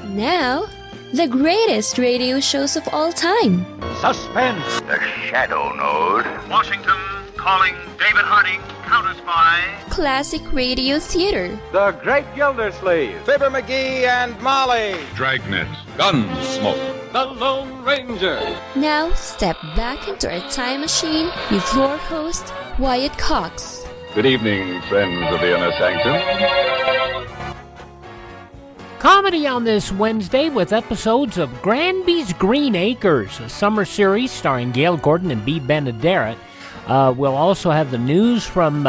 Now, the greatest radio shows of all time. Suspense. The Shadow Node. Washington calling David Harding, counter-spy. Classic radio theater. The Great Gildersleeve. Fibber McGee and Molly. Dragnet. Gunsmoke. The Lone Ranger. Now, step back into a time machine with your host, Wyatt Cox. Good evening, friends of the Inner Sanctum. Comedy on this Wednesday with episodes of Granby's Green Acres, a summer series starring Gale Gordon and B. Benederet. We'll also have the news from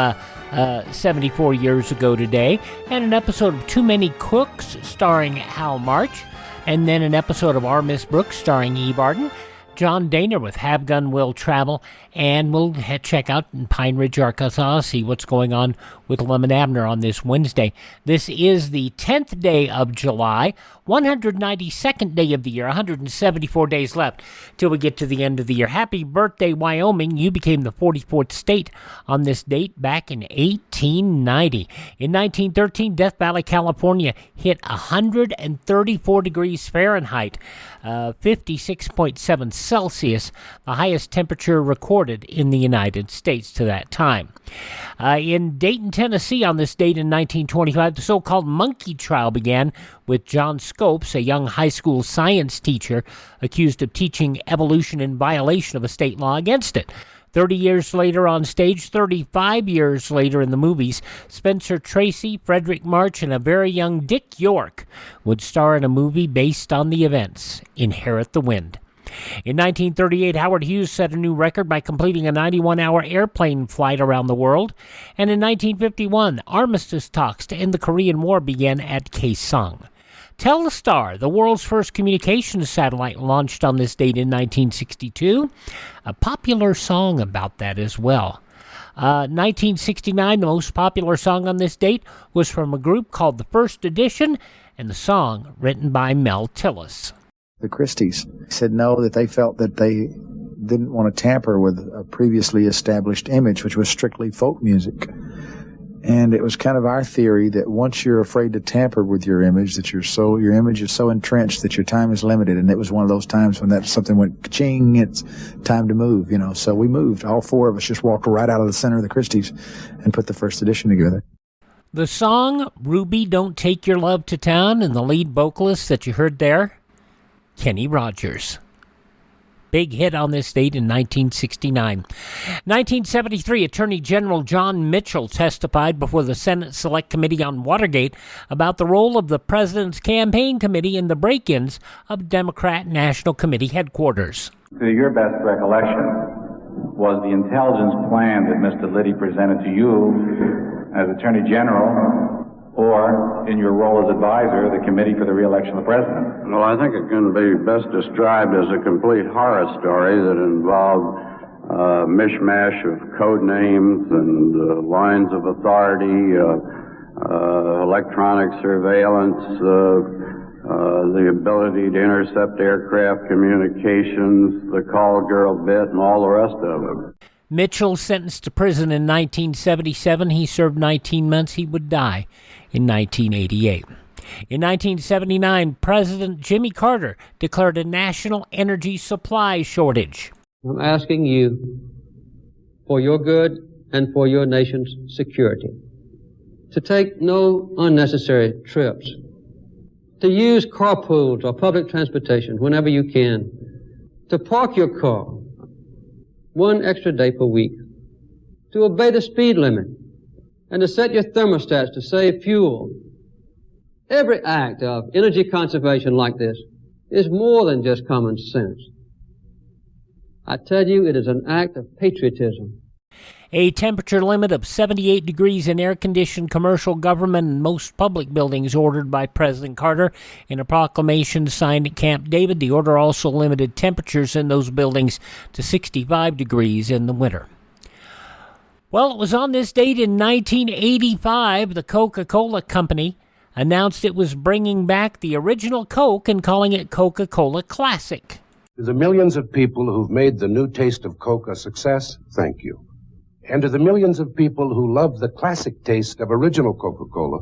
74 years ago today, and an episode of Too Many Cooks starring Hal March, and then an episode of Our Miss Brooks starring Eve Arden. John Dehner with Have Gun Will Travel, and we'll check out in Pine Ridge, Arkansas, see what's going on with Lum and Abner on this Wednesday. This is the 10th day of July, 192nd day of the year, 174 days left till we get to the end of the year. Happy birthday, Wyoming. You became the 44th state on this date back in 1890. In 1913, Death Valley, California hit 134 degrees Fahrenheit, 56.7 Celsius, the highest temperature recorded in the United States to that time. In Dayton, Tennessee, on this date in 1925, the so-called monkey trial began with John Scopes, a young high school science teacher accused of teaching evolution in violation of a state law against it. 30 years later on stage, 35 years later in the movies, Spencer Tracy, Frederick March, and a very young Dick York would star in a movie based on the events, Inherit the Wind. In 1938, Howard Hughes set a new record by completing a 91-hour airplane flight around the world. And in 1951, armistice talks to end the Korean War began at Kaesong. Telestar, the world's first communications satellite, launched on this date in 1962. A popular song about that as well. 1969, the most popular song on this date was from a group called The First Edition, and the song written by Mel Tillis. The Christies said no, that they felt that they didn't want to tamper with a previously established image, which was strictly folk music. And it was kind of our theory that once you're afraid to tamper with your image, that your image is so entrenched that your time is limited. And it was one of those times when that something went ka-ching, it's time to move, So we moved. All four of us just walked right out of the center of the Christies and put the First Edition together. The song, Ruby, Don't Take Your Love to Town, and the lead vocalist that you heard there, Kenny Rogers. Big hit on this date in 1969. 1973, Attorney General John Mitchell testified before the Senate Select Committee on Watergate about the role of the President's Campaign Committee in the break-ins of Democrat National Committee headquarters. To your best recollection, was the intelligence plan that Mr. Liddy presented to you as Attorney General, or in your role as advisor of the Committee for the Re-election of the President? Well, I think it can be best described as a complete horror story that involved a mishmash of code names and lines of authority, electronic surveillance, the ability to intercept aircraft communications, the call girl bit, and all the rest of it. Mitchell sentenced to prison in 1977. He served 19 months. He would die in 1988. In 1979, President Jimmy Carter declared a national energy supply shortage. I'm asking you, for your good and for your nation's security, to take no unnecessary trips, to use carpools or public transportation whenever you can, to park your car one extra day per week, to obey the speed limit, and to set your thermostats to save fuel. Every act of energy conservation like this is more than just common sense. I tell you, it is an act of patriotism. A temperature limit of 78 degrees in air-conditioned commercial government and most public buildings ordered by President Carter in a proclamation signed at Camp David. The order also limited temperatures in those buildings to 65 degrees in the winter. Well, it was on this date in 1985 the Coca-Cola Company announced it was bringing back the original Coke and calling it Coca-Cola Classic. To the millions of people who've made the new taste of Coke a success, thank you. And to the millions of people who love the classic taste of original Coca-Cola,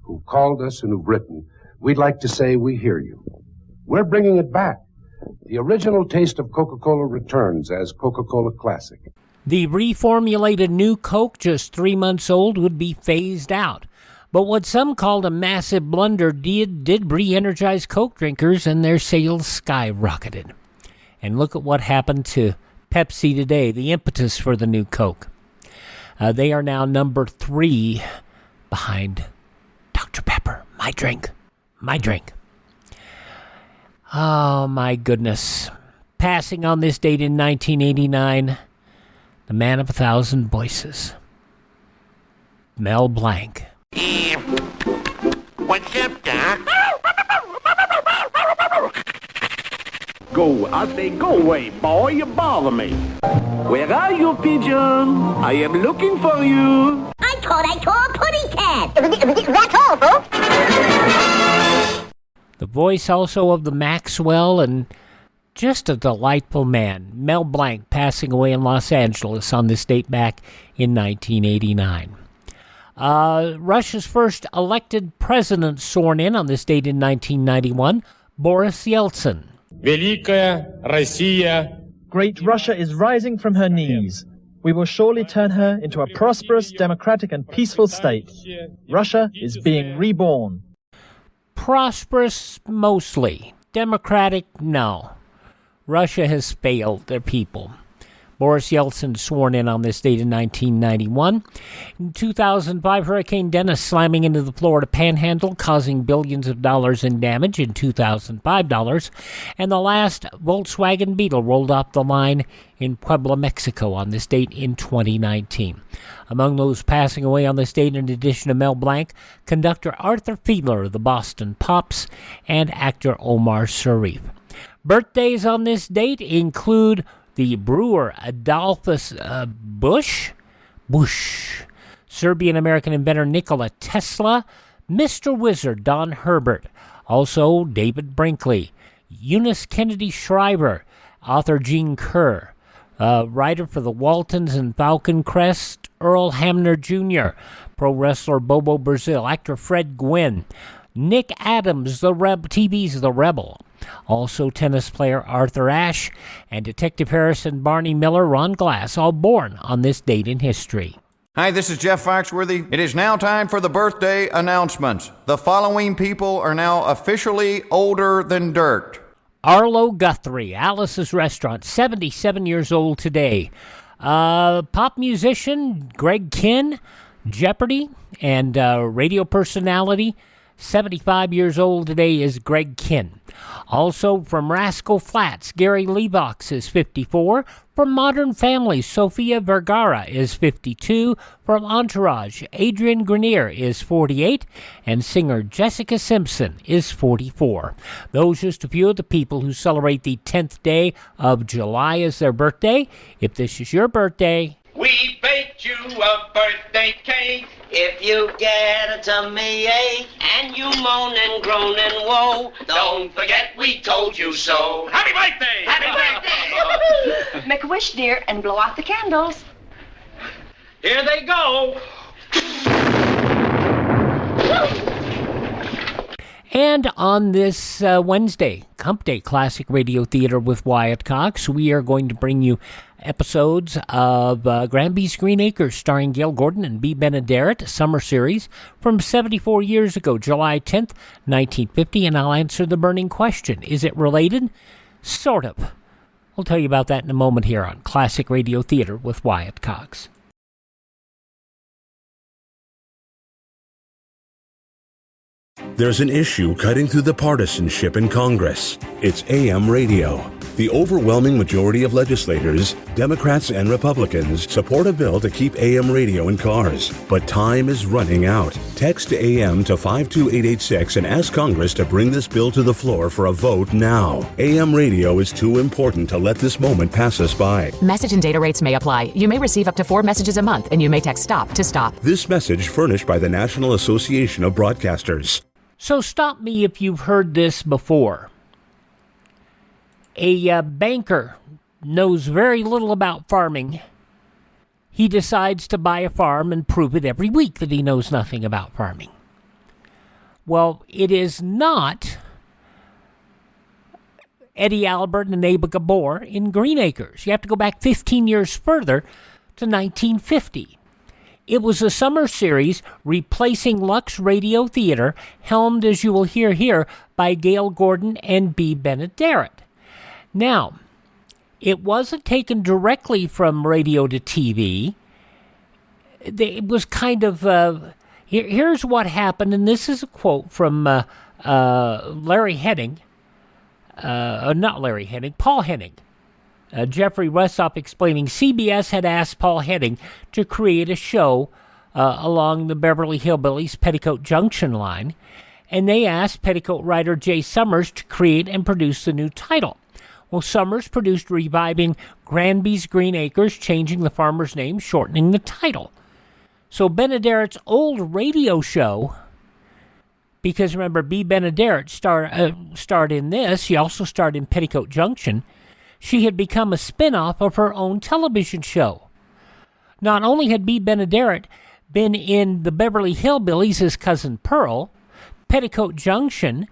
who've called us and who've written, we'd like to say we hear you. We're bringing it back. The original taste of Coca-Cola returns as Coca-Cola Classic. The reformulated new Coke, just 3 months old, would be phased out. But what some called a massive blunder did re-energize Coke drinkers, and their sales skyrocketed. And look at what happened to Pepsi today, the impetus for the new Coke. They are now number 3 behind Dr. Pepper. My drink. Oh, my goodness. Passing on this date in 1989, the man of 1,000 voices, Mel Blanc. What's up, Doc? Go, I say go away, boy, you bother me. Where are you, pigeon? I am looking for you. I thought I saw a pudding cat. That's all, folks. The voice also of the Maxwell, and just a delightful man, Mel Blanc, passing away in Los Angeles on this date back in 1989. Russia's first elected president sworn in on this date in 1991, Boris Yeltsin. Великая Россия. Great Russia is rising from her knees. We will surely turn her into a prosperous, democratic, and peaceful state. Russia is being reborn. Prosperous, mostly. Democratic, no. Russia has failed their people. Boris Yeltsin sworn in on this date in 1991. In 2005, Hurricane Dennis slamming into the Florida Panhandle, causing billions of dollars in damage in 2005 dollars. And the last Volkswagen Beetle rolled off the line in Puebla, Mexico on this date in 2019. Among those passing away on this date, in addition to Mel Blanc, conductor Arthur Fiedler of the Boston Pops and actor Omar Sharif. Birthdays on this date include the brewer Adolphus Bush, Serbian-American inventor Nikola Tesla, Mr. Wizard Don Herbert, also David Brinkley, Eunice Kennedy Shriver, author Gene Kerr, writer for the Waltons and Falcon Crest, Earl Hamner Jr., pro wrestler Bobo Brazil, actor Fred Gwynn, Nick Adams, TV's The Rebel, also tennis player Arthur Ashe, and Detective Harrison Barney Miller, Ron Glass, all born on this date in history. Hi, this is Jeff Foxworthy. It is now time for the birthday announcements. The following people are now officially older than dirt. Arlo Guthrie, Alice's Restaurant, 77 years old today. Pop musician Greg Kihn, Jeopardy, and radio personality, 75 years old today is Greg Kihn. Also from Rascal Flatts, Gary Levox is 54. From Modern Family, Sofia Vergara is 52. From Entourage, Adrian Grenier is 48. And singer Jessica Simpson is 44. Those just a few of the people who celebrate the 10th day of July as their birthday. If this is your birthday, we baked you a birthday cake. If you get a tummy ache and you moan and groan and woe, don't forget we told you so. Happy birthday! Happy birthday! Make a wish, dear, and blow out the candles. Here they go. And on this Wednesday, Hump Day Classic Radio Theater with Wyatt Cox, we are going to bring you episodes of Granbys Green Acres, starring Gale Gordon and B. Benederet, summer series from 74 years ago, July 10th, 1950, and I'll answer the burning question. Is it related? Sort of. We'll tell you about that in a moment here on Classic Radio Theater with Wyatt Cox. There's an issue cutting through the partisanship in Congress. It's AM radio. The overwhelming majority of legislators, Democrats and Republicans, support a bill to keep AM radio in cars. But time is running out. Text AM to 52886 and ask Congress to bring this bill to the floor for a vote now. AM radio is too important to let this moment pass us by. Message and data rates may apply. You may receive up to 4 messages a month, and you may text STOP to stop. This message furnished by the National Association of Broadcasters. So stop me if you've heard this before. A banker knows very little about farming. He decides to buy a farm and prove it every week that he knows nothing about farming. Well, it is not Eddie Albert and Aba Gabor in Green Acres. You have to go back 15 years further to 1950. It was a summer series replacing Lux Radio Theater, helmed, as you will hear here, by Gale Gordon and B. Benederet. Now, it wasn't taken directly from radio to TV. It was kind of... here's what happened, and this is a quote from Larry Henning. Not Larry Henning, Paul Henning. Jeffrey Westhoff explaining CBS had asked Paul Henning to create a show along the Beverly Hillbillies Petticoat Junction line, and they asked Petticoat writer Jay Summers to create and produce the new title. Well, Summers produced reviving Granbys Green Acres, changing the farmer's name, shortening the title. So Benederet's old radio show, because remember, B. Benederet starred in this, she also starred in Petticoat Junction, she had become a spin-off of her own television show. Not only had B. Benederet been in the Beverly Hillbillies as Cousin Pearl, Petticoat Junction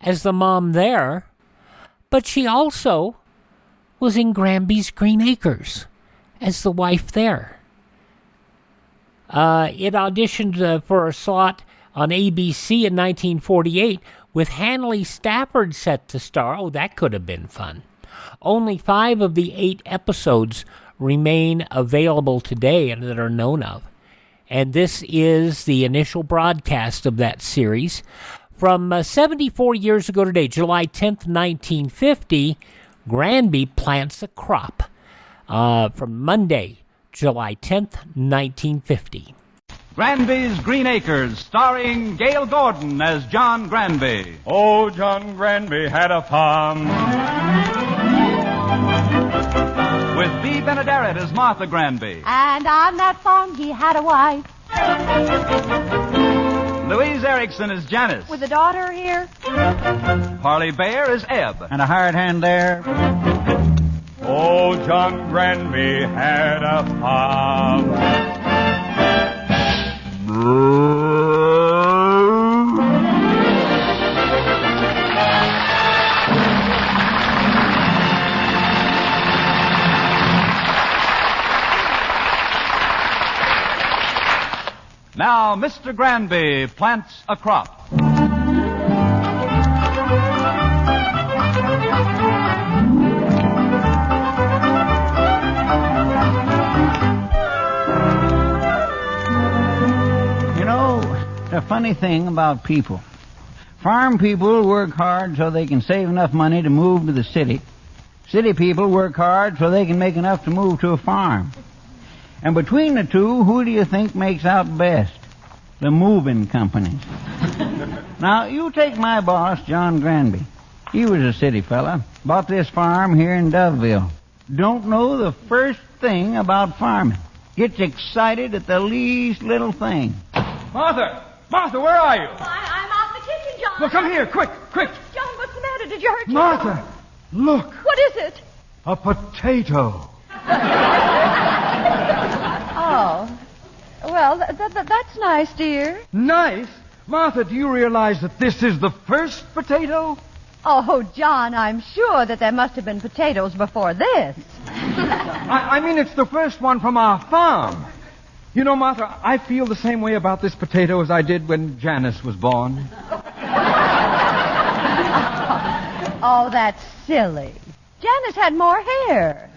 as the mom there, but she also was in Granbys Green Acres as the wife there. It auditioned for a slot on ABC in 1948 with Hanley Stafford set to star. Oh, that could have been fun. Only 5 of the 8 episodes remain available today and that are known of. And this is the initial broadcast of that series. From 74 years ago today, July 10th, 1950, Granby plants a crop. From Monday, July 10th, 1950. Granbys Green Acres, starring Gale Gordon as John Granby. Oh, John Granby had a farm. With B. Benederet as Martha Granby. And on that farm he had a wife. Louise Erickson as Janice. With a daughter here. Harley Bayer as Ebb. And a hired hand there. Oh, John Granby had a farm. Now, Mr. Granby plants a crop. You know, the funny thing about people. Farm people work hard so they can save enough money to move to the city. City people work hard so they can make enough to move to a farm. And between the two, who do you think makes out best? The moving companies. Now, you take my boss, John Granby. He was a city fella. Bought this farm here in Doveville. Don't know the first thing about farming. Gets excited at the least little thing. Martha! Martha, where are you? I'm out in the kitchen, John. Well, come here, quick, quick. John, what's the matter? Did you hurt yourself? Martha, look. What is it? A potato. Oh. Well, that's nice, dear. Nice? Martha, do you realize that this is the first potato? Oh, John, I'm sure that there must have been potatoes before this. I mean, it's the first one from our farm. You know, Martha, I feel the same way about this potato as I did when Janice was born. Oh, that's silly. Janice had more hair.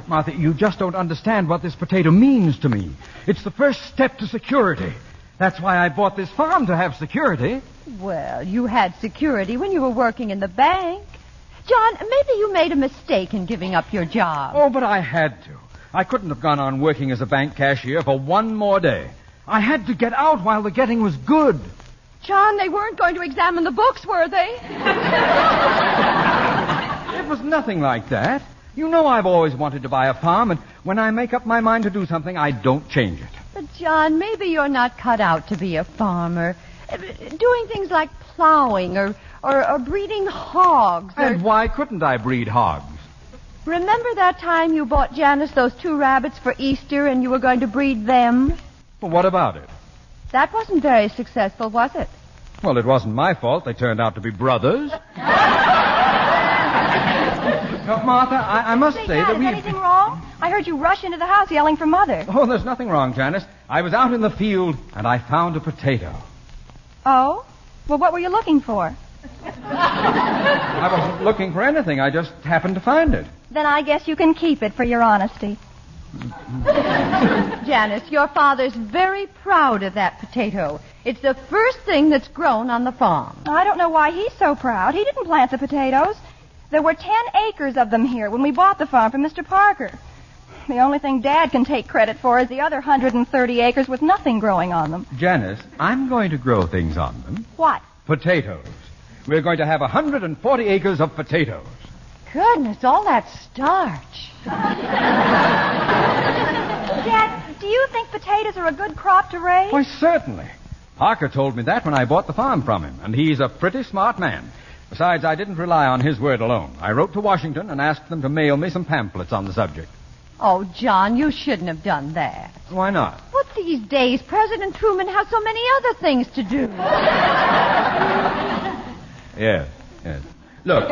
Martha, you just don't understand what this potato means to me. It's the first step to security. That's why I bought this farm, to have security. Well, you had security when you were working in the bank. John, maybe you made a mistake in giving up your job. Oh, but I had to. I couldn't have gone on working as a bank cashier for one more day. I had to get out while the getting was good. John, they weren't going to examine the books, were they? It was nothing like that. You know I've always wanted to buy a farm, and when I make up my mind to do something, I don't change it. But, John, maybe you're not cut out to be a farmer. Doing things like plowing or breeding hogs. And why couldn't I breed hogs? Remember that time you bought Janice those 2 rabbits for Easter and you were going to breed them? Well, what about it? That wasn't very successful, was it? Well, it wasn't my fault. They turned out to be brothers. Now, Martha, I must say that Is anything wrong? I heard you rush into the house yelling for Mother. Oh, there's nothing wrong, Janice. I was out in the field, and I found a potato. Oh? Well, what were you looking for? I wasn't looking for anything. I just happened to find it. Then I guess you can keep it for your honesty. Janice, your father's very proud of that potato. It's the first thing that's grown on the farm. I don't know why he's so proud. He didn't plant the potatoes. There were 10 acres of them here when we bought the farm from Mr. Parker. The only thing Dad can take credit for is the other 130 acres with nothing growing on them. Janice, I'm going to grow things on them. What? Potatoes. We're going to have 140 acres of potatoes. Goodness, all that starch. Dad, do you think potatoes are a good crop to raise? Why, certainly. Parker told me that when I bought the farm from him, and he's a pretty smart man. Besides, I didn't rely on his word alone. I wrote to Washington and asked them to mail me some pamphlets on the subject. Oh, John, you shouldn't have done that. Why not? What these days, President Truman has so many other things to do. Yes. Look,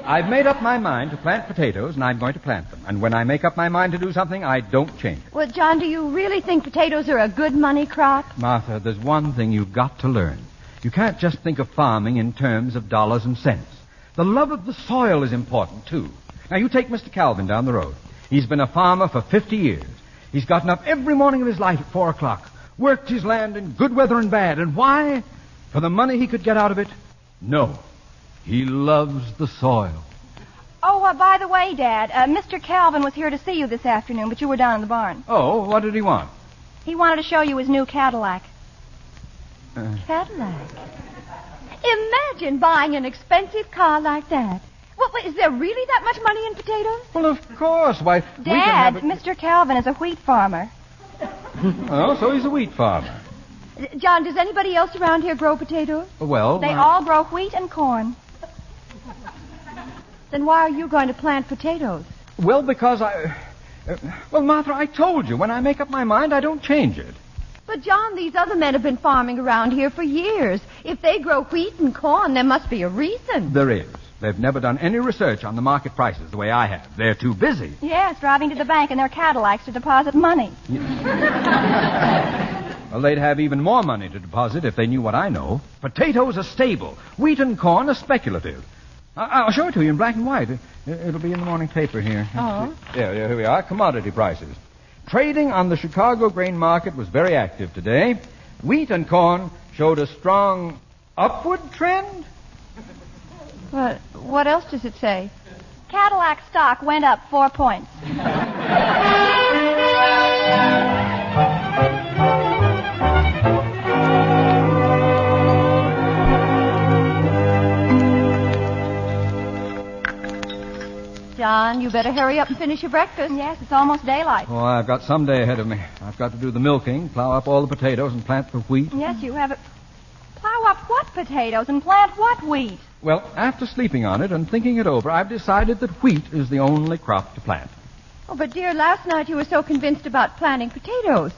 I've made up my mind to plant potatoes, and I'm going to plant them. And when I make up my mind to do something, I don't change it. Well, John, do you really think potatoes are a good money crop? Martha, there's one thing you've got to learn. You can't just think of farming in terms of dollars and cents. The love of the soil is important, too. Now, you take Mr. Calvin down the road. He's been a farmer for 50 years. He's gotten up every morning of his life at 4 o'clock, worked his land in good weather and bad. And why? For the money he could get out of it? No. He loves the soil. Oh, by the way, Dad, Mr. Calvin was here to see you this afternoon, but you were down in the barn. Oh, what did he want? He wanted to show you his new Cadillac. Cadillac? Imagine buying an expensive car like that. Well, is there really that much money in potatoes? Well, of course. Why, Dad, Mr. Calvin is a wheat farmer. Oh, so he's a wheat farmer. John, does anybody else around here grow potatoes? Well, They all grow wheat and corn. Then why are you going to plant potatoes? Well, because well, Martha, I told you, when I make up my mind, I don't change it. But, John, these other men have been farming around here for years. If they grow wheat and corn, there must be a reason. There is. They've never done any research on the market prices the way I have. They're too busy. Yes, driving to the bank in their Cadillacs to deposit money. Well, they'd have even more money to deposit if they knew what I know. Potatoes are stable. Wheat and corn are speculative. I'll show it to you in black and white. It'll be in the morning paper here. Oh? Yeah, here we are. Commodity prices. Trading on the Chicago grain market was very active today. Wheat and corn showed a strong upward trend. What else does it say? Cadillac stock went up 4 points. John, you better hurry up and finish your breakfast. Yes, it's almost daylight. Oh, I've got some day ahead of me. I've got to do the milking, plow up all the potatoes, and plant the wheat. Yes, you have it. Plow up what potatoes and plant what wheat? Well, after sleeping on it and thinking it over, I've decided that wheat is the only crop to plant. Oh, but, dear, last night you were so convinced about planting potatoes.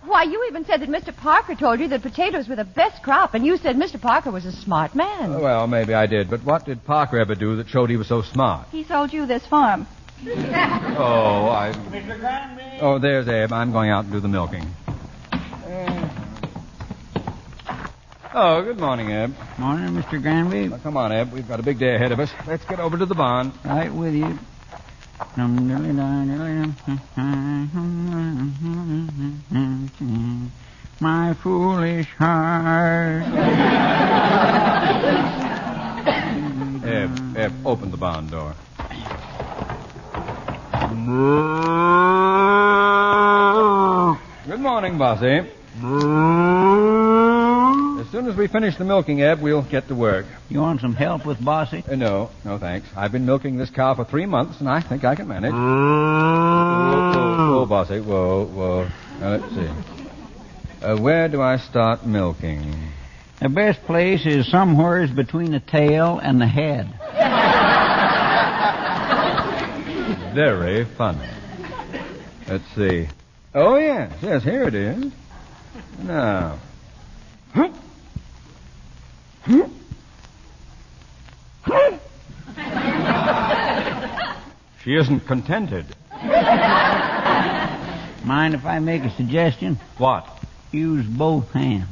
Why, you even said that Mr. Parker told you that potatoes were the best crop, and you said Mr. Parker was a smart man. Well, maybe I did, but what did Parker ever do that showed he was so smart? He sold you this farm. Mr. Granby. Oh, there's Abe. I'm going out and do the milking. Oh, good morning, Eb. Morning, Mr. Granby. Now, come on, Eb. We've got a big day ahead of us. Let's get over to the barn. Right with you. My foolish heart. Eb, open the barn door. Good morning, Bossy. As soon as we finish the milking, Eb, we'll get to work. You want some help with Bossy? No, thanks. I've been milking this cow for 3 months, and I think I can manage. Whoa, Bossy. Whoa. Now, let's see. Where do I start milking? The best place is somewheres between the tail and the head. Very funny. Let's see. Oh, yes, here it is. Now, She isn't contented. Mind if I make a suggestion? What? Use both hands.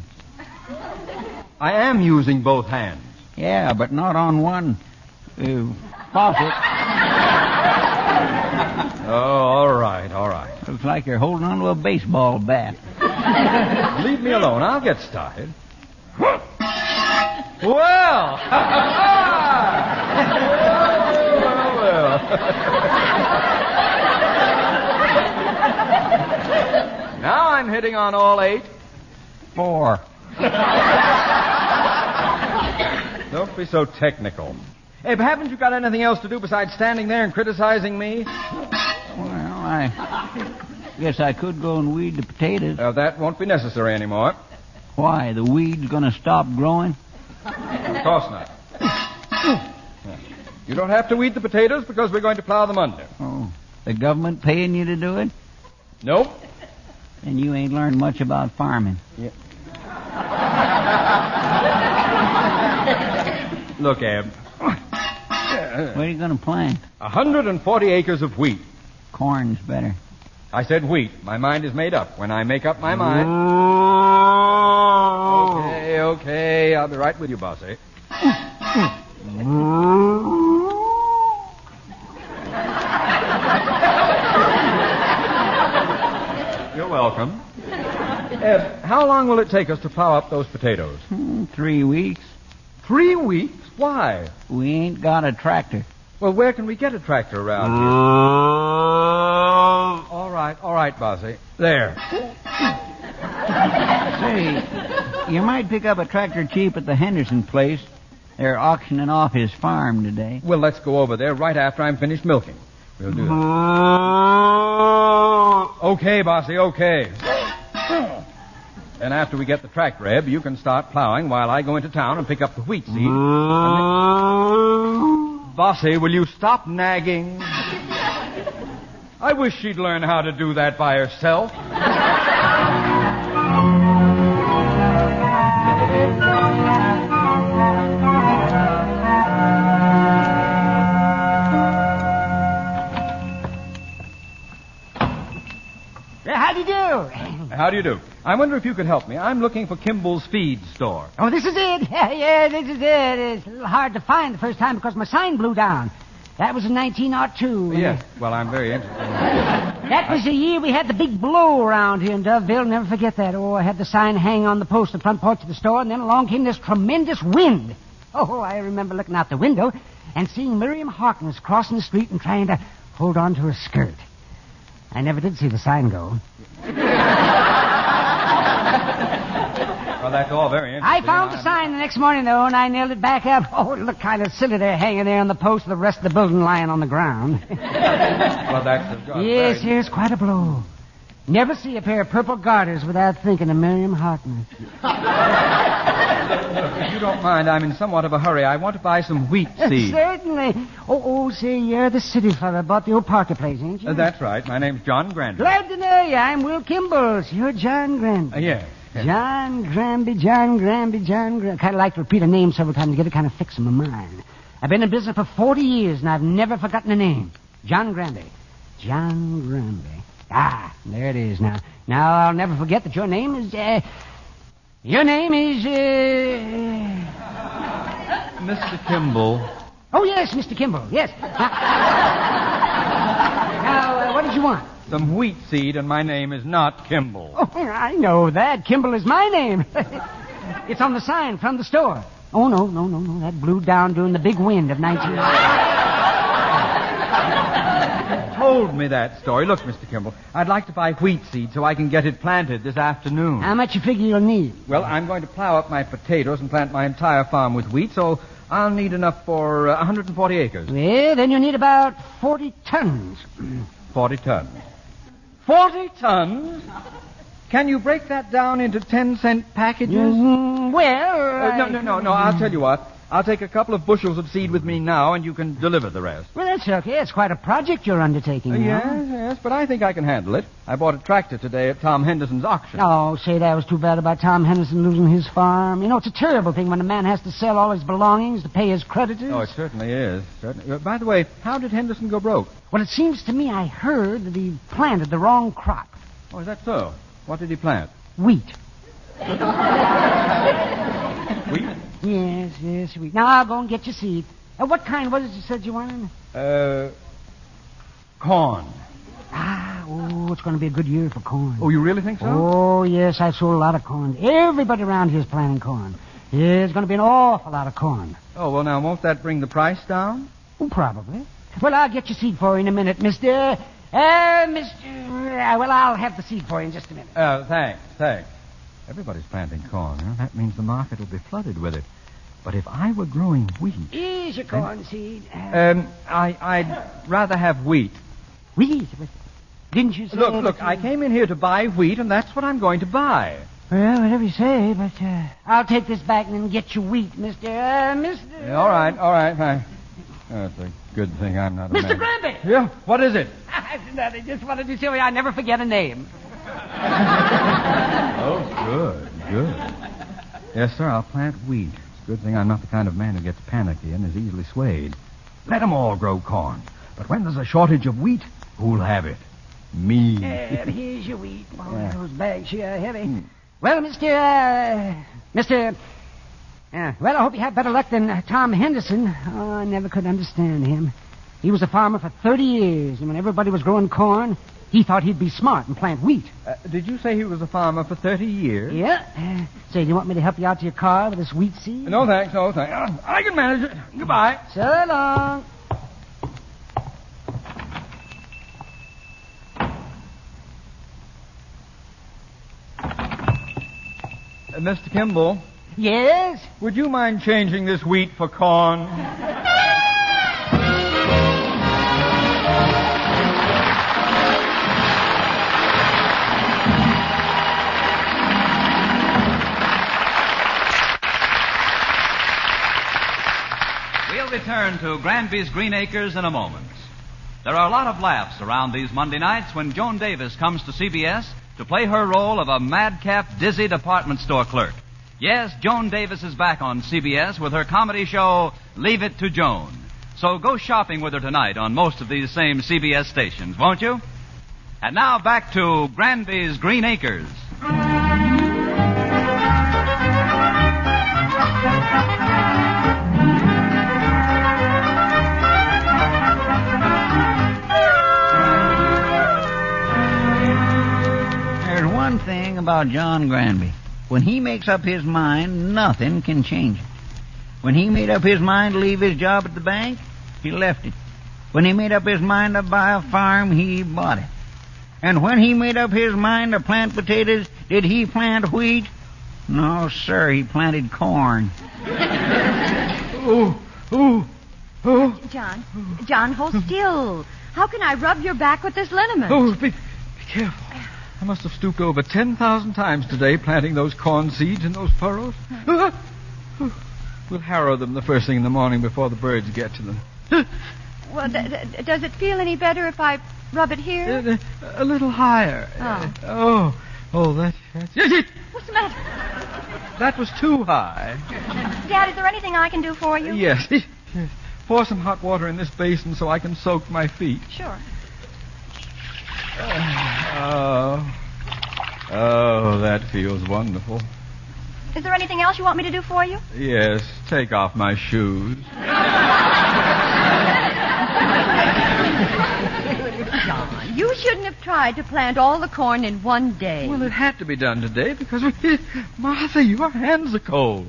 I am using both hands. Yeah, but not on one faucet. Oh, all right. Looks like you're holding onto a baseball bat. Leave me alone. I'll get started. Well! well. Now I'm hitting on all 8. 4. Don't be so technical. Hey, but haven't you got anything else to do besides standing there and criticizing me? Well, I guess I could go and weed the potatoes. That won't be necessary anymore. Why? The weed's going to stop growing? Of course not. You don't have to weed the potatoes because we're going to plow them under. Oh, the government paying you to do it? Nope. Then you ain't learned much about farming. Yeah. Look, Ab. What are you going to plant? 140 acres of wheat. Corn's better. I said wheat. My mind is made up. When I make up my mind... Okay. I'll be right with you, bossy. You're welcome. Ed, how long will it take us to plow up those potatoes? 3 weeks. 3 weeks? Why? We ain't got a tractor. Well, where can we get a tractor around here? All right, bossy. There. Say, you might pick up a tractor cheap at the Henderson place. They're auctioning off his farm today. Well, let's go over there right after I'm finished milking. We'll do that. Okay, bossy, okay. And after we get the tractor, Eb, you can start plowing while I go into town and pick up the wheat seed. Bossy, will you stop nagging? I wish she'd learn how to do that by herself. How do you do? How do you do? I wonder if you could help me. I'm looking for Kimball's feed store. Oh, this is it. Yeah, this is it. It's a little hard to find the first time because my sign blew down. That was in 1902. Yes. Well, I'm very interested. That was the year we had the big blow around here in Doveville. I'll never forget that. Oh, I had the sign hang on the post in the front porch of the store, and then along came this tremendous wind. Oh, I remember looking out the window and seeing Miriam Harkness crossing the street and trying to hold on to her skirt. I never did see the sign go. Well, that's all very interesting. I found the sign the next morning, though, and I nailed it back up. Oh, it looked kind of silly there, hanging there on the post, the rest of the building lying on the ground. Well, that's... Yes, here's quite a blow. Never see a pair of purple garters without thinking of Miriam Harkness. If you don't mind, I'm in somewhat of a hurry. I want to buy some wheat seed. Certainly. Oh, say, you're the city fella about the old Parker place, ain't you? That's right. My name's John Granby. Glad to know you. I'm Will Kimball. You're John Granby. Yes. John Granby. Kind of like to repeat a name several times to get it kind of fixed in my mind. I've been in business for 40 years, and I've never forgotten a name. John Granby. Ah, there it is now. Now, I'll never forget that your name is, Mr. Kimball. Oh, yes, Mr. Kimball, yes. Now, what did you want? Some wheat seed, and my name is not Kimball. Oh, I know that. Kimball is my name. It's on the sign from the store. Oh, no. That blew down during the big wind of 19... Told me that story. Look, Mr. Kimball, I'd like to buy wheat seed so I can get it planted this afternoon. How much you figure you'll need? Well, I'm going to plow up my potatoes and plant my entire farm with wheat, so I'll need enough for 140 acres. Well, then you'll need about 40 tons. 40 tons. 40 tons? Can you break that down into 10-cent packages? Well... No. I'll tell you what. I'll take a couple of bushels of seed with me now, and you can deliver the rest. Well, that's okay. It's quite a project you're undertaking now. Yes, but I think I can handle it. I bought a tractor today at Tom Henderson's auction. Oh, say, that was too bad about Tom Henderson losing his farm. You know, it's a terrible thing when a man has to sell all his belongings to pay his creditors. Oh, it certainly is. Certainly. By the way, how did Henderson go broke? Well, it seems to me I heard that he planted the wrong crop. Oh, is that so? What did he plant? Wheat. Wheat? Yes, wheat. Now, I'll go and get your seed. What kind was it you said you wanted? Corn. It's going to be a good year for corn. Oh, you really think so? Oh, yes, I've sold a lot of corn. Everybody around here is planting corn. There's going to be an awful lot of corn. Oh, well, now, won't that bring the price down? Oh, probably. Well, I'll get your seed for you in a minute, Mr. Well, I'll have the seed for you in just a minute. Thanks. Everybody's planting corn. Huh? That means the market will be flooded with it. But if I were growing wheat... Here's your corn seed. I'd rather have wheat. Wheat? Didn't you say... Look, I came in here to buy wheat, and that's what I'm going to buy. Well, whatever you say, but I'll take this back and then get you wheat, Mr. Yeah, all right, fine. That's a good thing I'm not a man. Mr. Granby! Yeah, what is it? I just wanted to show you I never forget a name. Oh, good. Yes, sir, I'll plant wheat. It's a good thing I'm not the kind of man who gets panicky and is easily swayed. Let 'em all grow corn. But when there's a shortage of wheat, who'll have it? Me. Here's your wheat. Oh, those bags here are heavy. Well, Mr. Well, I hope you have better luck than Tom Henderson. Oh, I never could understand him. He was a farmer for 30 years, and when everybody was growing corn, he thought he'd be smart and plant wheat. Did you say he was a farmer for 30 years? Yeah. Say, do you want me to help you out to your car with this wheat seed? No, thanks. I can manage it. Goodbye. So long. Mr. Kimball? Yes? Would you mind changing this wheat for corn? We'll return to Granbys Green Acres in a moment. There are a lot of laughs around these Monday nights when Joan Davis comes to CBS to play her role of a madcap, dizzy department store clerk. Yes, Joan Davis is back on CBS with her comedy show, Leave It to Joan. So go shopping with her tonight on most of these same CBS stations, won't you? And now back to Granbys Green Acres. There's one thing about John Granby. When he makes up his mind, nothing can change it. When he made up his mind to leave his job at the bank, he left it. When he made up his mind to buy a farm, he bought it. And when he made up his mind to plant potatoes, did he plant wheat? No, sir, he planted corn. John, hold still. How can I rub your back with this liniment? Oh, be careful. I must have stooped over 10,000 times today planting those corn seeds in those furrows. We'll harrow them the first thing in the morning before the birds get to them. Well, does it feel any better if I rub it here? A little higher. That's... What's the matter? That was too high. Dad, is there anything I can do for you? Yes. Pour some hot water in this basin so I can soak my feet. Sure. That feels wonderful. Is there anything else you want me to do for you? Yes, take off my shoes. John, you shouldn't have tried to plant all the corn in one day. Well, it had to be done today because Martha, your hands are cold.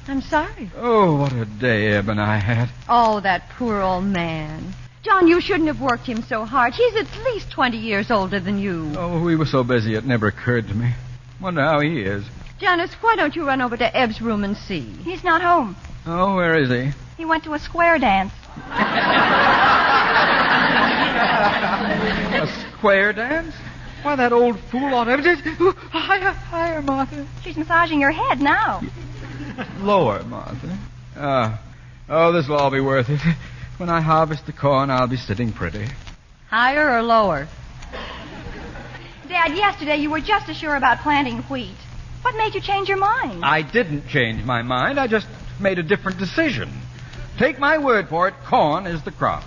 I'm sorry. Oh, what a day Eb and I had. Oh, that poor old man. John, you shouldn't have worked him so hard. He's at least 20 years older than you. Oh, we were so busy it never occurred to me. Wonder how he is. Janice, why don't you run over to Eb's room and see? He's not home. Oh, where is he? He went to a square dance. A square dance? Why, that old fool ought to... Higher, Martha. She's massaging your head now. Lower, Martha. This'll all be worth it. When I harvest the corn, I'll be sitting pretty. Higher or lower? Dad, yesterday you were just as sure about planting wheat. What made you change your mind? I didn't change my mind. I just made a different decision. Take my word for it, corn is the crop.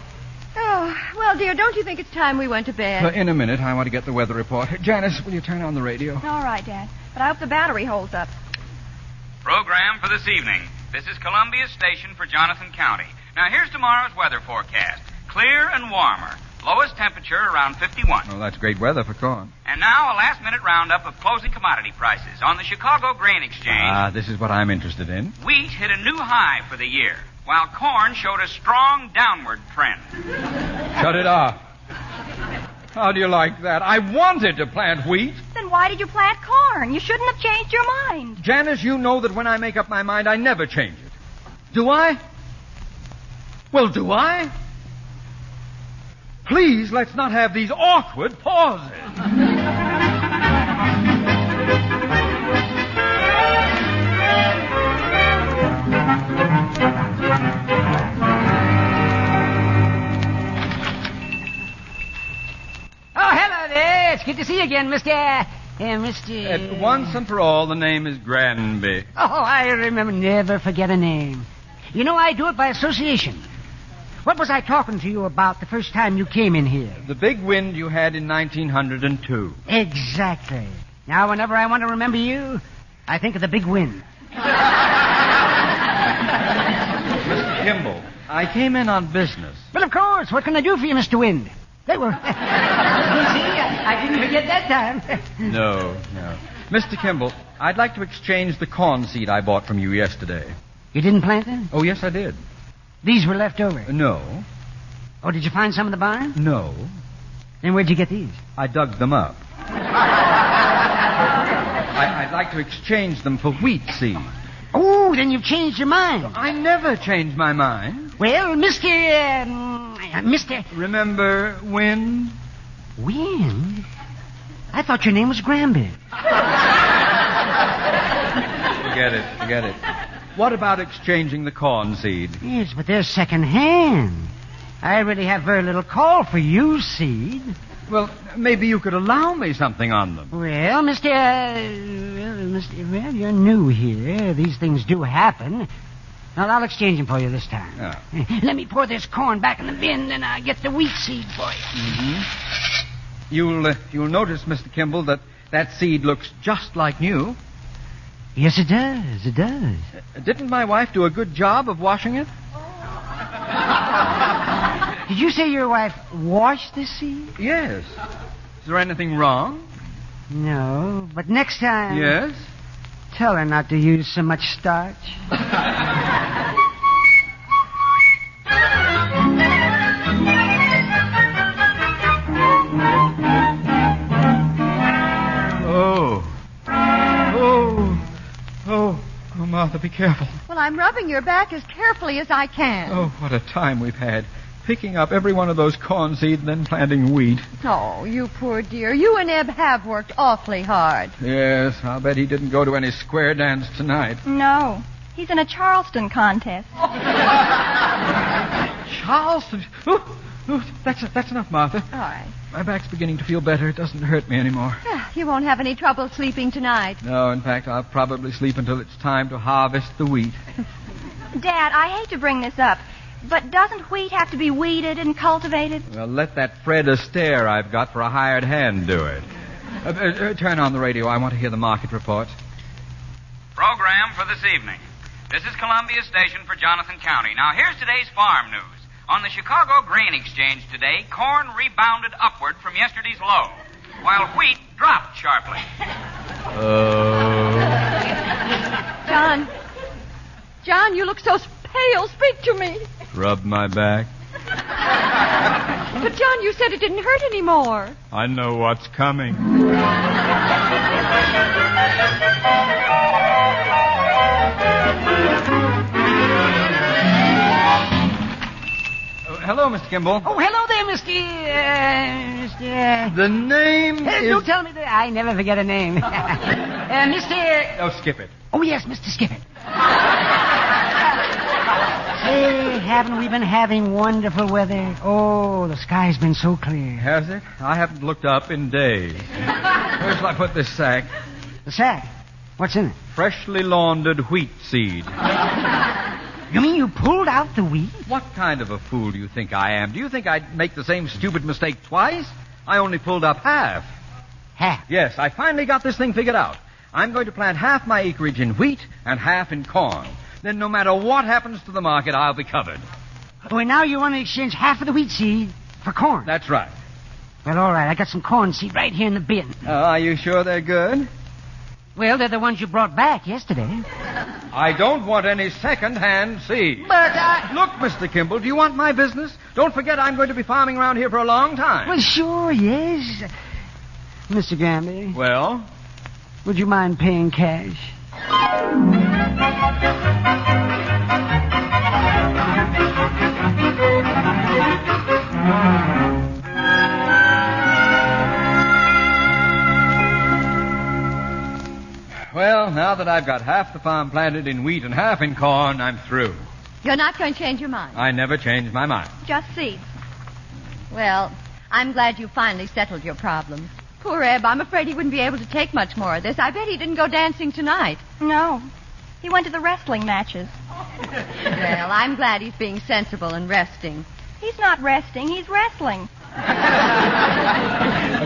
Oh, well, dear, don't you think it's time we went to bed? In a minute, I want to get the weather report. Janice, will you turn on the radio? All right, Dad. But I hope the battery holds up. Program for this evening. This is Columbia's station for Jonathan County. Now, here's tomorrow's weather forecast. Clear and warmer. Lowest temperature around 51. Well, that's great weather for corn. And now a last-minute roundup of closing commodity prices. On the Chicago Grain Exchange, This is what I'm interested in. wheat hit a new high for the year, while corn showed a strong downward trend. Shut it off. How do you like that? I wanted to plant wheat. Then why did you plant corn? You shouldn't have changed your mind. Janice, you know that when I make up my mind, I never change it. Do I? Well, do I? Please, let's not have these awkward pauses. Oh, hello there. It's good to see you again, Mr. Once and for all, the name is Granby. Oh, I remember. Never forget a name. You know, I do it by association. What was I talking to you about the first time you came in here? The big wind you had in 1902. Exactly. Now, whenever I want to remember you, I think of the big wind. Mr. Kimball, I came in on business. Well, of course. What can I do for you, Mr. Wind? They were... See, I didn't forget that time. No. Mr. Kimball, I'd like to exchange the corn seed I bought from you yesterday. You didn't plant them? Oh, yes, I did. These were left over? No. Oh, did you find some in the barn? No. Then where'd you get these? I dug them up. I'd like to exchange them for wheat seed. Oh, then you've changed your mind. I never changed my mind. Well, Mr. Remember Wind? Wind? I thought your name was Granby. Forget it. What about exchanging the corn seed? Yes, but they're second-hand. I really have very little call for you, seed. Well, maybe you could allow me something on them. Well, Mr. Well, you're new here. These things do happen. Now, I'll exchange them for you this time. Oh. Let me pour this corn back in the bin, and I'll get the wheat seed for you. Mm-hmm. You'll notice, Mr. Kimball, that seed looks just like new. Yes, it does. It does. Didn't my wife do a good job of washing it? Did you say your wife washed this seed? Yes. Is there anything wrong? No, but next time... Yes? Tell her not to use so much starch. Oh, Martha, be careful. Well, I'm rubbing your back as carefully as I can. Oh, what a time we've had. Picking up every one of those corn seeds and then planting wheat. Oh, you poor dear. You and Eb have worked awfully hard. Yes, I'll bet he didn't go to any square dance tonight. No. He's in a Charleston contest. Charleston? That's enough, Martha. All right. My back's beginning to feel better. It doesn't hurt me anymore. You won't have any trouble sleeping tonight. No, in fact, I'll probably sleep until it's time to harvest the wheat. Dad, I hate to bring this up, but doesn't wheat have to be weeded and cultivated? Well, let that Fred Astaire I've got for a hired hand do it. Turn on the radio. I want to hear the market reports. Program for this evening. This is Columbia's station for Jonathan County. Now, here's today's farm news. On the Chicago Grain Exchange today, corn rebounded upward from yesterday's low, while wheat dropped sharply. John, you look so pale. Speak to me. Rub my back. But, John, you said it didn't hurt anymore. I know what's coming. Hello, Mr. Kimball. Oh, hello there, Mr. The name is... Don't tell me that. I never forget a name. Mr... Oh, skip it. Oh, yes, Mr. Skip It. Hey, haven't we been having wonderful weather? Oh, the sky's been so clear. Has it? I haven't looked up in days. Where shall I put this sack? The sack? What's in it? Freshly laundered wheat seed. You mean you pulled out the wheat? What kind of a fool do you think I am? Do you think I'd make the same stupid mistake twice? I only pulled up half. Half? Yes, I finally got this thing figured out. I'm going to plant half my acreage in wheat and half in corn. Then no matter what happens to the market, I'll be covered. Boy, now you want to exchange half of the wheat seed for corn. That's right. Well, all right. I got some corn seed right here in the bin. Are you sure they're good? Well, they're the ones you brought back yesterday. I don't want any second-hand seed. But Look, Mr. Kimball, do you want my business? Don't forget I'm going to be farming around here for a long time. Well, sure, yes. Mr. Granby. Well? Would you mind paying cash? Well, now that I've got half the farm planted in wheat and half in corn, I'm through. You're not going to change your mind? I never change my mind. Just seeds. Well, I'm glad you finally settled your problem. Poor Eb, I'm afraid he wouldn't be able to take much more of this. I bet he didn't go dancing tonight. No. He went to the wrestling matches. Well, I'm glad he's being sensible and resting. He's not resting. He's wrestling.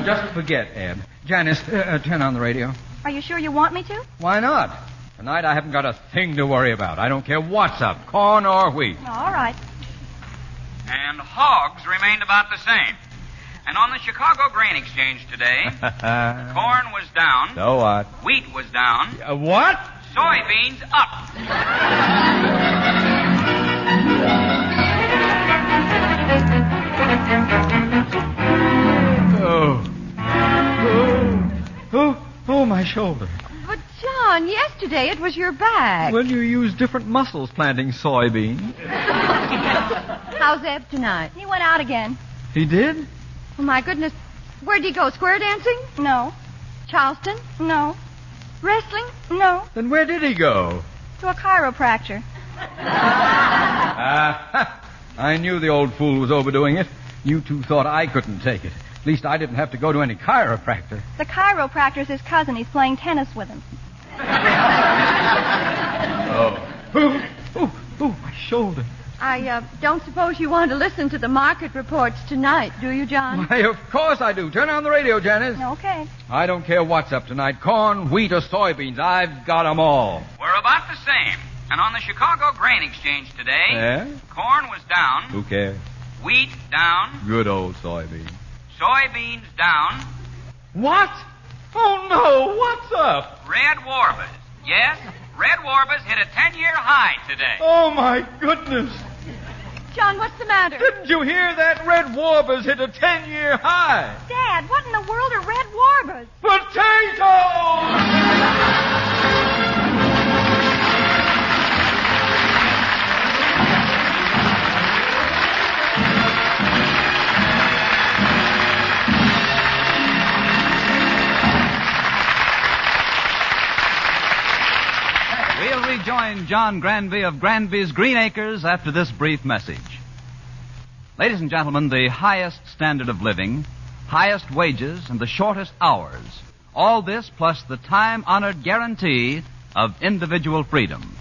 Just forget, Ed. Janice, turn on the radio. Are you sure you want me to? Why not? Tonight I haven't got a thing to worry about. I don't care what's up, corn or wheat. All right. And hogs remained about the same. And on the Chicago Grain Exchange today, corn was down. So what? Wheat was down. What? Soybeans up. Oh, my shoulder. But, John, yesterday it was your back. Well, you use different muscles planting soybeans. How's Eb tonight? He went out again. He did? Oh, my goodness. Where'd he go? Square dancing? No. Charleston? No. Wrestling? No. Then where did he go? To a chiropractor. I knew the old fool was overdoing it. You two thought I couldn't take it. At least I didn't have to go to any chiropractor. The chiropractor's his cousin. He's playing tennis with him. Oh, my shoulder. I don't suppose you want to listen to the market reports tonight, do you, John? Why, of course I do. Turn on the radio, Janice. Okay. I don't care what's up tonight. Corn, wheat, or soybeans. I've got 'em all. We're about the same. And on the Chicago Grain Exchange today, Yeah? corn was down. Who cares? Wheat down. Good old soybean. Soybeans down. What? Oh, no. What's up? Red Warbus. Yes, Red Warbus hit a 10-year high today. Oh, my goodness. John, what's the matter? Didn't you hear that? Red Warbus hit a 10-year high. Dad, what in the world are red warbus? Potatoes! We'll rejoin John Granby of Granbys Green Acres after this brief message. Ladies and gentlemen, the highest standard of living, highest wages, and the shortest hours. All this plus the time-honored guarantee of individual freedom.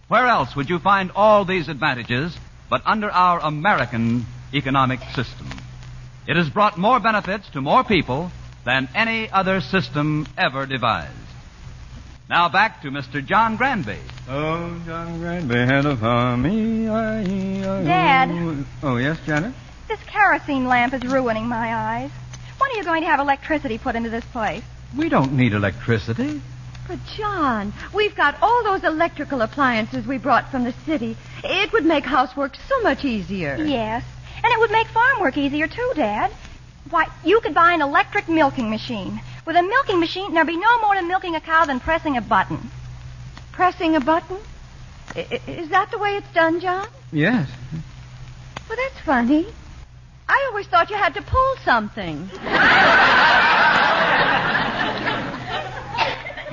Where else would you find all these advantages but under our American economic system? It has brought more benefits to more people than any other system ever devised. Now back to Mr. John Granby. Oh, John Granby had a farm. Dad. Oh, yes, Janet? This kerosene lamp is ruining my eyes. When are you going to have electricity put into this place? We don't need electricity. But, John, we've got all those electrical appliances we brought from the city. It would make housework so much easier. Yes. And it would make farm work easier, too, Dad. Why, you could buy an electric milking machine. With a milking machine, there'd be no more to milking a cow than pressing a button. Pressing a button? Is that the way it's done, John? Yes. Well, that's funny. I always thought you had to pull something.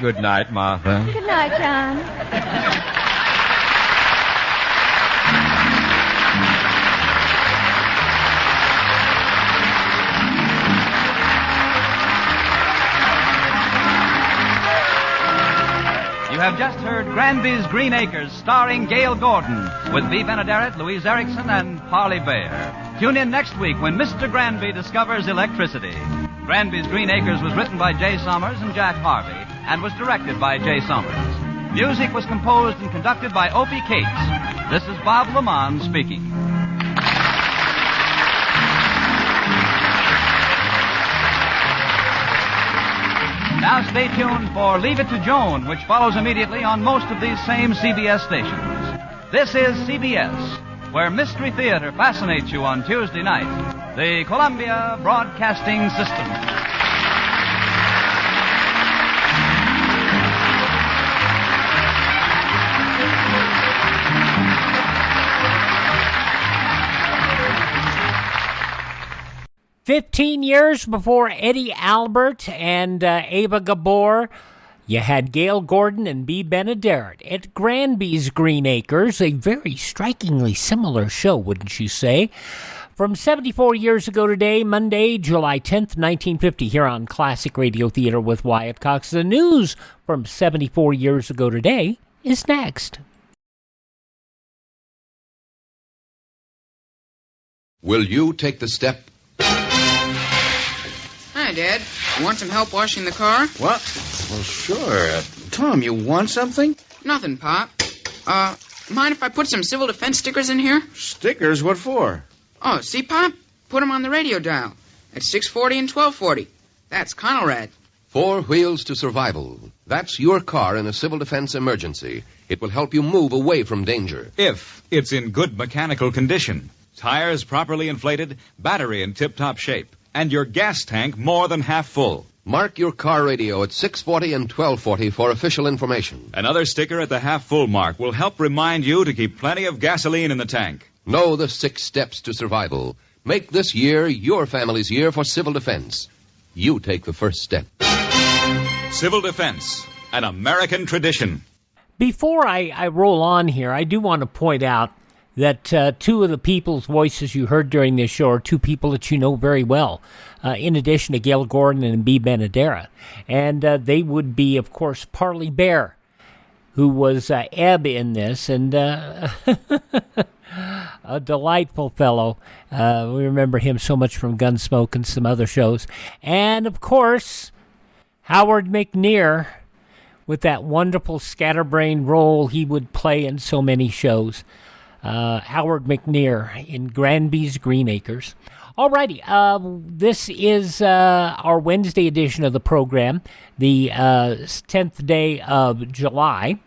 Good night, Martha. Good night, John. have just heard Granbys Green Acres, starring Gale Gordon, with V. Benederet, Louise Erickson, and Parley Bear. Tune in next week when Mr. Granby discovers electricity. Granbys Green Acres was written by Jay Summers and Jack Harvey, and was directed by Jay Summers. Music was composed and conducted by Opie Cates. This is Bob Lamont speaking. Now stay tuned for Leave It to Joan, which follows immediately on most of these same CBS stations. This is CBS, where Mystery Theater fascinates you on Tuesday night. The Columbia Broadcasting System. Years before Eddie Albert and Ava Gabor, you had Gale Gordon and B. Benederet at Granby's Green Acres, a very strikingly similar show, wouldn't you say? From 74 years ago today, Monday, July 10th, 1950, here on Classic Radio Theater with Wyatt Cox. The news from 74 years ago today is next. Will you take the step? Hi, Dad. You want some help washing the car? What? Well, sure. Tom, you want something? Nothing, Pop. Mind if I put some civil defense stickers in here? Stickers? What for? Oh, see, Pop? Put them on the radio dial. At 640 and 1240. That's Conrad. 4 wheels to survival. That's your car in a civil defense emergency. It will help you move away from danger. If it's in good mechanical condition. Tires properly inflated, battery in tip-top shape, and your gas tank more than half full. Mark your car radio at 640 and 1240 for official information. Another sticker at the half-full mark will help remind you to keep plenty of gasoline in the tank. Know the 6 steps to survival. Make this year your family's year for civil defense. You take the first step. Civil defense, an American tradition. Before I roll on here, I do want to point out that 2 of the people's voices you heard during this show are 2 people that you know very well, in addition to Gale Gordon and B. Benederet. And they would be, of course, Parley Bear, who was Ebb in this, and a delightful fellow. We remember him so much from Gunsmoke and some other shows. And, of course, Howard McNear, with that wonderful scatterbrained role he would play in so many shows. Howard McNear in Granby's Green Acres. Alrighty, this is our Wednesday edition of the program, the 10th day of July.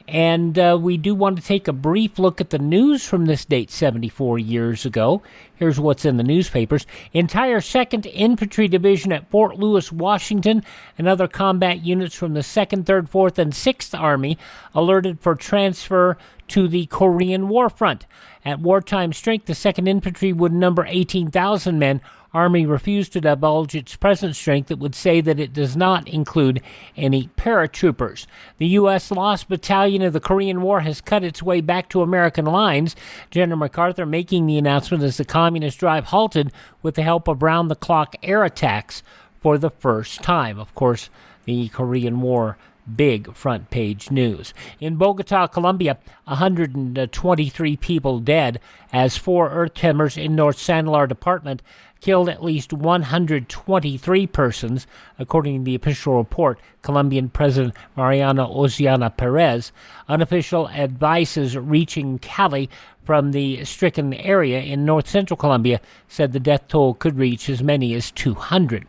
And we do want to take a brief look at the news from this date 74 years ago. Here's what's in the newspapers. Entire 2nd Infantry Division at Fort Lewis, Washington, and other combat units from the 2nd, 3rd, 4th, and 6th Army alerted for transfer to the Korean War front. At wartime strength, the 2nd Infantry would number 18,000 men. Army refused to divulge its present strength. It would say that it does not include any paratroopers. The U.S. Lost Battalion of the Korean War has cut its way back to American lines. General MacArthur making the announcement as the communist drive halted with the help of round-the-clock air attacks for the first time. Of course, the Korean War, big front page news. In Bogota, Colombia, 123 people dead as 4 earth tremors in North Santalar Department killed at least 123 persons, according to the official report. Colombian President Mariano Oceana Perez. Unofficial advices reaching Cali from the stricken area in north-central Colombia said the death toll could reach as many as 200.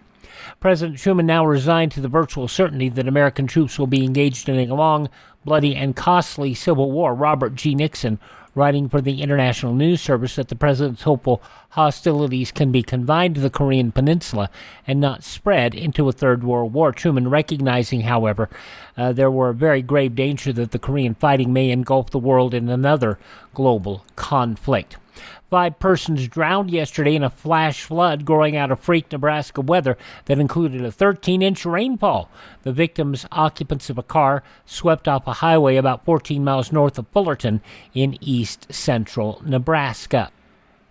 President Truman now resigned to the virtual certainty that American troops will be engaged in a long, bloody, and costly civil war. Robert G. Nixon, writing for the International News Service, that the president's hopeful hostilities can be confined to the Korean Peninsula and not spread into a Third World War. Truman recognizing, however, there were a very grave danger that the Korean fighting may engulf the world in another global conflict. 5 persons drowned yesterday in a flash flood growing out of freak Nebraska weather that included a 13-inch rainfall. The victims, occupants of a car, swept off a highway about 14 miles north of Fullerton in east-central Nebraska.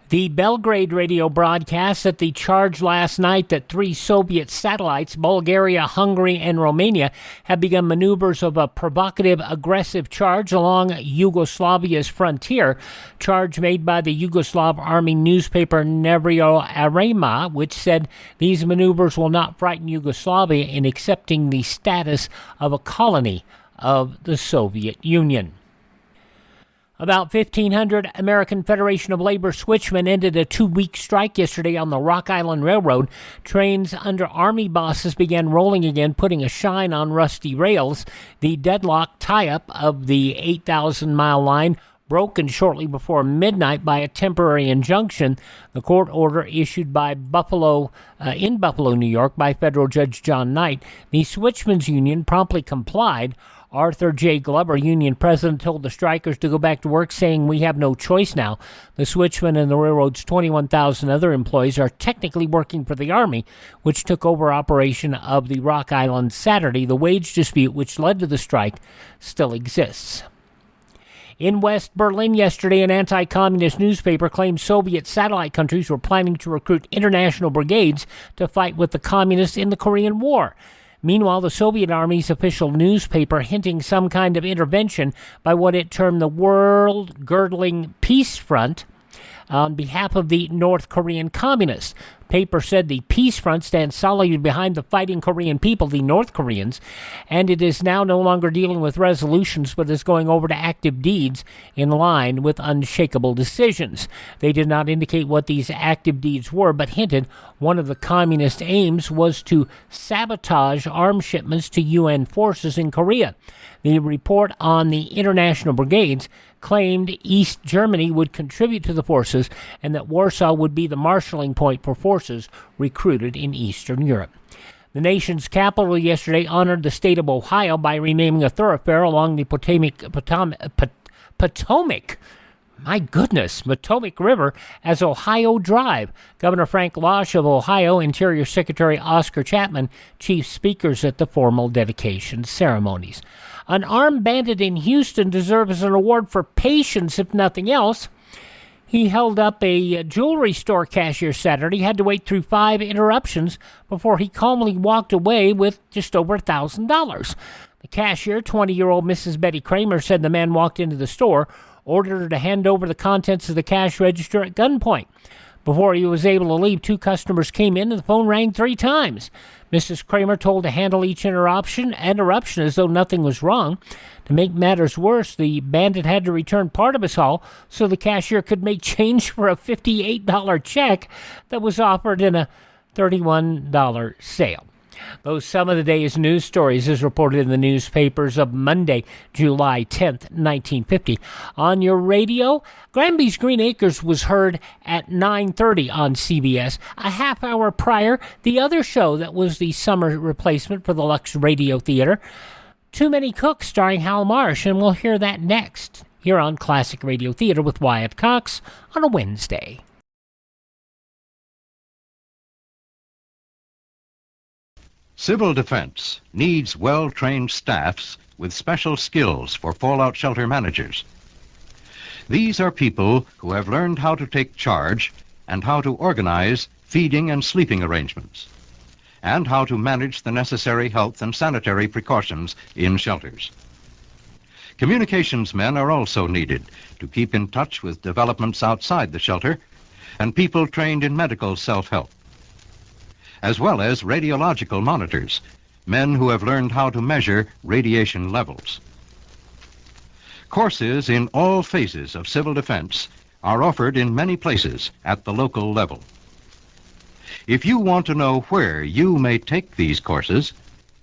The Belgrade radio broadcast that the charge last night that 3 Soviet satellites, Bulgaria, Hungary, and Romania, have begun maneuvers of a provocative, aggressive charge along Yugoslavia's frontier. Charge made by the Yugoslav army newspaper Nevrio Arema, which said these maneuvers will not frighten Yugoslavia in accepting the status of a colony of the Soviet Union. About 1,500 American Federation of Labor switchmen ended a 2-week strike yesterday on the Rock Island Railroad. Trains under Army bosses began rolling again, putting a shine on rusty rails. The deadlock tie-up of the 8,000-mile line broken shortly before midnight by a temporary injunction. The court order issued by in Buffalo, New York, by federal judge John Knight. The Switchmen's Union promptly complied. Arthur J. Glover, union president, told the strikers to go back to work, saying, "We have no choice now." The switchmen and the railroad's 21,000 other employees are technically working for the Army, which took over operation of the Rock Island Saturday. The wage dispute, which led to the strike, still exists. In West Berlin yesterday, an anti-communist newspaper claimed Soviet satellite countries were planning to recruit international brigades to fight with the communists in the Korean War. Meanwhile, the Soviet Army's official newspaper hinting some kind of intervention by what it termed the world-girdling peace front on behalf of the North Korean communists. Paper said the Peace Front stands solidly behind the fighting Korean people, the North Koreans, and it is now no longer dealing with resolutions but is going over to active deeds in line with unshakable decisions. They did not indicate what these active deeds were, but hinted one of the communist aims was to sabotage arms shipments to UN forces in Korea. The report on the international brigades claimed East Germany would contribute to the forces and that Warsaw would be the marshalling point for forces recruited in Eastern Europe. The nation's capital yesterday honored the state of Ohio by renaming a thoroughfare along the Potomac River as Ohio Drive. Governor Frank Losh of Ohio, Interior Secretary Oscar Chapman, chief speakers at the formal dedication ceremonies. An armed bandit in Houston deserves an award for patience, if nothing else. He held up a jewelry store cashier Saturday, had to wait through 5 interruptions before he calmly walked away with just over $1,000. The cashier, 20-year-old Mrs. Betty Kramer, said the man walked into the store, ordered her to hand over the contents of the cash register at gunpoint. Before he was able to leave, 2 customers came in and the phone rang 3 times. Mrs. Kramer told to handle each interruption as though nothing was wrong. To make matters worse, the bandit had to return part of his haul so the cashier could make change for a $58 check that was offered in a $31 sale. Those some of the day's news stories as reported in the newspapers of Monday, July 10th, 1950. On your radio, Granbys Green Acres was heard at 9:30 on CBS. A half hour prior, the other show that was the summer replacement for the Lux Radio Theater, Too Many Cooks, starring Hal March, and we'll hear that next here on Classic Radio Theater with Wyatt Cox on a Wednesday. Civil defense needs well-trained staffs with special skills for fallout shelter managers. These are people who have learned how to take charge and how to organize feeding and sleeping arrangements, and how to manage the necessary health and sanitary precautions in shelters. Communications men are also needed to keep in touch with developments outside the shelter and people trained in medical self-help, as well as radiological monitors, men who have learned how to measure radiation levels. Courses in all phases of civil defense are offered in many places at the local level. If you want to know where you may take these courses,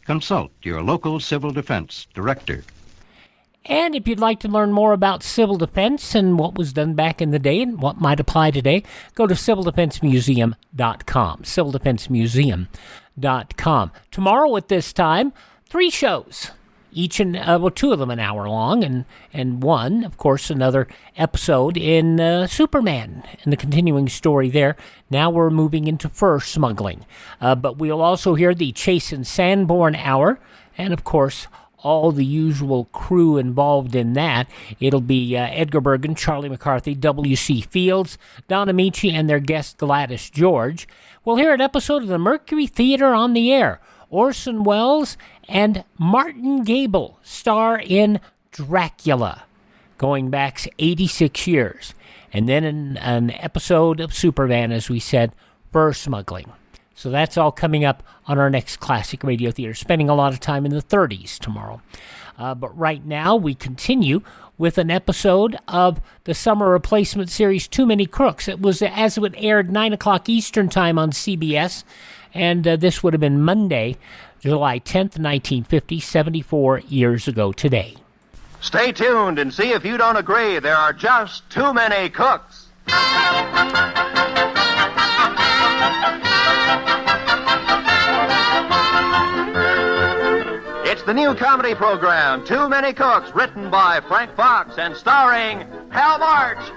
consult your local civil defense director. And if you'd like to learn more about civil defense and what was done back in the day and what might apply today, go to civildefensemuseum.com. Civildefensemuseum.com. Tomorrow at this time, 3 shows. Each 2 of them an hour long, and one, of course, another episode in Superman and the continuing story there. Now we're moving into fur smuggling. But we'll also hear the Chase and Sanborn Hour, and of course, all the usual crew involved in that. It'll be Edgar Bergen, Charlie McCarthy, W.C. Fields, Don Amici, and their guest Gladys George. We'll hear an episode of the Mercury Theater on the Air. Orson Welles and Martin Gable star in Dracula, going back 86 years. And then an episode of Superman, as we said, fur smuggling. So that's all coming up on our next Classic Radio Theater, spending a lot of time in the 30s tomorrow. But right now, we continue with an episode of the summer replacement series, Too Many Crooks. It was as it aired 9 o'clock Eastern Time on CBS, and this would have been Monday, July 10th, 1950, 74 years ago today. Stay tuned and see if you don't agree. There are just too many cooks. It's the new comedy program, Too Many Cooks, written by Frank Fox and starring Hal March.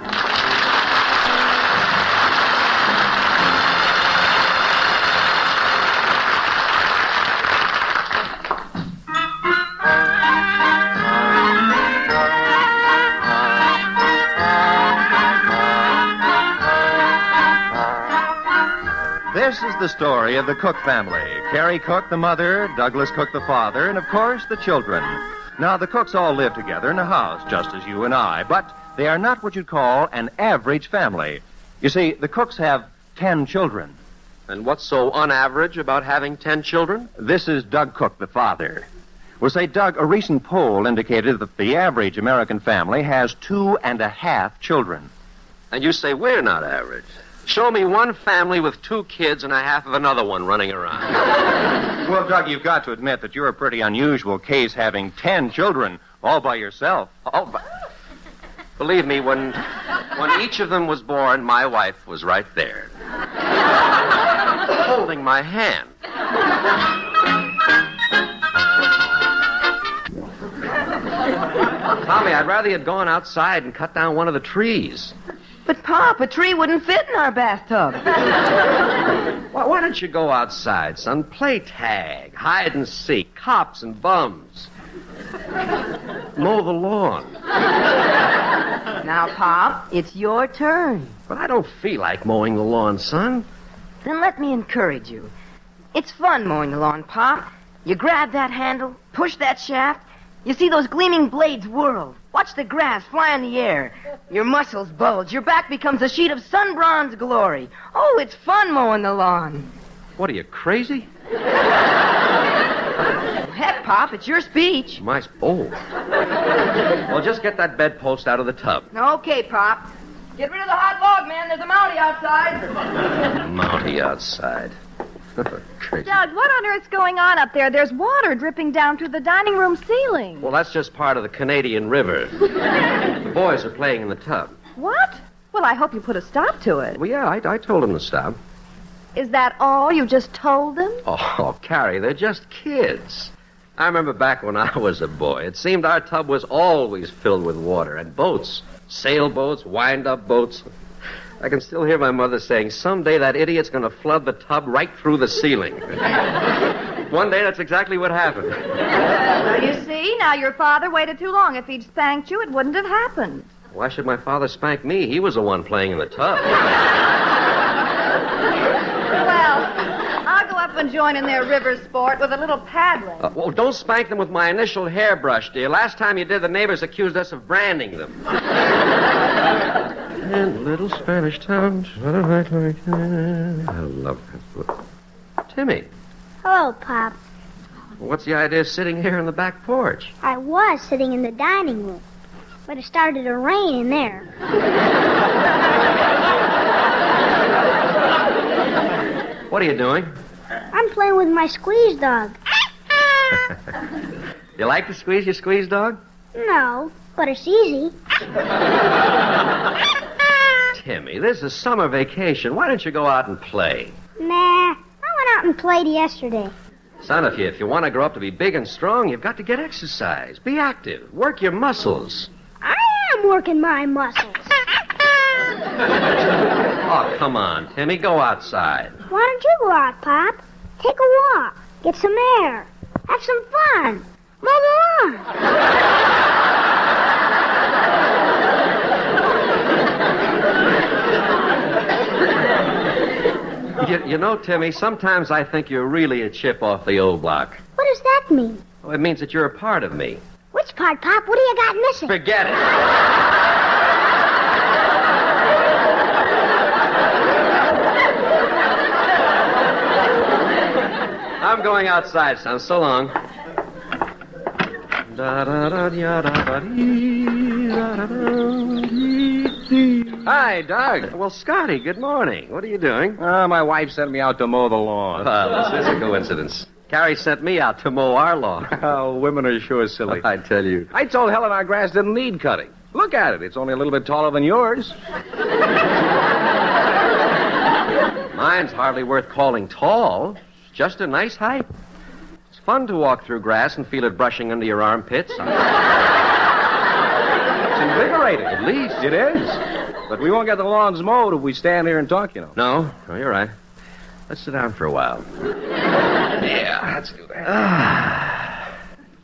This is the story of the Cook family. Carrie Cook, the mother, Douglas Cook, the father, and, of course, the children. Now, the Cooks all live together in a house, just as you and I, but they are not what you'd call an average family. You see, the Cooks have 10 children. And what's so unaverage about having 10 children? This is Doug Cook, the father. Well, say, Doug, a recent poll indicated that the average American family has 2.5 children. And you say we're not average. Show me one family with 2 kids and a half of another one running around. Well, Doug, you've got to admit that you're a pretty unusual case, having 10 children all by yourself. Believe me, when each of them was born, my wife was right there, holding my hand. Tommy, I'd rather you'd gone outside and cut down one of the trees. But, Pop, a tree wouldn't fit in our bathtub. Why don't you go outside, son? Play tag, hide and seek, cops and bums. Mow the lawn. Now, Pop, it's your turn. But I don't feel like mowing the lawn, son. Then let me encourage you. It's fun mowing the lawn, Pop. You grab that handle, push that shaft. You see those gleaming blades whirl. Watch the grass fly in the air. Your muscles bulge. Your back becomes a sheet of sun-bronze glory. Oh, it's fun mowing the lawn. What, are you crazy? Heck, Pop, it's your speech. Well, just get that bedpost out of the tub. Okay, Pop. Get rid of the hot log, man. There's a Mountie outside. Mountie outside. Crazy. Doug, what on earth's going on up there? There's water dripping down through the dining room ceiling. Well, that's just part of the Canadian River. The boys are playing in the tub. What? Well, I hope you put a stop to it. Well, yeah, I told them to stop. Is that all you just told them? Oh, Carrie, they're just kids. I remember back when I was a boy, it seemed our tub was always filled with water and boats, sailboats, wind-up boats. I can still hear my mother saying, someday that idiot's going to flood the tub right through the ceiling. One day, that's exactly what happened. Well, you see, now your father waited too long. If he'd spanked you, it wouldn't have happened. Why should my father spank me? He was the one playing in the tub. Well, I'll go up and join in their river sport with a little paddling. Well, don't spank them with my initial hairbrush, dear. Last time you did, the neighbors accused us of branding them. And little Spanish town. I love that book. Timmy. Hello, Pop. What's the idea of sitting here on the back porch? I was sitting in the dining room, but it started to rain in there. What are you doing? I'm playing with my squeeze dog. You like to squeeze your squeeze dog? No, but it's easy. Timmy, this is summer vacation. Why don't you go out and play? Nah, I went out and played yesterday. Son, if you want to grow up to be big and strong, you've got to get exercise. Be active. Work your muscles. I am working my muscles. Oh, come on, Timmy. Go outside. Why don't you go out, Pop? Take a walk. Get some air. Have some fun. Mow the You know, Timmy, sometimes I think you're really a chip off the old block. What does that mean? Well, it means that you're a part of me. Which part, Pop? What do you got missing? Forget it. I'm going outside, son. So long. Hi, Doug. Well, Scotty, good morning. What are you doing? My wife sent me out to mow the lawn. Well, this is a coincidence. Carrie sent me out to mow our lawn. Oh, women are sure silly. I tell you. I told Helen our grass didn't need cutting. Look at it. It's only a little bit taller than yours. Mine's hardly worth calling tall. Just a nice height. It's fun to walk through grass and feel it brushing under your armpits. It's invigorating. At least. It is. But we won't get the lawns mowed if we stand here and talk, you know. No, you're right. Let's sit down for a while. Yeah, let's do that.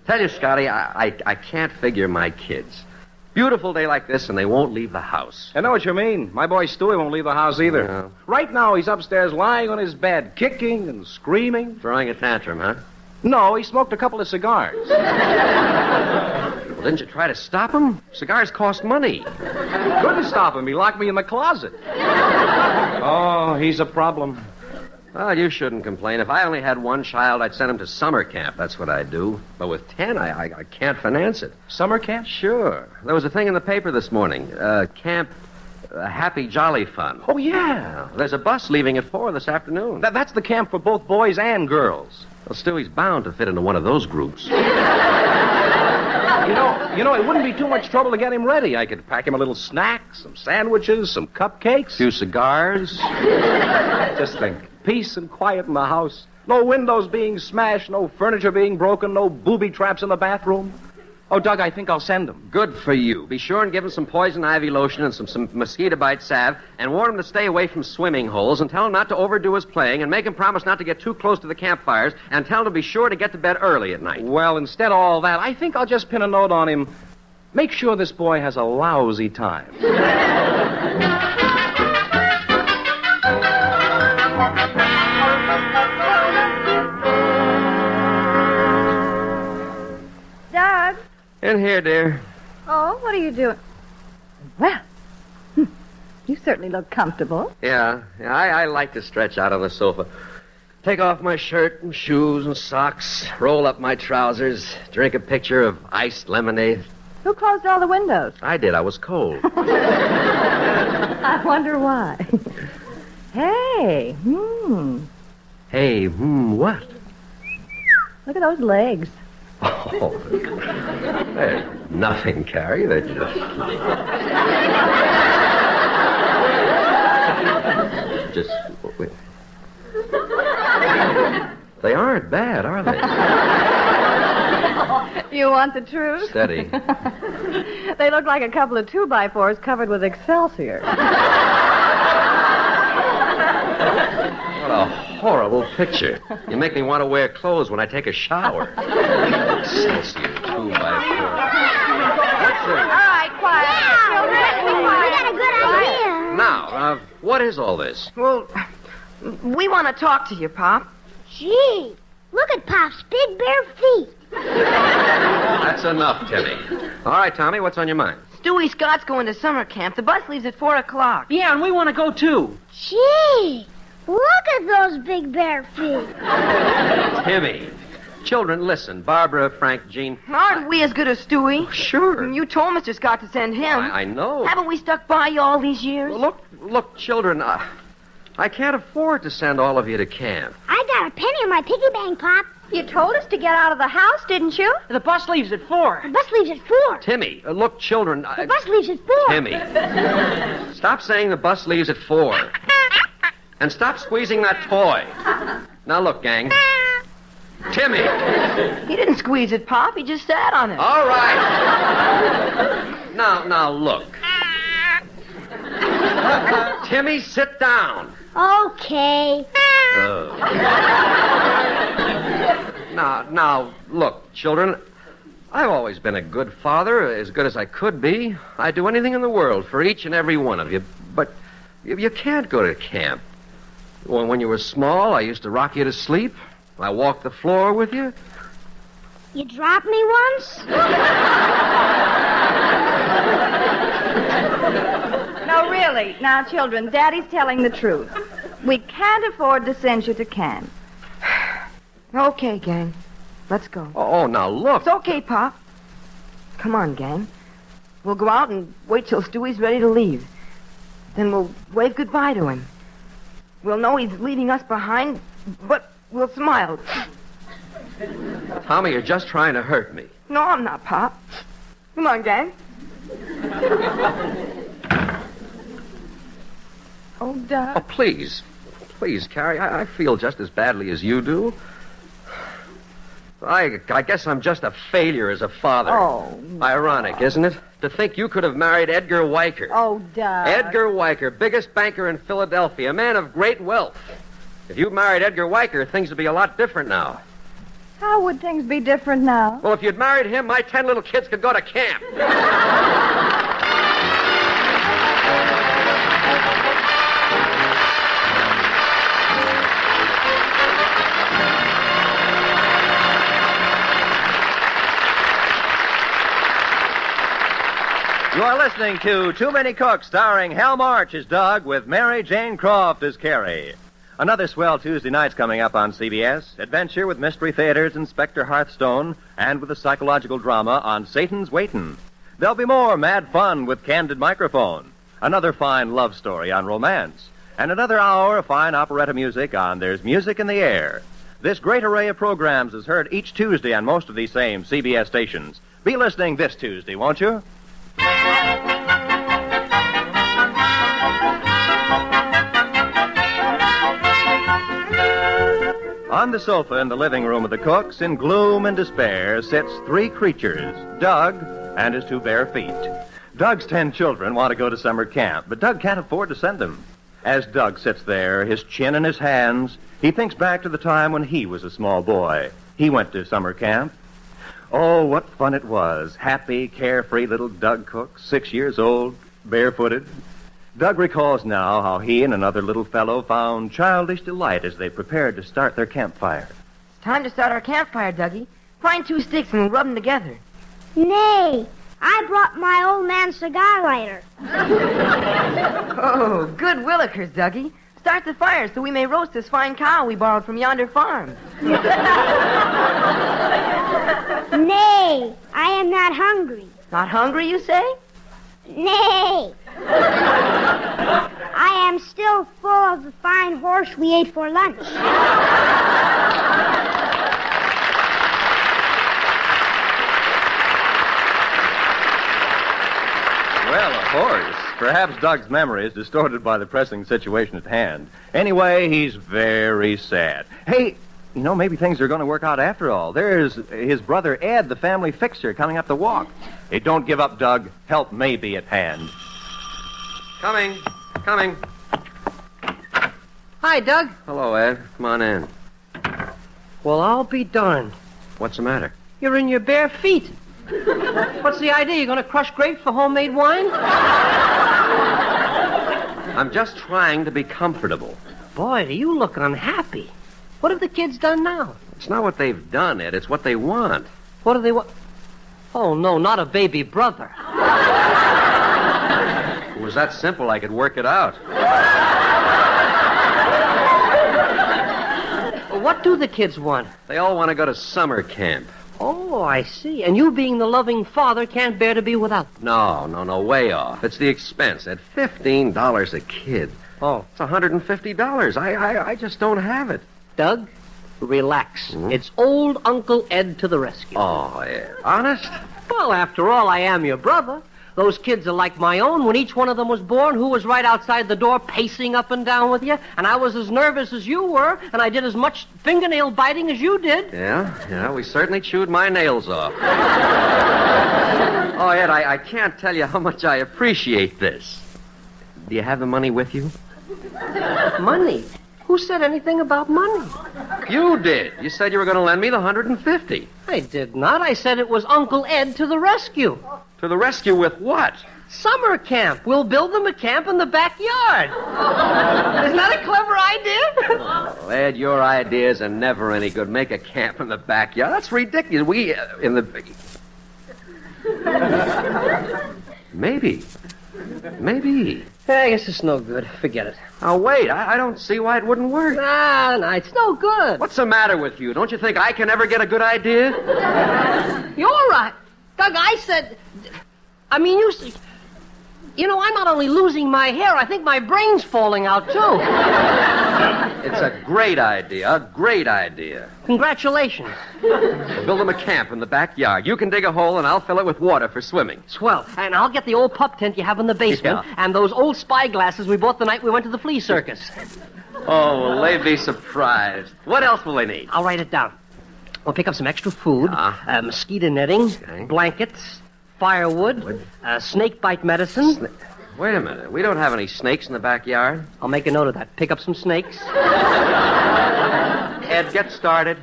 Tell you, Scotty, I can't figure my kids. Beautiful day like this, and they won't leave the house. I know what you mean. My boy Stewie won't leave the house either. Yeah. Right now, he's upstairs lying on his bed, kicking and screaming. Throwing a tantrum, huh? No, he smoked a couple of cigars. Well, didn't you try to stop him? Cigars cost money. Couldn't stop him. He locked me in the closet. Oh, he's a problem. Well, you shouldn't complain. If I only had one child, I'd send him to summer camp. That's what I'd do. But with 10, I can't finance it. Summer camp? Sure. There was a thing in the paper this morning. Camp Happy Jolly Fun. Oh, yeah. There's a bus leaving at 4 this afternoon. That's the camp for both boys and girls. Well, Stewie's bound to fit into one of those groups. You know, it wouldn't be too much trouble to get him ready. I could pack him a little snack, some sandwiches, some cupcakes. A few cigars. Just think. Peace and quiet in the house. No windows being smashed, no furniture being broken, no booby traps in the bathroom. Oh, Doug, I think I'll send him. Good for you. Be sure and give him some poison ivy lotion and some mosquito bite salve, and warn him to stay away from swimming holes, and tell him not to overdo his playing, and make him promise not to get too close to the campfires, and tell him to be sure to get to bed early at night. Well, instead of all that, I think I'll just pin a note on him. Make sure this boy has a lousy time. Doug? In here, dear. Oh, what are you doing? Well, you certainly look comfortable. Yeah, I like to stretch out on the sofa. Take off my shirt and shoes and socks, roll up my trousers, drink a pitcher of iced lemonade. Who closed all the windows? I did. I was cold. I wonder why. Hey, Hey, what? Look at those legs. Oh, they're nothing, Carrie. They're just... wait. They aren't bad, are they? You want the truth? Steady. They look like a couple of 2x4s covered with Excelsior. What a horrible picture. You make me want to wear clothes when I take a shower. Excelsior 2x4. All right, quiet. Yeah, we got a good idea. Now, what is all this? Well, we want to talk to you, Pop. Gee, look at Pop's big bare feet. That's enough, Timmy. All right, Tommy, what's on your mind? Stewie Scott's going to summer camp. The bus leaves at 4 o'clock. Yeah, and we want to go, too. Gee, look at those big bare feet. Timmy. Children, listen. Barbara, Frank, Jean. Aren't we as good as Stewie? Oh, sure. You told Mr. Scott to send him. I know. Haven't we stuck by you all these years? Well, look, children, I can't afford to send all of you to camp. I got a penny in my piggy bank, Pop. You told us to get out of the house, didn't you? The bus leaves at 4. The bus leaves at 4. Timmy, look, children. The bus leaves at 4. Timmy, stop saying the bus leaves at 4. And stop squeezing that toy. Now, look, gang. Timmy! He didn't squeeze it, Pop. He just sat on it. All right. Now, look. Timmy, sit down. Okay. Now, look, children. I've always been a good father, as good as I could be. I'd do anything in the world for each and every one of you. But you can't go to camp. When you were small, I used to rock you to sleep. I walked the floor with you. You dropped me once? No, really. Now, children, Daddy's telling the truth. We can't afford to send you to camp. Okay, gang. Let's go. Oh, now look. It's okay, Pop. Come on, gang. We'll go out and wait till Stewie's ready to leave. Then we'll wave goodbye to him. We'll know he's leaving us behind, but we'll smile. Tommy, you're just trying to hurt me. No, I'm not, Pop. Come on, gang. Oh, Doug. Oh, please. Please, Carrie, I feel just as badly as you do. I guess I'm just a failure as a father. Oh. Ironic, isn't it? To think you could have married Edgar Weicker. Oh, Doug. Edgar Weicker, biggest banker in Philadelphia, a man of great wealth. If you married Edgar Weicker, things would be a lot different now. How would things be different now? Well, if you'd married him, my 10 little kids could go to camp. You are listening to Too Many Cooks, starring Hal March as Doug with Mary Jane Croft as Carrie. Another swell Tuesday night's coming up on CBS. Adventure with Mystery Theater's Inspector Hearthstone and with a psychological drama on Satan's Waitin'. There'll be more mad fun with Candid Microphone. Another fine love story on romance. And another hour of fine operetta music on There's Music in the Air. This great array of programs is heard each Tuesday on most of these same CBS stations. Be listening this Tuesday, won't you? On the sofa in the living room of the Cooks, in gloom and despair, sits three creatures, Doug and his two bare feet. Doug's 10 children want to go to summer camp, but Doug can't afford to send them. As Doug sits there, his chin in his hands, he thinks back to the time when he was a small boy. He went to summer camp. Oh, what fun it was. Happy, carefree little Doug Cook, 6 years old, barefooted. Doug recalls now how he and another little fellow found childish delight as they prepared to start their campfire. It's time to start our campfire, Dougie. Find 2 sticks and we'll rub them together. Nay, I brought my old man's cigar lighter. Oh, good willikers, Dougie. Start the fire so we may roast this fine cow we borrowed from yonder farm. Nay, I am not hungry. Not hungry, you say? Nay. I am still full of the fine horse we ate for lunch. Well, a horse. Perhaps Doug's memory is distorted by the pressing situation at hand. Anyway, he's very sad. Hey, you know, maybe things are going to work out after all. There's his brother Ed, the family fixer, coming up the walk. Hey, don't give up, Doug. Help may be at hand. Coming. Hi, Doug. Hello, Ed. Come on in. Well, I'll be darned. What's the matter? You're in your bare feet. What's the idea? You going to crush grapes for homemade wine? I'm just trying to be comfortable. Boy, do you look unhappy. What have the kids done now? It's not what they've done, Ed. It's what they want. What do they want? Oh, no, not a baby brother. If it was that simple, I could work it out. What do the kids want? They all want to go to summer camp. Oh, I see. And you, being the loving father, can't bear to be without them. No, way off. It's the expense. At $15 a kid. Oh. It's $150. I just don't have it. Doug, relax. It's old Uncle Ed to the rescue. Oh, Ed. Honest? Well, after all, I am your brother. Those kids are like my own. When each one of them was born, who was right outside the door pacing up and down with you? And I was as nervous as you were, and I did as much fingernail biting as you did. Yeah, we certainly chewed my nails off. Oh, Ed, I can't tell you how much I appreciate this. Do you have the money with you? Money? Who said anything about money? You did. You said you were going to lend me the $150. I did not. I said it was Uncle Ed to the rescue. To the rescue with what? Summer camp. We'll build them a camp in the backyard. Isn't that a clever idea? Oh, Ed, your ideas are never any good. Make a camp in the backyard. That's ridiculous. Maybe. I guess it's no good. Forget it. Oh, wait. I don't see why it wouldn't work. Nah, it's no good. What's the matter with you? Don't you think I can ever get a good idea? You're right. Doug, I said... You know, I'm not only losing my hair, I think my brain's falling out, too. It's a great idea. A great idea. Congratulations. Build them a camp in the backyard. You can dig a hole, and I'll fill it with water for swimming. Swell. And I'll get the old pup tent you have in the basement and those old spy glasses we bought the night we went to the flea circus. Oh, will they be surprised. What else will they need? I'll write it down. We'll pick up some extra food, mosquito netting, blankets, firewood, snake bite medicine. Wait a minute. We don't have any snakes in the backyard. I'll make a note of that. Pick up some snakes. Ed, get started.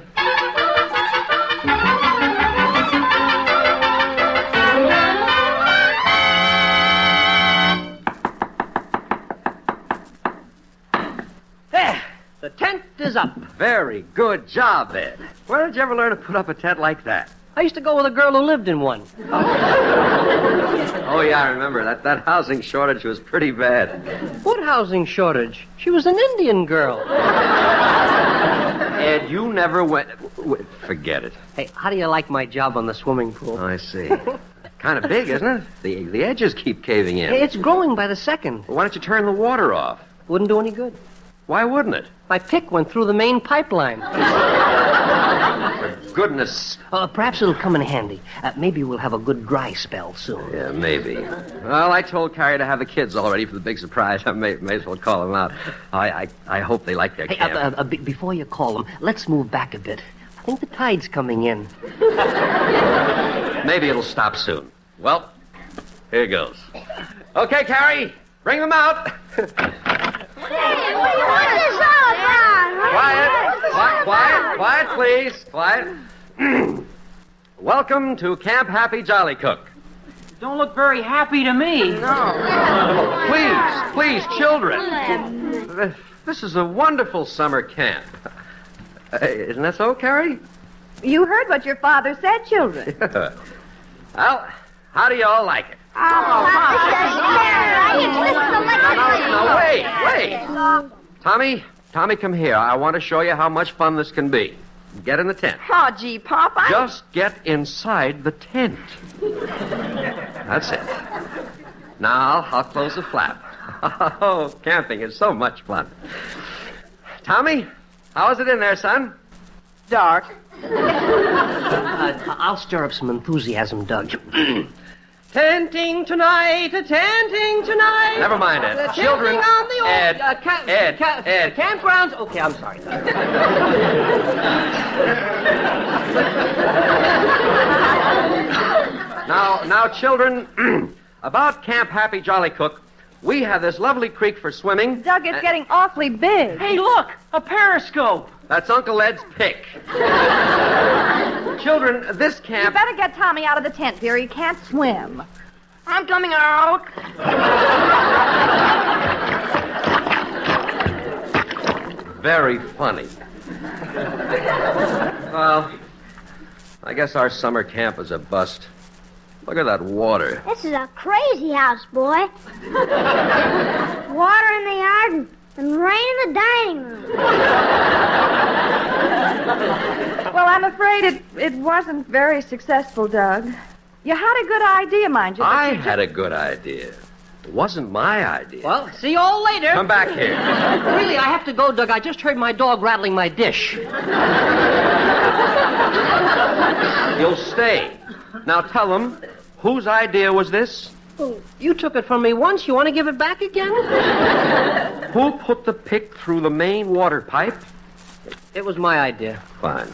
There. The tent is up. Very good job, Ed. Where did you ever learn to put up a tent like that? I used to go with a girl who lived in one. Oh, yeah, I remember. That housing shortage was pretty bad. What housing shortage? She was an Indian girl. Ed, you never went... Forget it. Hey, how do you like my job on the swimming pool? I see. Kind of big, isn't it? The edges keep caving in. It's growing by the second. Well, why don't you turn the water off? Wouldn't do any good. Why wouldn't it? My pick went through the main pipeline. For goodness. Perhaps it'll come in handy. Maybe we'll have a good dry spell soon. Yeah, maybe. Well, I told Carrie to have the kids all ready for the big surprise. I may as well call them out. I hope they like their camp. Before you call them, let's move back a bit. I think the tide's coming in. Maybe it'll stop soon. Well, here goes. Okay, Carrie, bring them out. Quiet, please. Quiet. Welcome to Camp Happy Jolly Cook. Don't look very happy to me. No. Please, children. This is a wonderful summer camp. Isn't that so, Carrie? You heard what your father said, children. Well, how do you all like it? Oh, No, wait. Tommy, come here. I want to show you how much fun this can be. Get in the tent. Oh, gee, Pop, Just get inside the tent. That's it. Now, I'll close the flap. Oh, camping is so much fun. Tommy, how is it in there, son? Dark. I'll stir up some enthusiasm, Doug. Tenting tonight, tenting tonight. Never mind it. Children, on the old, Ed. Campgrounds. Okay, I'm sorry. Now, children, about Camp Happy Jolly Cook, we have this lovely creek for swimming. Doug, it's getting awfully big. Hey, look, a periscope. That's Uncle Ed's pick. Children, this camp... You better get Tommy out of the tent, dear. He can't swim. I'm coming out. Very funny. Well, I guess our summer camp is a bust. Look at that water. This is a crazy house, boy. Water in the yard and rain in the dining room. Well, I'm afraid it wasn't very successful, Doug. You had a good idea, mind you. I had a good idea. It wasn't my idea. Well, see you all later. Come back here. Really, I have to go, Doug. I just heard my dog rattling my dish. You'll stay. Now tell them, whose idea was this? You took it from me once. You want to give it back again? Who put the pick through the main water pipe? It was my idea. Fine.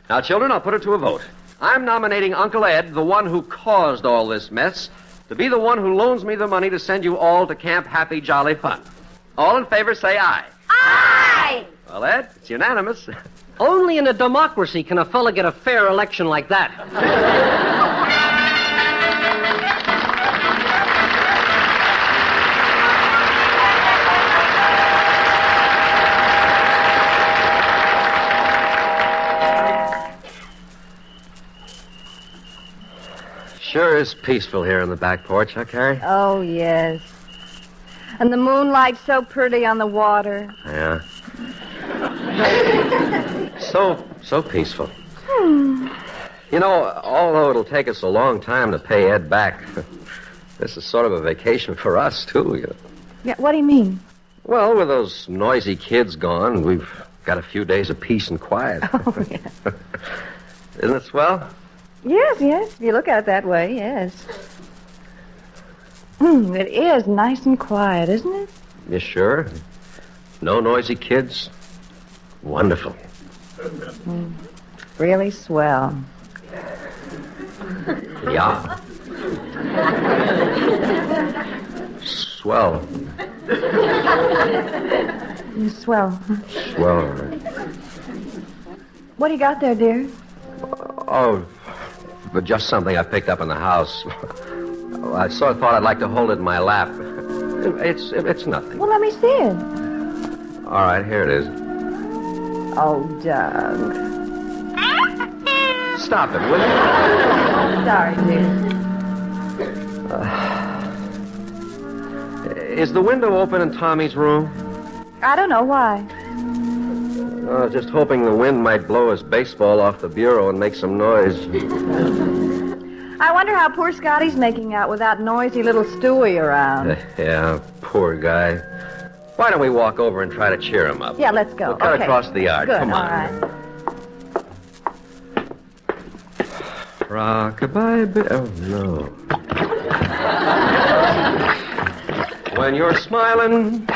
Now, children, I'll put it to a vote. I'm nominating Uncle Ed, the one who caused all this mess, to be the one who loans me the money to send you all to Camp Happy Jolly Fun. All in favor, say aye. Aye! Well, Ed, it's unanimous. Only in a democracy can a fella get a fair election like that. Sure is peaceful here in the back porch, huh, Carrie? Oh, yes. And the moonlight's so pretty on the water. Yeah. So peaceful. You know, although it'll take us a long time to pay Ed back, this is sort of a vacation for us, too. You know. Yeah, what do you mean? Well, with those noisy kids gone, we've got a few days of peace and quiet. Oh, yeah. Isn't it swell? Yes, if you look at it that way, yes. It is nice and quiet, isn't it? You sure? No noisy kids? Wonderful. Really swell. Yeah. Swell. Swell. Swell. What do you got there, dear? Oh, but just something I picked up in the house. I sort of thought I'd like to hold it in my lap. It's nothing. Well, let me see it. All right, here it is. Oh, Doug. Stop it, will you? Sorry, dear. Is the window open in Tommy's room? I don't know why. Just hoping the wind might blow his baseball off the bureau and make some noise. I wonder how poor Scotty's making out with that noisy little Stewie around. Yeah, poor guy. Why don't we walk over and try to cheer him up? Yeah, let's go. We'll cut okay. across the yard. Good, Come on. all right. Rock-a-bye, oh, no. When you're smiling...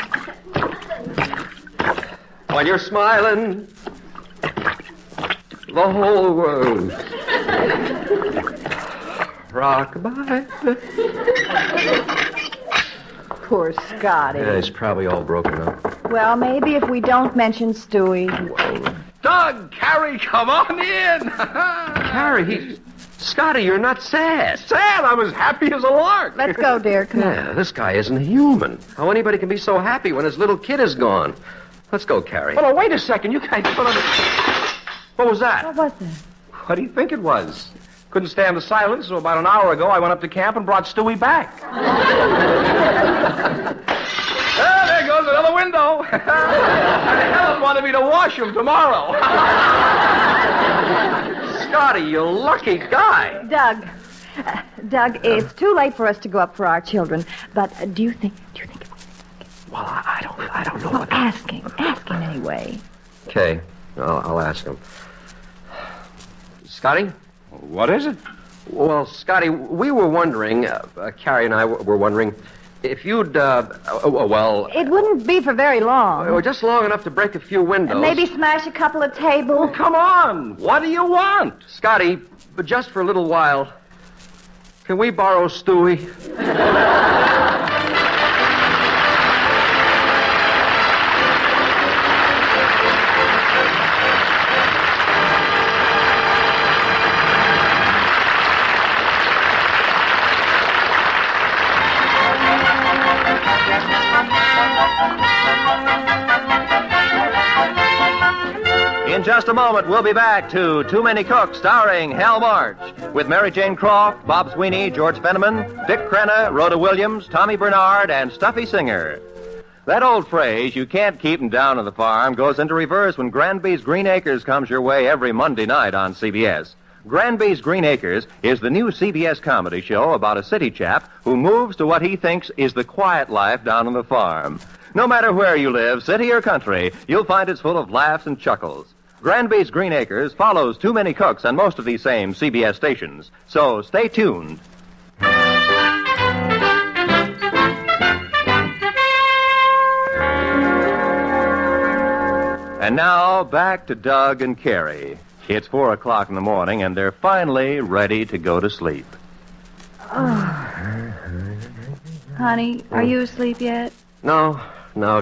When you're smiling, the whole world. Rock-a-bye. Poor Scotty. Yeah, he's probably all broken up. Well, maybe if we don't mention Stewie. Doug, Carrie, come on in. Carrie, Scotty, you're not sad. Sad? I'm as happy as a lark. Let's go, dear. Come Yeah, this guy isn't human. How anybody can be so happy when his little kid is gone? Let's go, Carrie. Oh, wait a second. You guys put on the... What was that? What was that? What do you think it was? Couldn't stand the silence, so about an hour ago I went up to camp and brought Stewie back. There goes another window. And Helen wanted me to wash him tomorrow. Scotty, you lucky guy. Doug, it's too late for us to go up for our children. But do you think... Well, I don't know. Well, ask him anyway. Okay, I'll ask him. Scotty? What is it? Well, Scotty, we were wondering, Carrie and I were wondering, if you'd, well... It wouldn't be for very long. Just long enough to break a few windows. And maybe smash a couple of tables. Oh, come on. What do you want? Scotty, but just for a little while, can we borrow Stewie? In just a moment, we'll be back to Too Many Cooks, starring Hal March, with Mary Jane Croft, Bob Sweeney, George Fenneman, Dick Crenna, Rhoda Williams, Tommy Bernard, and Stuffy Singer. That old phrase, you can't keep 'em down on the farm, goes into reverse when Granbys Green Acres comes your way every Monday night on CBS. Granbys Green Acres is the new CBS comedy show about a city chap who moves to what he thinks is the quiet life down on the farm. No matter where you live, city or country, you'll find it's full of laughs and chuckles. Granbys Green Acres follows Too Many Cooks on most of these same CBS stations, so stay tuned. And now, back to Doug and Carrie. It's 4 o'clock in the morning, and they're finally ready to go to sleep. Oh. Honey, are you asleep yet? No,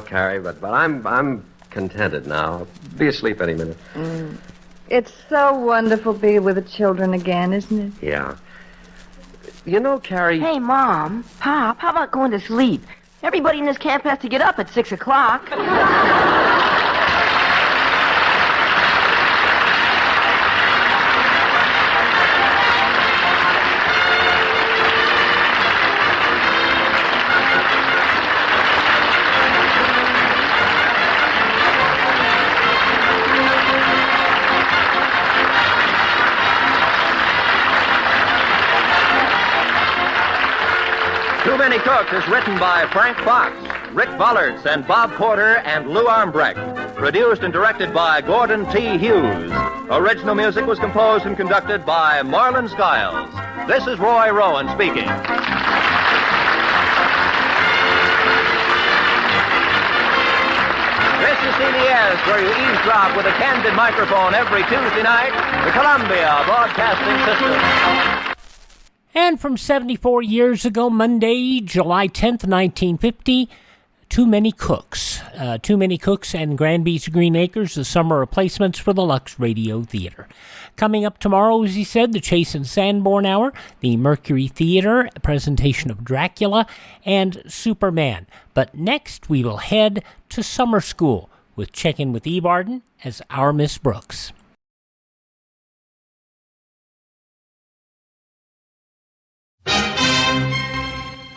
Carrie, but I'm contented now. Be asleep any minute. It's so wonderful being with the children again, isn't it? Yeah. You know, Carrie... Hey, Mom, Pop, how about going to sleep? Everybody in this camp has to get up at 6 o'clock. Too Many Cooks is written by Frank Fox, Rick Bollards, and Bob Porter and Lou Armbrecht. Produced and directed by Gordon T. Hughes. Original music was composed and conducted by Marlon Skiles. This is Roy Rowan speaking. This is CBS, where you eavesdrop with a candid microphone every Tuesday night, the Columbia Broadcasting System. And from 74 years ago, Monday, July 10th, 1950, Too Many Cooks. Too Many Cooks and Granbys Green Acres, the summer replacements for the Lux Radio Theater. Coming up tomorrow, as he said, the Chase and Sanborn Hour, the Mercury Theater, a presentation of Dracula, and Superman. But next, we will head to summer school with Check In with Eve Arden as Our Miss Brooks.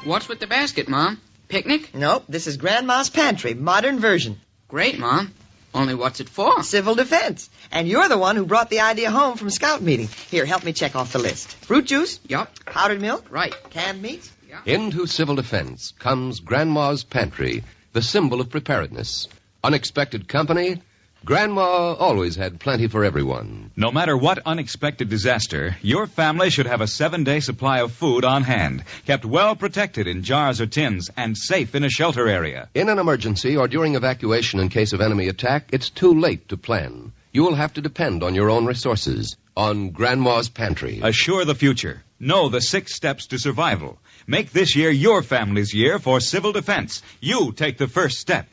What's with the basket, Mom? Picnic? Nope, this is Grandma's pantry, modern version. Great, Mom. Only what's it for? Civil defense. And you're the one who brought the idea home from scout meeting. Here, help me check off the list. Fruit juice? Yup. Powdered milk? Right. Canned meats? Into civil defense comes Grandma's pantry, the symbol of preparedness. Unexpected company? Grandma always had plenty for everyone. No matter what unexpected disaster, your family should have a 7-day supply of food on hand, kept well protected in jars or tins, and safe in a shelter area. In an emergency or during evacuation in case of enemy attack, it's too late to plan. You will have to depend on your own resources, on Grandma's pantry. Assure the future. Know the 6 steps to survival. Make this year your family's year for civil defense. You take the first step.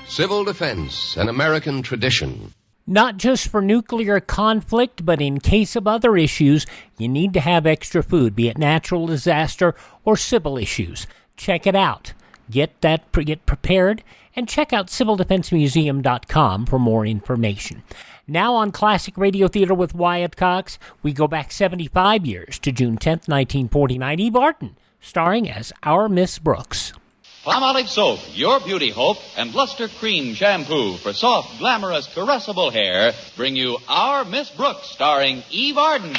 Civil defense, an American tradition. Not just for nuclear conflict, but in case of other issues, you need to have extra food, be it natural disaster or civil issues. Check it out. Get prepared, and check out civildefensemuseum.com for more information. Now on Classic Radio Theater with Wyatt Cox, we go back 75 years to June 10th, 1949. Eve Arden, starring as Our Miss Brooks. Palmolive Soap, your beauty hope, and Luster Cream Shampoo for soft, glamorous, caressable hair bring you Our Miss Brooks, starring Eve Arden.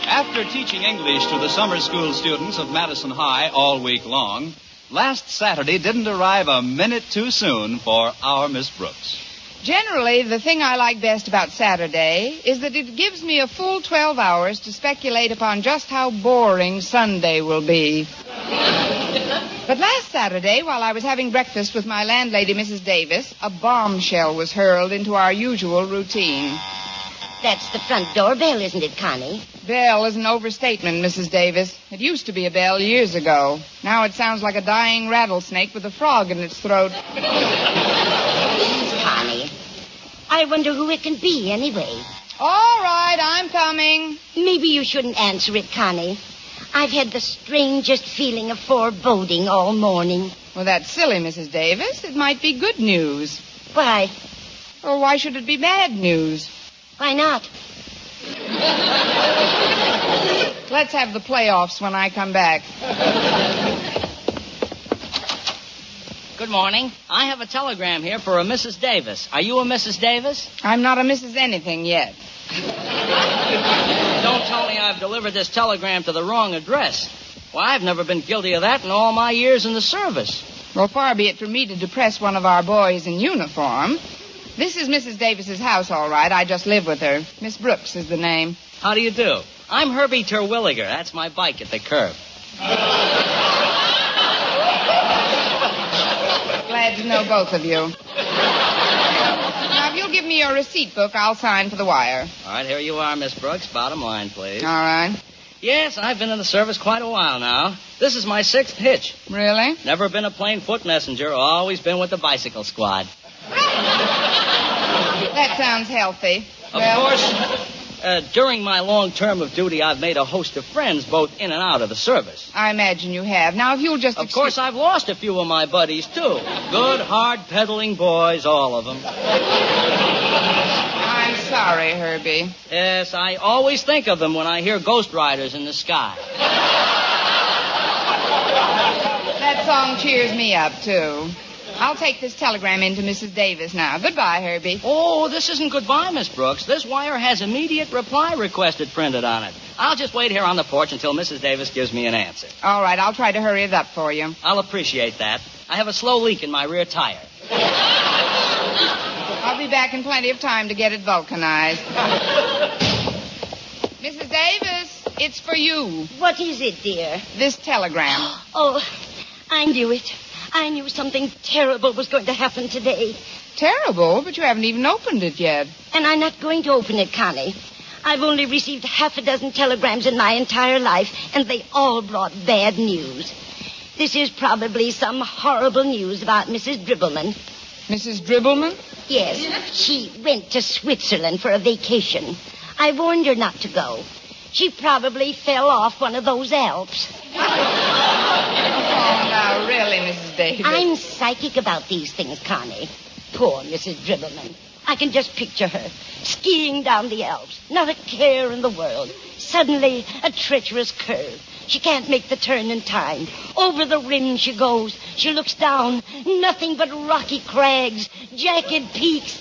After teaching English to the summer school students of Madison High all week long, last Saturday didn't arrive a minute too soon for Our Miss Brooks. Generally, the thing I like best about Saturday is that it gives me a full 12 hours to speculate upon just how boring Sunday will be. But last Saturday, while I was having breakfast with my landlady, Mrs. Davis, a bombshell was hurled into our usual routine. That's the front door bell, isn't it, Connie? Bell is an overstatement, Mrs. Davis. It used to be a bell years ago. Now it sounds like a dying rattlesnake with a frog in its throat. Connie, I wonder who it can be anyway. All right, I'm coming. Maybe you shouldn't answer it, Connie. I've had the strangest feeling of foreboding all morning. Well, that's silly, Mrs. Davis. It might be good news. Why? Or why should it be bad news? Why not? Let's have the playoffs when I come back. Good morning. I have a telegram here for a Mrs. Davis. Are you a Mrs. Davis? I'm not a Mrs. Anything yet. Don't tell me I've delivered this telegram to the wrong address. Well, I've never been guilty of that in all my years in the service. Well, far be it from me to depress one of our boys in uniform. This is Mrs. Davis's house, all right. I just live with her. Miss Brooks is the name. How do you do? I'm Herbie Terwilliger. That's my bike at the curb. Glad to know both of you. Now, if you'll give me your receipt book, I'll sign for the wire. All right, here you are, Miss Brooks. Bottom line, please. All right. Yes, I've been in the service quite a while now. This is my 6th hitch. Really? Never been a plain foot messenger. Always been with the bicycle squad. That sounds healthy. Of course, during my long term of duty, I've made a host of friends both in and out of the service. I imagine you have. Now, if you'll just... Of course, I've lost a few of my buddies, too. Good, hard-pedaling boys, all of them. I'm sorry, Herbie. Yes, I always think of them when I hear Ghost Riders in the sky. That song cheers me up, too. I'll take this telegram into Mrs. Davis now. Goodbye, Herbie. Oh, this isn't goodbye, Miss Brooks. This wire has immediate reply requested printed on it. I'll just wait here on the porch until Mrs. Davis gives me an answer. All right, I'll try to hurry it up for you. I'll appreciate that. I have a slow leak in my rear tire. I'll be back in plenty of time to get it vulcanized. Mrs. Davis, it's for you. What is it, dear? This telegram. Oh, I knew it. I knew something terrible was going to happen today. Terrible? But you haven't even opened it yet. And I'm not going to open it, Connie. I've only received half a dozen telegrams in my entire life, and they all brought bad news. This is probably some horrible news about Mrs. Dribbleman. Mrs. Dribbleman? Yes. She went to Switzerland for a vacation. I warned her not to go. She probably fell off one of those Alps. Oh, now, really, Mrs. Davis. I'm psychic about these things, Connie. Poor Mrs. Dribbleman. I can just picture her skiing down the Alps. Not a care in the world. Suddenly, a treacherous curve. She can't make the turn in time. Over the rim she goes. She looks down. Nothing but rocky crags, jagged peaks.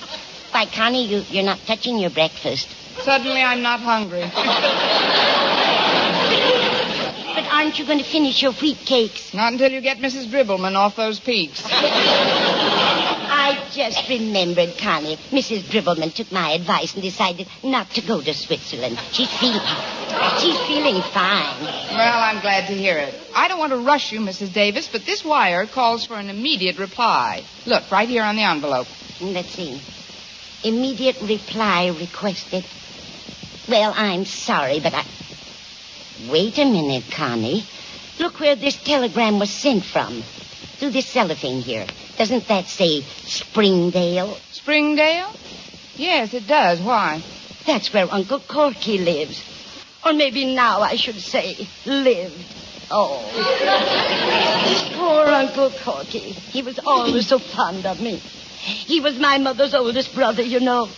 Why, Connie, you're not touching your breakfast. Suddenly, I'm not hungry. But aren't you going to finish your wheat cakes? Not until you get Mrs. Dribbleman off those peaks. I just remembered, Connie. Mrs. Dribbleman took my advice and decided not to go to Switzerland. She's feeling fine. Well, I'm glad to hear it. I don't want to rush you, Mrs. Davis, but this wire calls for an immediate reply. Look, right here on the envelope. Let's see. Immediate reply requested. Well, I'm sorry, but Wait a minute, Connie. Look where this telegram was sent from. Through this cellophane here. Doesn't that say Springdale? Springdale? Yes, it does. Why? That's where Uncle Corky lives. Or maybe now I should say lived. Oh. Poor Uncle Corky. He was always so fond of me. He was my mother's oldest brother, you know.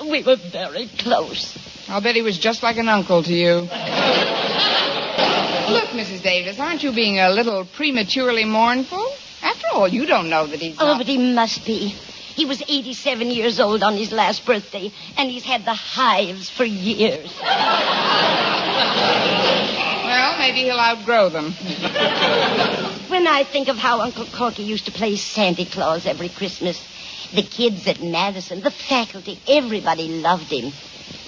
We were very close. I'll bet he was just like an uncle to you. Look, Mrs. Davis, aren't you being a little prematurely mournful? After all, you don't know that he's but he must be. He was 87 years old on his last birthday, and he's had the hives for years. Well, maybe he'll outgrow them. When I think of how Uncle Corky used to play Santa Claus every Christmas, the kids at Madison, the faculty, everybody loved him.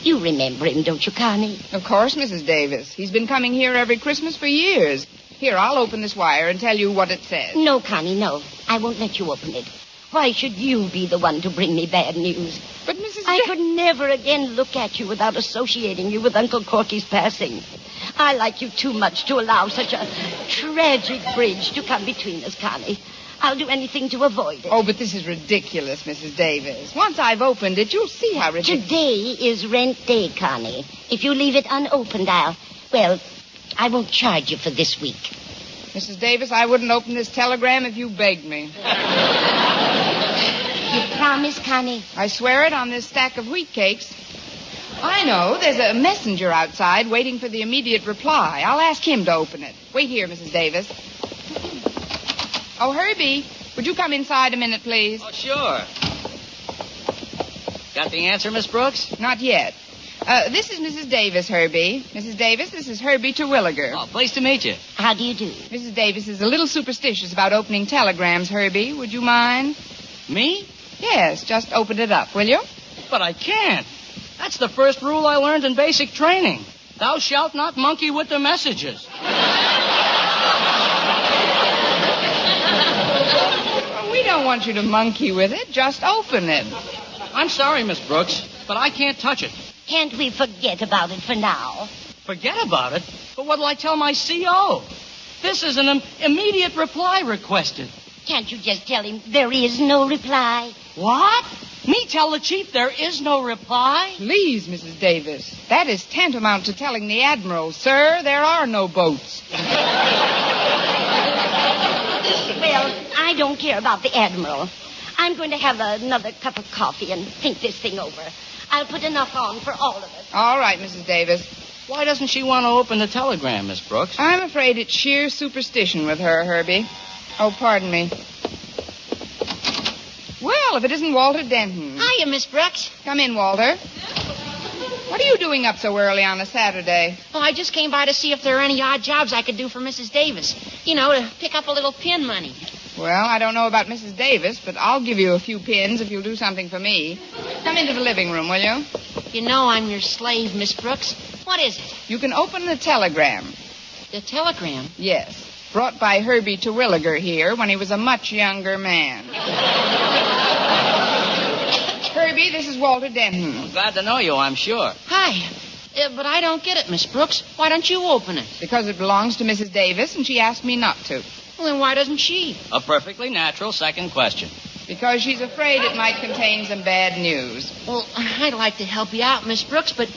You remember him, don't you, Connie? Of course, Mrs. Davis. He's been coming here every Christmas for years. Here, I'll open this wire and tell you what it says. No, Connie, no. I won't let you open it. Why should you be the one to bring me bad news? But, Mrs. I could never again look at you without associating you with Uncle Corky's passing. I like you too much to allow such a tragic bridge to come between us, Connie. I'll do anything to avoid it. Oh, but this is ridiculous, Mrs. Davis. Once I've opened it, you'll see how ridiculous... Today is rent day, Connie. If you leave it unopened, I won't charge you for this week. Mrs. Davis, I wouldn't open this telegram if you begged me. You promise, Connie? I swear it on this stack of wheat cakes. I know. There's a messenger outside waiting for the immediate reply. I'll ask him to open it. Wait here, Mrs. Davis. Oh, Herbie, would you come inside a minute, please? Oh, sure. Got the answer, Miss Brooks? Not yet. This is Mrs. Davis, Herbie. Mrs. Davis, this is Herbie Terwilliger. Oh, pleased to meet you. How do you do? Mrs. Davis is a little superstitious about opening telegrams, Herbie. Would you mind? Me? Yes, just open it up, will you? But I can't. That's the first rule I learned in basic training. Thou shalt not monkey with the messages. We don't want you to monkey with it. Just open it. I'm sorry, Miss Brooks, but I can't touch it. Can't we forget about it for now? Forget about it? But what'll I tell my CO? This is an immediate reply requested. Can't you just tell him there is no reply? What? Me tell the chief there is no reply? Please, Mrs. Davis. That is tantamount to telling the Admiral, sir, there are no boats. Well, I don't care about the Admiral. I'm going to have another cup of coffee and think this thing over. I'll put enough on for all of us. All right, Mrs. Davis. Why doesn't she want to open the telegram, Miss Brooks? I'm afraid it's sheer superstition with her, Herbie. Oh, pardon me. Well, if it isn't Walter Denton. Hiya, Miss Brooks. Come in, Walter. What are you doing up so early on a Saturday? Oh, I just came by to see if there are any odd jobs I could do for Mrs. Davis. You know, to pick up a little pin money. Well, I don't know about Mrs. Davis, but I'll give you a few pins if you'll do something for me. Come into the living room, will you? You know I'm your slave, Miss Brooks. What is it? You can open the telegram. The telegram? Yes. Brought by Herbie Terwilliger here when he was a much younger man. Herbie, this is Walter Denton. Glad to know you, I'm sure. Hi. But I don't get it, Miss Brooks. Why don't you open it? Because it belongs to Mrs. Davis, and she asked me not to. Well, then why doesn't she? A perfectly natural second question. Because she's afraid it might contain some bad news. Well, I'd like to help you out, Miss Brooks, but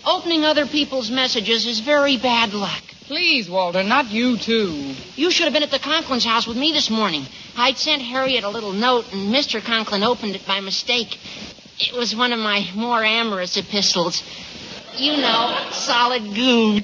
opening other people's messages is very bad luck. Please, Walter, not you, too. You should have been at the Conklin's house with me this morning. I'd sent Harriet a little note, and Mr. Conklin opened it by mistake. It was one of my more amorous epistles. You know, solid goon.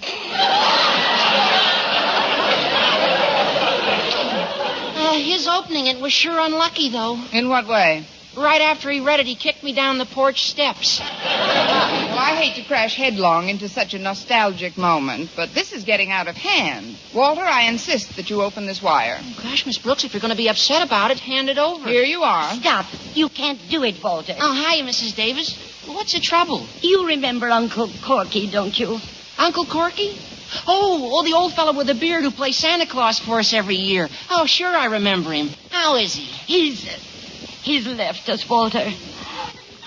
His opening it was sure unlucky, though. In what way? Right after he read it, he kicked me down the porch steps. Well, I hate to crash headlong into such a nostalgic moment, but this is getting out of hand. Walter, I insist that you open this wire. Oh, gosh, Miss Brooks, if you're going to be upset about it, hand it over. Here you are. Stop. You can't do it, Walter. Oh, hiya, Mrs. Davis. What's the trouble? You remember Uncle Corky, don't you? Uncle Corky? Oh, the old fellow with the beard who plays Santa Claus for us every year. Oh, sure, I remember him. How is he? He's left us, Walter.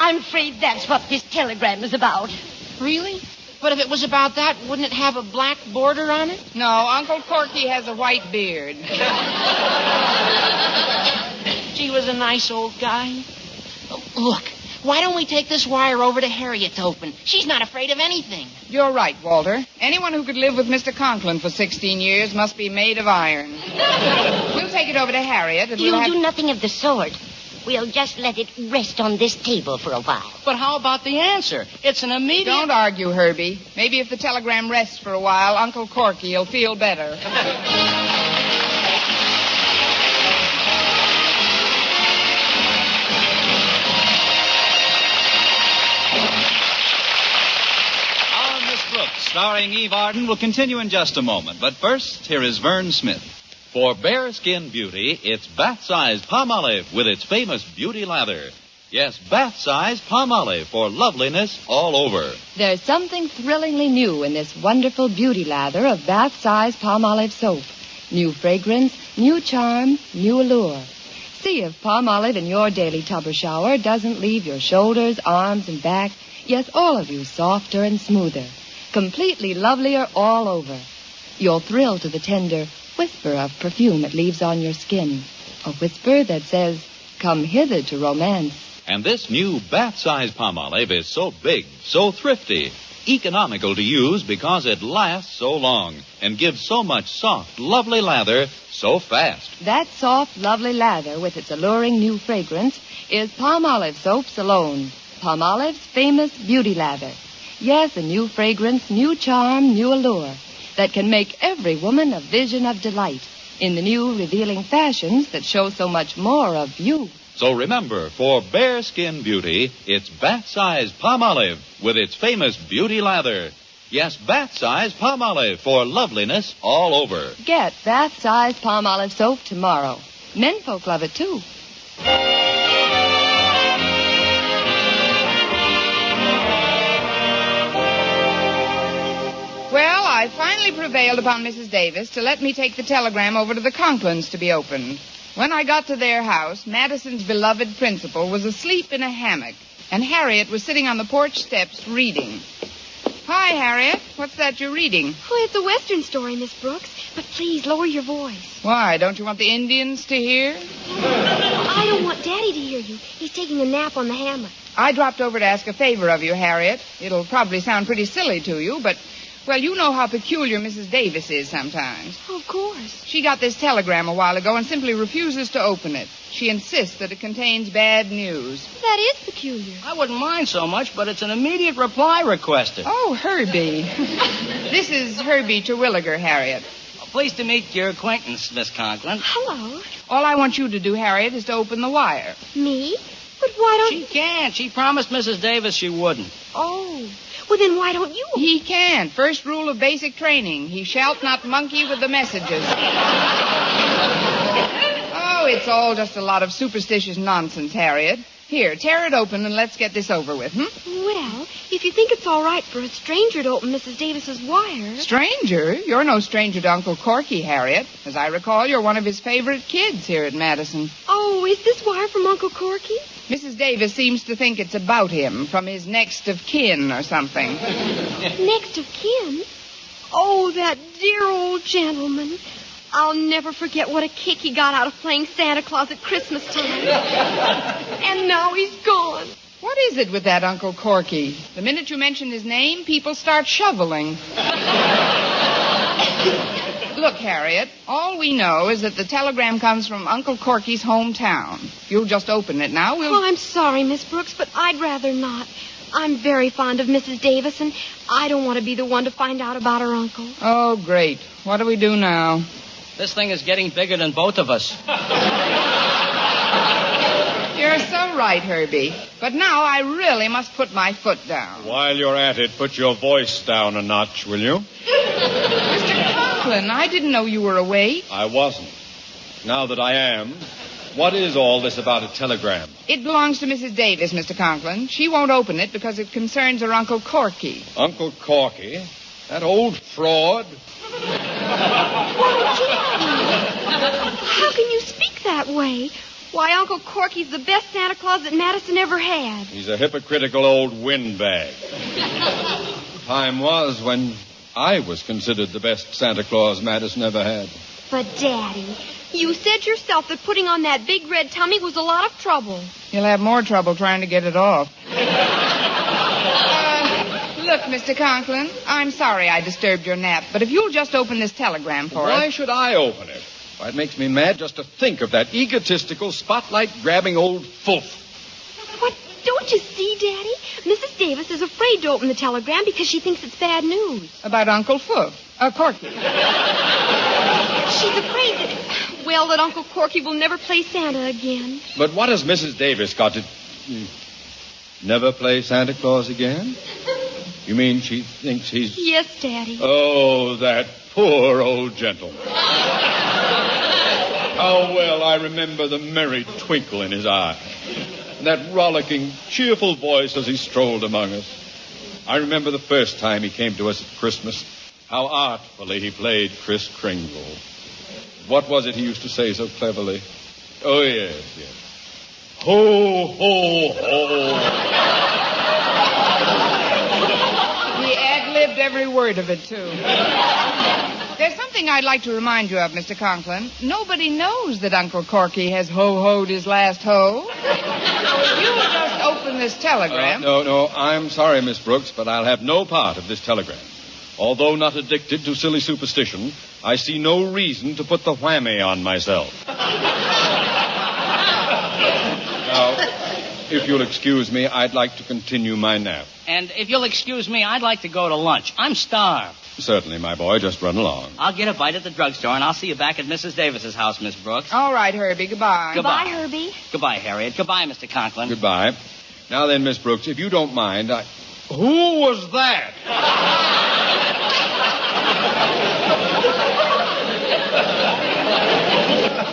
I'm afraid that's what this telegram is about. Really? But if it was about that, wouldn't it have a black border on it? No, Uncle Corky has a white beard. Gee, was a nice old guy. Oh, look, why don't we take this wire over to Harriet to open? She's not afraid of anything. You're right, Walter. Anyone who could live with Mr. Conklin for 16 years must be made of iron. We'll take it over to Harriet. And You'll do nothing of the sort. We'll just let it rest on this table for a while. But how about the answer? It's an immediate... Don't argue, Herbie. Maybe if the telegram rests for a while, Uncle Corky will feel better. Starring Eve Arden will continue in just a moment. But first, here is Vern Smith. For bare skin beauty, it's bath-sized Palmolive with its famous beauty lather. Yes, bath-sized Palmolive for loveliness all over. There's something thrillingly new in this wonderful beauty lather of bath-sized Palmolive soap. New fragrance, new charm, new allure. See if Palmolive in your daily tub or shower doesn't leave your shoulders, arms, and back, yes, all of you softer and smoother. Completely lovelier all over. You'll thrill to the tender whisper of perfume it leaves on your skin. A whisper that says, come hither to romance. And this new bath-sized Palmolive is so big, so thrifty, economical to use because it lasts so long and gives so much soft, lovely lather so fast. That soft, lovely lather with its alluring new fragrance is Palmolive soaps alone. Palmolive's famous beauty lather. Yes, a new fragrance, new charm, new allure that can make every woman a vision of delight in the new revealing fashions that show so much more of you. So remember, for bare skin beauty, it's bath-sized Palmolive with its famous beauty lather. Yes, bath-sized Palmolive for loveliness all over. Get bath-sized Palmolive soap tomorrow. Menfolk love it, too. Well, I finally prevailed upon Mrs. Davis to let me take the telegram over to the Conklins to be opened. When I got to their house, Madison's beloved principal was asleep in a hammock, and Harriet was sitting on the porch steps reading. Hi, Harriet. What's that you're reading? Oh, it's a Western story, Miss Brooks. But please, lower your voice. Why, don't you want the Indians to hear? I don't want Daddy to hear you. He's taking a nap on the hammock. I dropped over to ask a favor of you, Harriet. It'll probably sound pretty silly to you, but, well, you know how peculiar Mrs. Davis is sometimes. Oh, of course. She got this telegram a while ago and simply refuses to open it. She insists that it contains bad news. That is peculiar. I wouldn't mind so much, but it's an immediate reply requested. Oh, Herbie. This is Herbie Terwilliger, Harriet. Pleased to meet your acquaintance, Miss Conklin. Hello. All I want you to do, Harriet, is to open the wire. Me? But why don't... She can't. She promised Mrs. Davis she wouldn't. Oh. Well, then why don't you? He can. First rule of basic training. He shalt not monkey with the messages. Oh, it's all just a lot of superstitious nonsense, Harriet. Here, tear it open and let's get this over with, Well, if you think it's all right for a stranger to open Mrs. Davis's wire... Stranger? You're no stranger to Uncle Corky, Harriet. As I recall, you're one of his favorite kids here at Madison. Oh, is this wire from Uncle Corky? Mrs. Davis seems to think it's about him, from his next of kin or something. Next of kin? Oh, that dear old gentleman. I'll never forget what a kick he got out of playing Santa Claus at Christmas time. And now he's gone. What is it with that Uncle Corky? The minute you mention his name, people start shoveling. Look, Harriet, all we know is that the telegram comes from Uncle Corky's hometown. If you'll just open it now, we'll... Oh, I'm sorry, Miss Brooks, but I'd rather not. I'm very fond of Mrs. Davis, and I don't want to be the one to find out about her uncle. Oh, great. What do we do now? This thing is getting bigger than both of us. You're so right, Herbie. But now I really must put my foot down. While you're at it, put your voice down a notch, will you? Mr. Conklin, I didn't know you were awake. I wasn't. Now that I am, what is all this about a telegram? It belongs to Mrs. Davis, Mr. Conklin. She won't open it because it concerns her Uncle Corky. Uncle Corky? That old fraud? How can you speak that way? Why, Uncle Corky's the best Santa Claus that Madison ever had. He's a hypocritical old windbag. Time was when I was considered the best Santa Claus Madison ever had. But, Daddy, you said yourself that putting on that big red tummy was a lot of trouble. You'll have more trouble trying to get it off. Look, Mr. Conklin, I'm sorry I disturbed your nap, but if you'll just open this telegram for us... Why should I open it? Why, it makes me mad just to think of that egotistical, spotlight-grabbing old fulf. What? Don't you see, Daddy? Mrs. Davis is afraid to open the telegram because she thinks it's bad news. About Uncle Corky. She's afraid that Uncle Corky will never play Santa again. But what has Mrs. Davis got to... Never play Santa Claus again? You mean she thinks he's... Yes, Daddy. Oh, that poor old gentleman. How well I remember the merry twinkle in his eye. That rollicking, cheerful voice as he strolled among us. I remember the first time he came to us at Christmas, how artfully he played Kris Kringle. What was it he used to say so cleverly? Oh, yes. Ho, ho, ho. He ad-libbed every word of it, too. There's something I'd like to remind you of, Mr. Conklin. Nobody knows that Uncle Corky has ho-hoed his last ho. So if you will just open this telegram... No, I'm sorry, Miss Brooks, but I'll have no part of this telegram. Although not addicted to silly superstition, I see no reason to put the whammy on myself. Now, if you'll excuse me, I'd like to continue my nap. And if you'll excuse me, I'd like to go to lunch. I'm starved. Certainly, my boy. Just run along. I'll get a bite at the drugstore, and I'll see you back at Mrs. Davis's house, Miss Brooks. All right, Herbie. Goodbye. Goodbye, Herbie. Goodbye, Harriet. Goodbye, Mr. Conklin. Goodbye. Now then, Miss Brooks, if you don't mind, Who was that?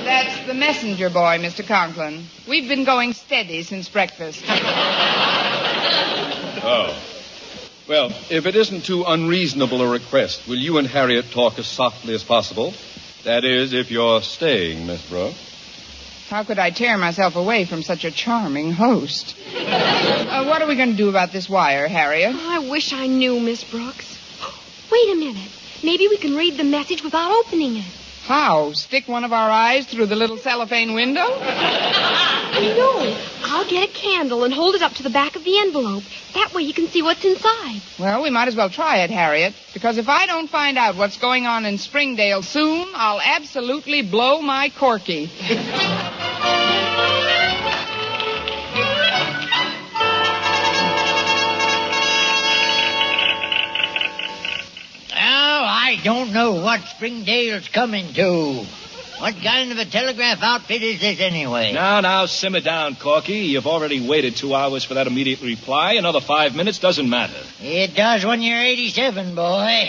That's the messenger boy, Mr. Conklin. We've been going steady since breakfast. Oh. Well, if it isn't too unreasonable a request, will you and Harriet talk as softly as possible? That is, if you're staying, Miss Brooks. How could I tear myself away from such a charming host? What are we going to do about this wire, Harriet? I wish I knew, Miss Brooks. Wait a minute. Maybe we can read the message without opening it. How? Stick one of our eyes through the little cellophane window? No. I'll get a candle and hold it up to the back of the envelope. That way you can see what's inside. Well, we might as well try it, Harriet, because if I don't find out what's going on in Springdale soon, I'll absolutely blow my corky. I don't know what Springdale's coming to. What kind of a telegraph outfit is this anyway? Now, simmer down, Corky. You've already waited 2 hours for that immediate reply. Another 5 minutes doesn't matter. It does when you're 87, boy.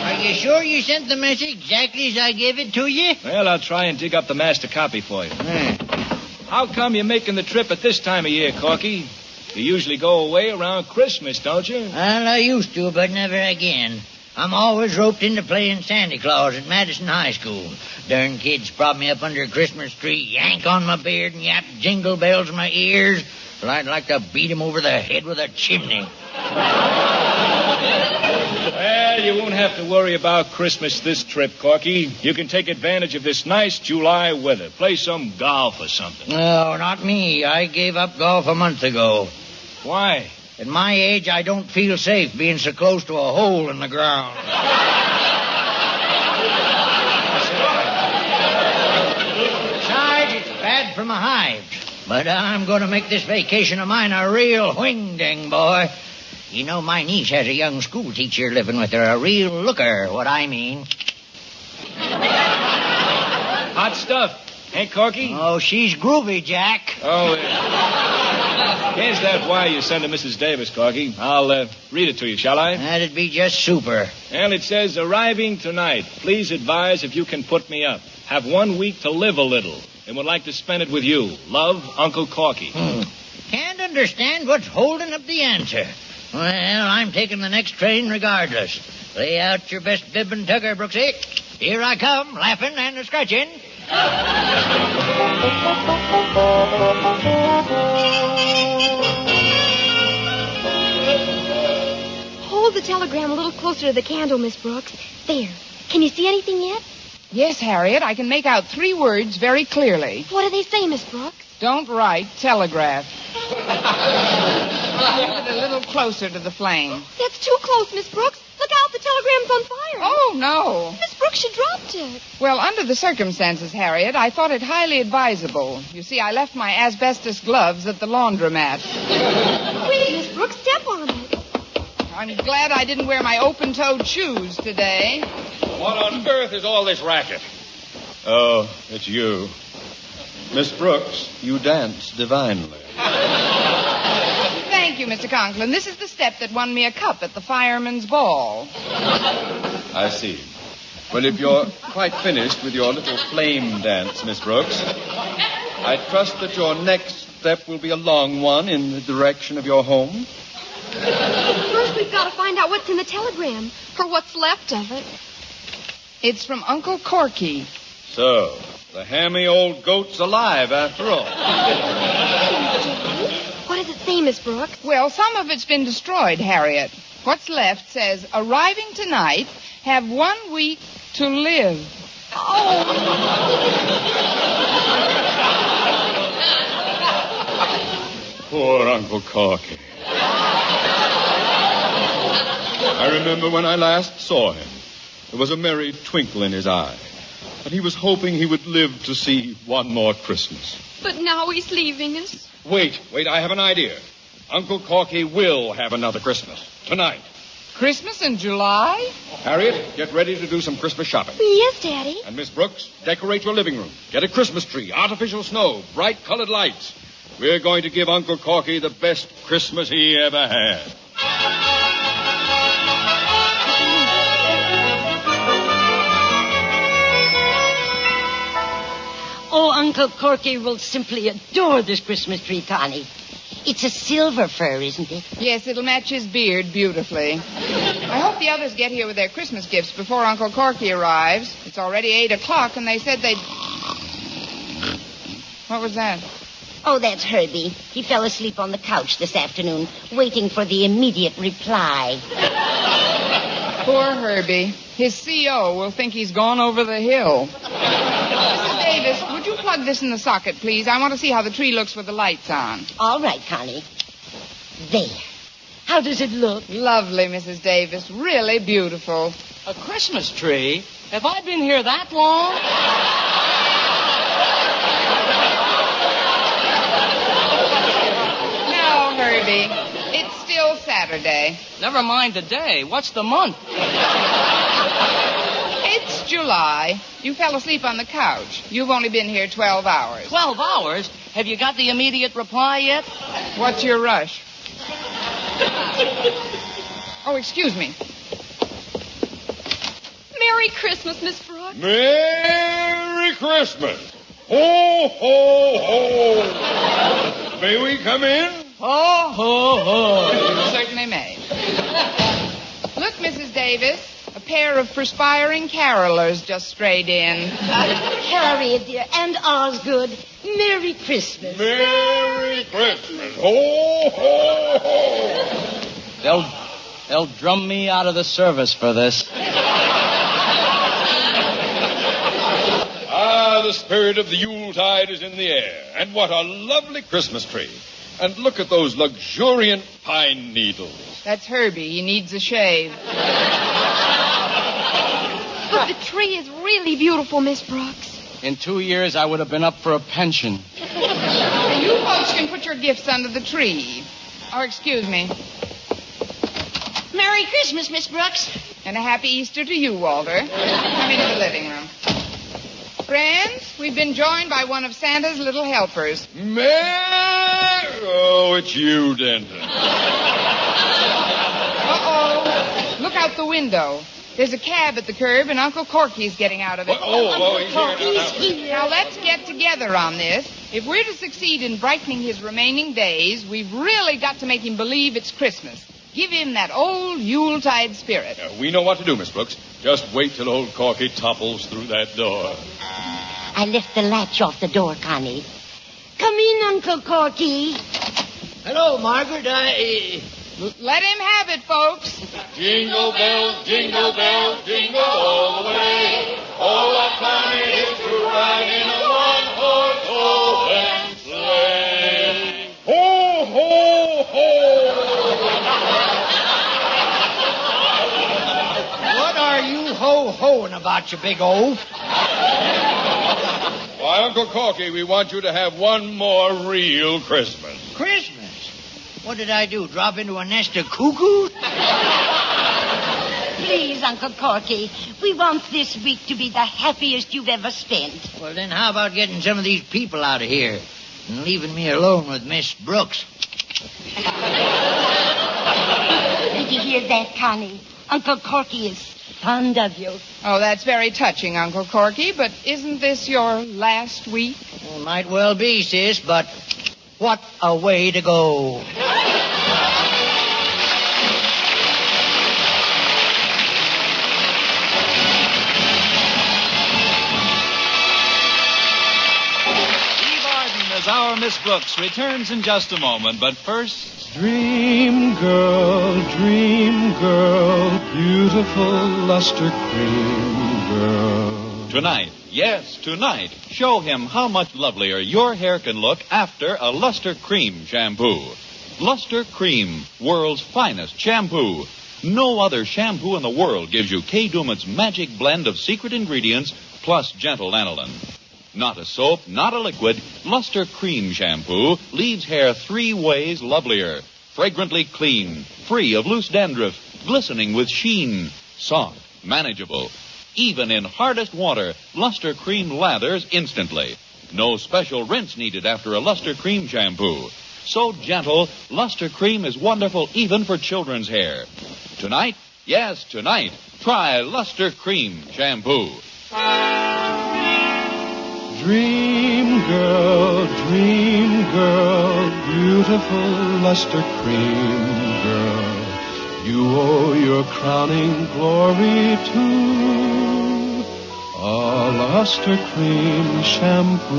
Are you sure you sent the message exactly as I gave it to you? Well, I'll try and dig up the master copy for you. How come you're making the trip at this time of year, Corky? You usually go away around Christmas, don't you? Well, I used to, but never again. I'm always roped into playing Santa Claus at Madison High School. Darn kids prop me up under a Christmas tree, yank on my beard, and yap jingle bells in my ears. Well, I'd like to beat 'em over the head with a chimney. Well, you won't have to worry about Christmas this trip, Corky. You can take advantage of this nice July weather. Play some golf or something. No, not me. I gave up golf a month ago. Why? At my age, I don't feel safe being so close to a hole in the ground. Besides, it's bad for my hives. But I'm going to make this vacation of mine a real wing-ding, boy. You know, my niece has a young school teacher living with her, a real looker, what I mean. Hot stuff. Ain't Corky? Oh, she's groovy, Jack. Oh, here's that wire you sent to Mrs. Davis, Corky. I'll read it to you, shall I? That'd be just super. Well, it says, arriving tonight. Please advise if you can put me up. Have 1 week to live a little and would like to spend it with you. Love, Uncle Corky. Can't understand what's holding up the answer. Well, I'm taking the next train regardless. Lay out your best bib and tugger, Brooksy. Here I come, laughing and a-scratching. Hold the telegram a little closer to the candle, Miss Brooks. There. Can you see anything yet? Yes, Harriet, I can make out 3 words very clearly. What do they say, Miss Brooks? Don't write telegraph. Move it a little closer to the flame. That's too close, Miss Brooks. Look out, the telegram's on fire. Oh, no. Miss Brooks, she dropped it. Well, under the circumstances, Harriet, I thought it highly advisable. You see, I left my asbestos gloves at the laundromat. Quick, Miss Brooks, step on it. I'm glad I didn't wear my open-toed shoes today. What on earth is all this racket? Oh, it's you. Miss Brooks, you dance divinely. Thank you, Mr. Conklin. This is the step that won me a cup at the fireman's ball. I see. Well, if you're quite finished with your little flame dance, Miss Brooks, I trust that your next step will be a long one in the direction of your home. First, we've got to find out what's in the telegram, or what's left of it. It's from Uncle Corky. So, the hammy old goat's alive after all. What does it say, Miss Brooks? Well, some of it's been destroyed, Harriet. What's left says, arriving tonight, have 1 week to live. Oh. Poor Uncle Corky. I remember when I last saw him. There was a merry twinkle in his eye. And he was hoping he would live to see one more Christmas. But now he's leaving us. Wait, I have an idea. Uncle Corky will have another Christmas. Tonight. Christmas in July? Harriet, get ready to do some Christmas shopping. Yes, Daddy. And Miss Brooks, decorate your living room. Get a Christmas tree, artificial snow, bright colored lights. We're going to give Uncle Corky the best Christmas he ever had. Oh, Uncle Corky will simply adore this Christmas tree, Connie. It's a silver fir, isn't it? Yes, it'll match his beard beautifully. I hope the others get here with their Christmas gifts before Uncle Corky arrives. It's already 8 o'clock, and they said they'd... What was that? Oh, that's Herbie. He fell asleep on the couch this afternoon, waiting for the immediate reply. Poor Herbie. His CO will think he's gone over the hill. Mrs. Davis, would you plug this in the socket, please? I want to see how the tree looks with the lights on. All right, Connie. There. How does it look? Lovely, Mrs. Davis. Really beautiful. A Christmas tree? Have I been here that long? No, Herbie. It's still Saturday. Never mind the day. What's the month? It's July. You fell asleep on the couch. You've only been here 12 hours. 12 hours? Have you got the immediate reply yet? What's your rush? Oh, excuse me. Merry Christmas, Miss Brooks. Merry Christmas. Ho, ho, ho. May we come in? Ho, ho, ho. You certainly may. Look, Mrs. Davis. A pair of perspiring carolers just strayed in. Harriet, dear, and Osgood, Merry Christmas. Merry Christmas. Ho, ho, ho. They'll drum me out of the service for this. Ah, the spirit of the Yuletide is in the air. And what a lovely Christmas tree. And look at those luxuriant pine needles. That's Herbie. He needs a shave. But the tree is really beautiful, Miss Brooks. In 2 years, I would have been up for a pension. Now, you folks can put your gifts under the tree. Oh, excuse me. Merry Christmas, Miss Brooks. And a happy Easter to you, Walter. Come into the living room. Friends, we've been joined by one of Santa's little helpers. Oh, it's you, Denton. Uh-oh. Look out the window. There's a cab at the curb, and Uncle Corky's getting out of it. He's here. Now, let's get together on this. If we're to succeed in brightening his remaining days, we've really got to make him believe it's Christmas. Give him that old Yuletide spirit. We know what to do, Miss Brooks. Just wait till old Corky topples through that door. I left the latch off the door, Connie. Come in, Uncle Corky. Hello, Margaret. Let him have it, folks. Jingle bells, jingle all the way. Oh, what fun it is to ride in a one-horse open sleigh. Ho, ho, ho! What are you ho-hoing about, you big oaf? Why, Uncle Corky, we want you to have one more real Christmas. Christmas? What did I do, drop into a nest of cuckoos? Please, Uncle Corky, we want this week to be the happiest you've ever spent. Well, then how about getting some of these people out of here and leaving me alone with Miss Brooks? Did you hear that, Connie? Uncle Corky is fond of you. Oh, that's very touching, Uncle Corky, but isn't this your last week? Well, might well be, sis, but what a way to go. As our Miss Brooks returns in just a moment, but first... Dream girl, beautiful luster cream girl. Tonight, yes, tonight, show him how much lovelier your hair can look after a Luster Cream shampoo. Luster Cream, world's finest shampoo. No other shampoo in the world gives you Kay Daumit's magic blend of secret ingredients plus gentle aniline. Not a soap, not a liquid, Luster Cream shampoo leaves hair 3 ways lovelier. Fragrantly clean, free of loose dandruff, glistening with sheen, soft, manageable. Even in hardest water, Luster Cream lathers instantly. No special rinse needed after a Luster Cream shampoo. So gentle, Luster Cream is wonderful even for children's hair. Tonight, yes, tonight, try Luster Cream shampoo. Dream girl, beautiful luster cream girl. You owe your crowning glory to a Luster Cream Shampoo.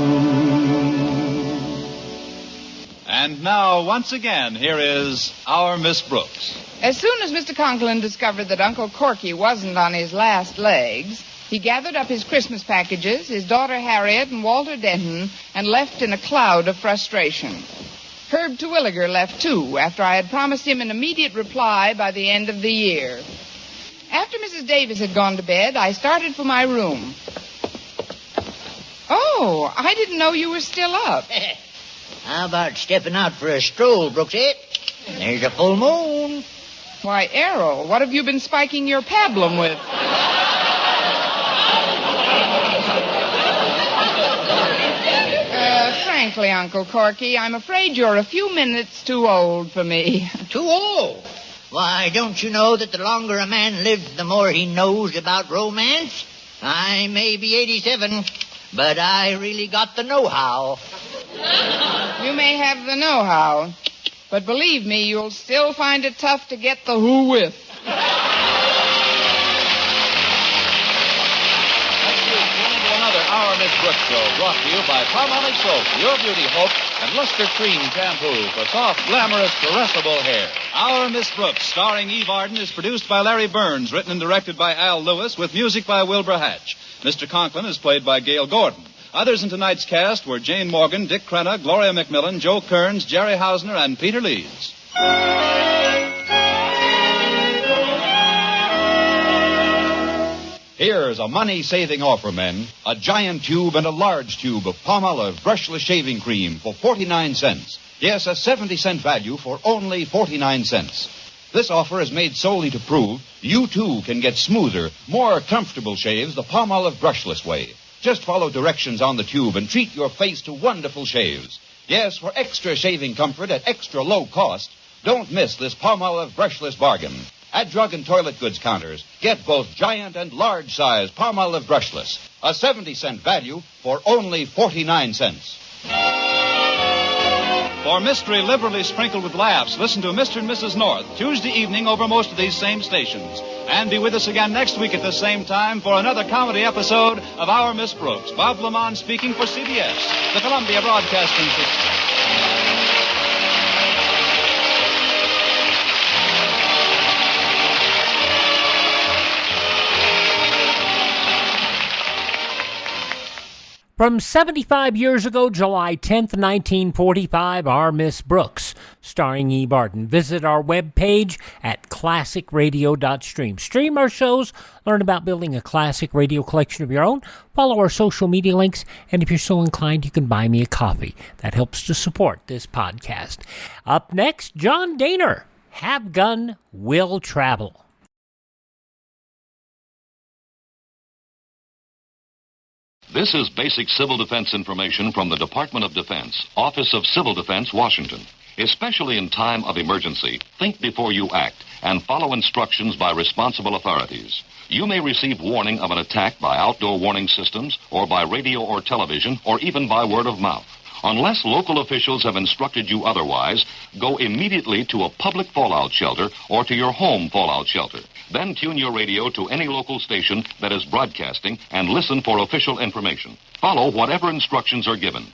And now, once again, here is our Miss Brooks. As soon as Mr. Conklin discovered that Uncle Corky wasn't on his last legs, he gathered up his Christmas packages, his daughter Harriet, and Walter Denton, and left in a cloud of frustration. Herb Terwilliger left, too, after I had promised him an immediate reply by the end of the year. After Mrs. Davis had gone to bed, I started for my room. Oh, I didn't know you were still up. How about stepping out for a stroll, Brooksette? There's a full moon. Why, Errol, what have you been spiking your pablum with? Frankly, Uncle Corky, I'm afraid you're a few minutes too old for me. Too old? Why, don't you know that the longer a man lives, the more he knows about romance? I may be 87, but I really got the know-how. You may have the know-how, but believe me, you'll still find it tough to get the who with. Our Miss Brooks Show, brought to you by Palmolive Soap, Your Beauty Hope, and Luster Cream Shampoo for soft, glamorous, caressable hair. Our Miss Brooks, starring Eve Arden, is produced by Larry Burns, written and directed by Al Lewis, with music by Wilbur Hatch. Mr. Conklin is played by Gale Gordon. Others in tonight's cast were Jane Morgan, Dick Crenna, Gloria McMillan, Joe Kearns, Jerry Hausner, and Peter Leeds. Here's a money-saving offer, men. A giant tube and a large tube of Palmolive brushless shaving cream for 49 cents. Yes, a 70-cent value for only 49 cents. This offer is made solely to prove you, too, can get smoother, more comfortable shaves the Palmolive brushless way. Just follow directions on the tube and treat your face to wonderful shaves. Yes, for extra shaving comfort at extra low cost, don't miss this Palmolive brushless bargain. At drug and toilet goods counters, get both giant and large size Palmolive brushless. A 70-cent value for only 49 cents. For mystery liberally sprinkled with laughs, listen to Mr. and Mrs. North Tuesday evening over most of these same stations. And be with us again next week at the same time for another comedy episode of Our Miss Brooks. Bob Lamont speaking for CBS, the Columbia Broadcasting System. From 75 years ago, July 10th, 1945, Our Miss Brooks, starring E. Barton. Visit our webpage at classicradio.stream. Stream our shows, learn about building a classic radio collection of your own, follow our social media links, and if you're so inclined, you can buy me a coffee. That helps to support this podcast. Up next, John Dehner, Have Gun, Will Travel. This is basic civil defense information from the Department of Defense, Office of Civil Defense, Washington. Especially in time of emergency, think before you act and follow instructions by responsible authorities. You may receive warning of an attack by outdoor warning systems or by radio or television or even by word of mouth. Unless local officials have instructed you otherwise, go immediately to a public fallout shelter or to your home fallout shelter. Then tune your radio to any local station that is broadcasting and listen for official information. Follow whatever instructions are given.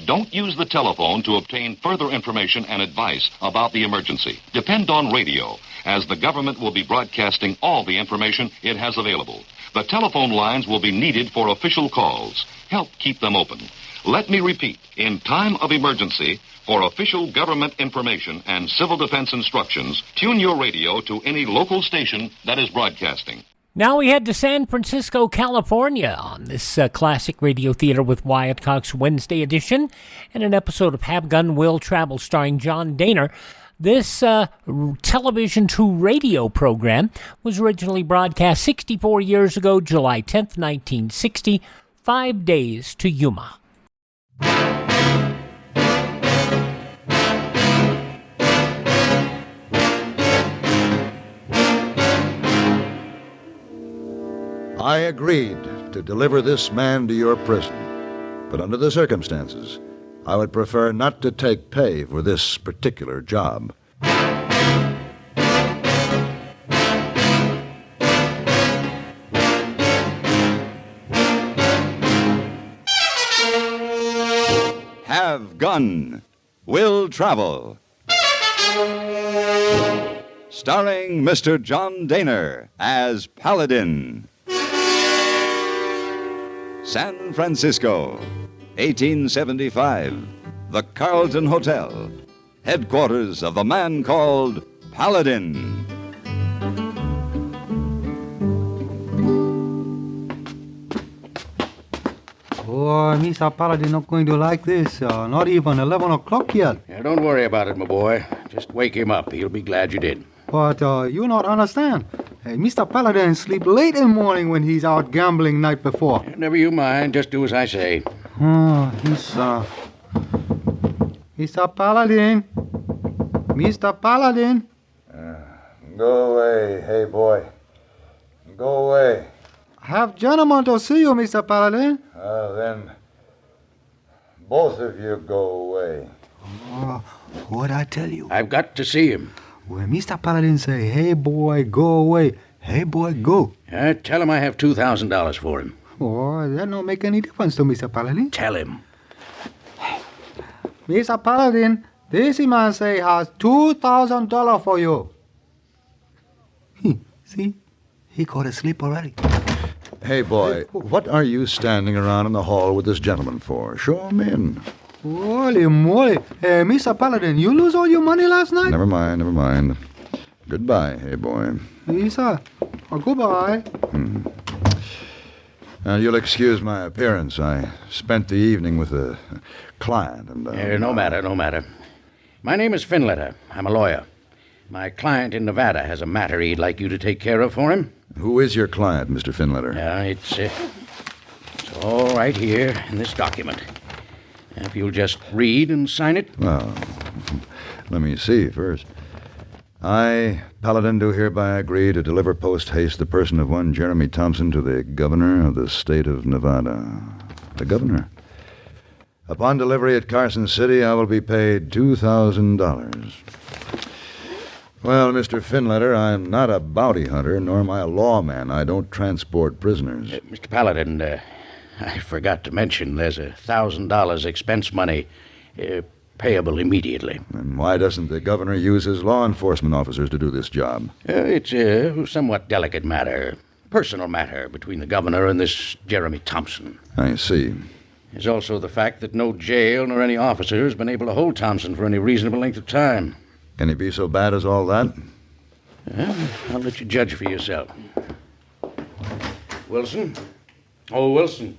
Don't use the telephone to obtain further information and advice about the emergency. Depend on radio, as the government will be broadcasting all the information it has available. The telephone lines will be needed for official calls. Help keep them open. Let me repeat, in time of emergency, for official government information and civil defense instructions, tune your radio to any local station that is broadcasting. Now we head to San Francisco, California on this classic radio theater with Wyatt Cox Wednesday edition and an episode of Have Gun, Will Travel starring John Dehner. This television to radio program was originally broadcast 64 years ago, July 10th, 1960, 5 days to Yuma. I agreed to deliver this man to your prison, but under the circumstances, I would prefer not to take pay for this particular job. have gun, will travel. Starring Mr. John Dehner as Paladin. San Francisco, 1875. The Carlton Hotel, headquarters of the man called Paladin. Oh, Mr. Paladin not going to like this. Not even 11 o'clock yet. Yeah, don't worry about it, my boy. Just wake him up. He'll be glad you did. But you not understand. Hey, Mr. Paladin sleep late in the morning when he's out gambling night before. Never you mind. Just do as I say. Oh, Mr. Paladin. Mr. Paladin. Go away, hey boy. Go away. Have gentlemen to see you, Mr. Paladin. Then both of you go away. What'd I tell you? I've got to see him. When Mr. Paladin say, hey boy, go away, hey boy, go. Tell him I have $2,000 for him. Oh, that don't make any difference to Mr. Paladin. Tell him. Mr. Paladin, this man say has $2,000 for you. See? He got asleep already. Hey, boy, what are you standing around in the hall with this gentleman for? Show him in. Holy moly. Hey, Mr. Paladin, you lose all your money last night? Never mind. Goodbye, hey, boy. Yes, sir. Goodbye. Now, you'll excuse my appearance. I spent the evening with a client and... No matter. My name is Finletter. I'm a lawyer. My client in Nevada has a matter he'd like you to take care of for him. Who is your client, Mr. Finletter? It's all right here in this document. If you'll just read and sign it. Well, let me see first. I, Paladin, do hereby agree to deliver post-haste the person of one Jeremy Thompson to the governor of the state of Nevada. The governor? Upon delivery at Carson City, I will be paid $2,000. Well, Mr. Finletter, I'm not a bounty hunter, nor am I a lawman. I don't transport prisoners. Mr. Paladin, I forgot to mention there's $1,000 expense money payable immediately. And why doesn't the governor use his law enforcement officers to do this job? It's a somewhat delicate matter, personal matter between the governor and this Jeremy Thompson. I see. There's also the fact that no jail nor any officer has been able to hold Thompson for any reasonable length of time. Can he be so bad as all that? I'll let you judge for yourself. Wilson? Oh, Wilson.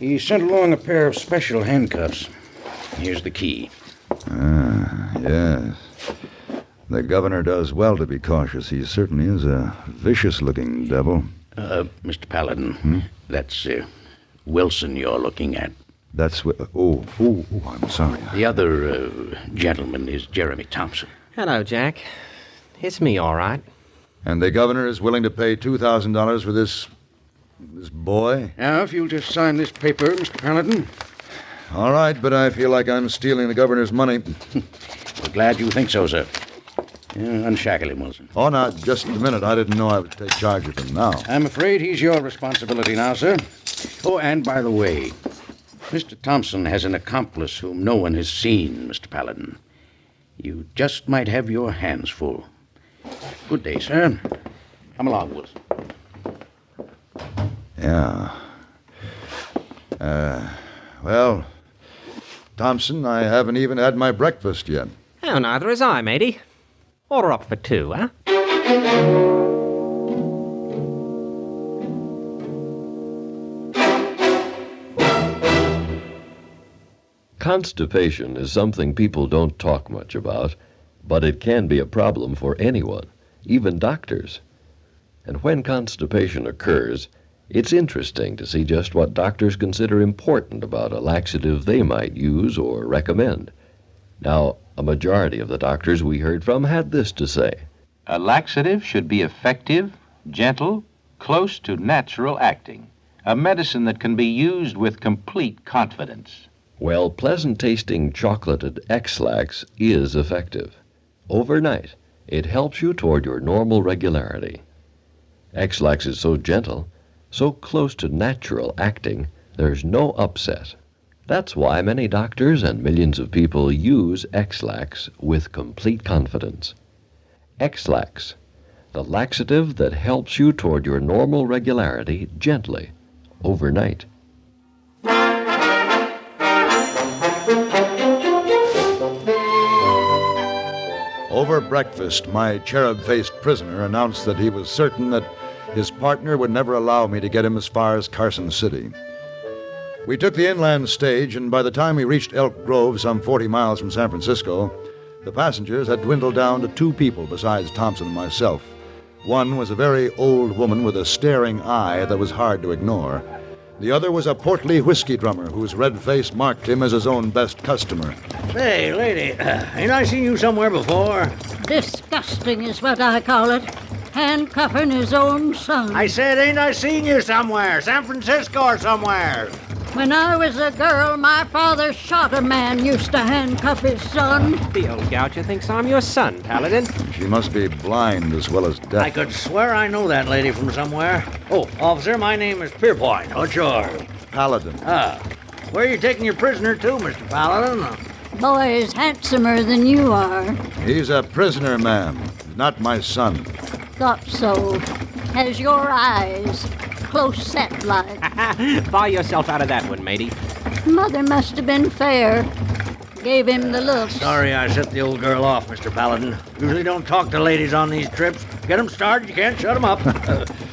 He sent along a pair of special handcuffs. Here's the key. Yes. The governor does well to be cautious. He certainly is a vicious-looking devil. Mr. Paladin, that's Wilson you're looking at. That's... I'm sorry. The other gentleman is Jeremy Thompson. Hello, Jack. It's me, all right. And the governor is willing to pay $2,000 for this boy? Now, if you'll just sign this paper, Mr. Paladin. All right, but I feel like I'm stealing the governor's money. We're glad you think so, sir. Unshackle him, Wilson. Oh, now, just a minute. I didn't know I would take charge of him now. I'm afraid he's your responsibility now, sir. Oh, and by the way, Mr. Thompson has an accomplice whom no one has seen, Mr. Paladin. You just might have your hands full. Good day, sir. Come along, Wilson. Yeah. Well, Thompson, I haven't even had my breakfast yet. Oh, neither has I, matey. Order up for two, huh? Constipation is something people don't talk much about, but it can be a problem for anyone, even doctors. And when constipation occurs, it's interesting to see just what doctors consider important about a laxative they might use or recommend. Now, a majority of the doctors we heard from had this to say. A laxative should be effective, gentle, close to natural acting. A medicine that can be used with complete confidence. Well, pleasant-tasting chocolated X-Lax is effective. Overnight, it helps you toward your normal regularity. X-Lax is so gentle, so close to natural acting, There's no upset. That's why many doctors and millions of people use X-Lax with complete confidence. X-Lax, the laxative that helps you toward your normal regularity gently, overnight. Over breakfast, my cherub-faced prisoner announced that he was certain that his partner would never allow me to get him as far as Carson City. We took the inland stage, and by the time we reached Elk Grove, some 40 miles from San Francisco, the passengers had dwindled down to 2 people besides Thompson and myself. One was a very old woman with a staring eye that was hard to ignore. The other was a portly whiskey drummer whose red face marked him as his own best customer. Say, lady, ain't I seen you somewhere before? Disgusting is what I call it. Handcuffing his own son. I said, ain't I seen you somewhere? San Francisco or somewhere? When I was a girl, my father shot a man used to handcuff his son. The old gouger thinks I'm your son, Paladin. She must be blind as well as deaf. I could swear I know that lady from somewhere. Oh, officer, my name is Pierpoint. What's yours? Paladin. Where are you taking your prisoner to, Mr. Paladin? Boy is handsomer than you are. He's a prisoner, ma'am. Not my son. Thought so. Has your eyes. Close set like. Buy yourself out of that one, matey. Mother must have been fair. Gave him the looks. Sorry I set the old girl off, Mr. Paladin. Usually don't talk to ladies on these trips. Get them started, you can't shut them up.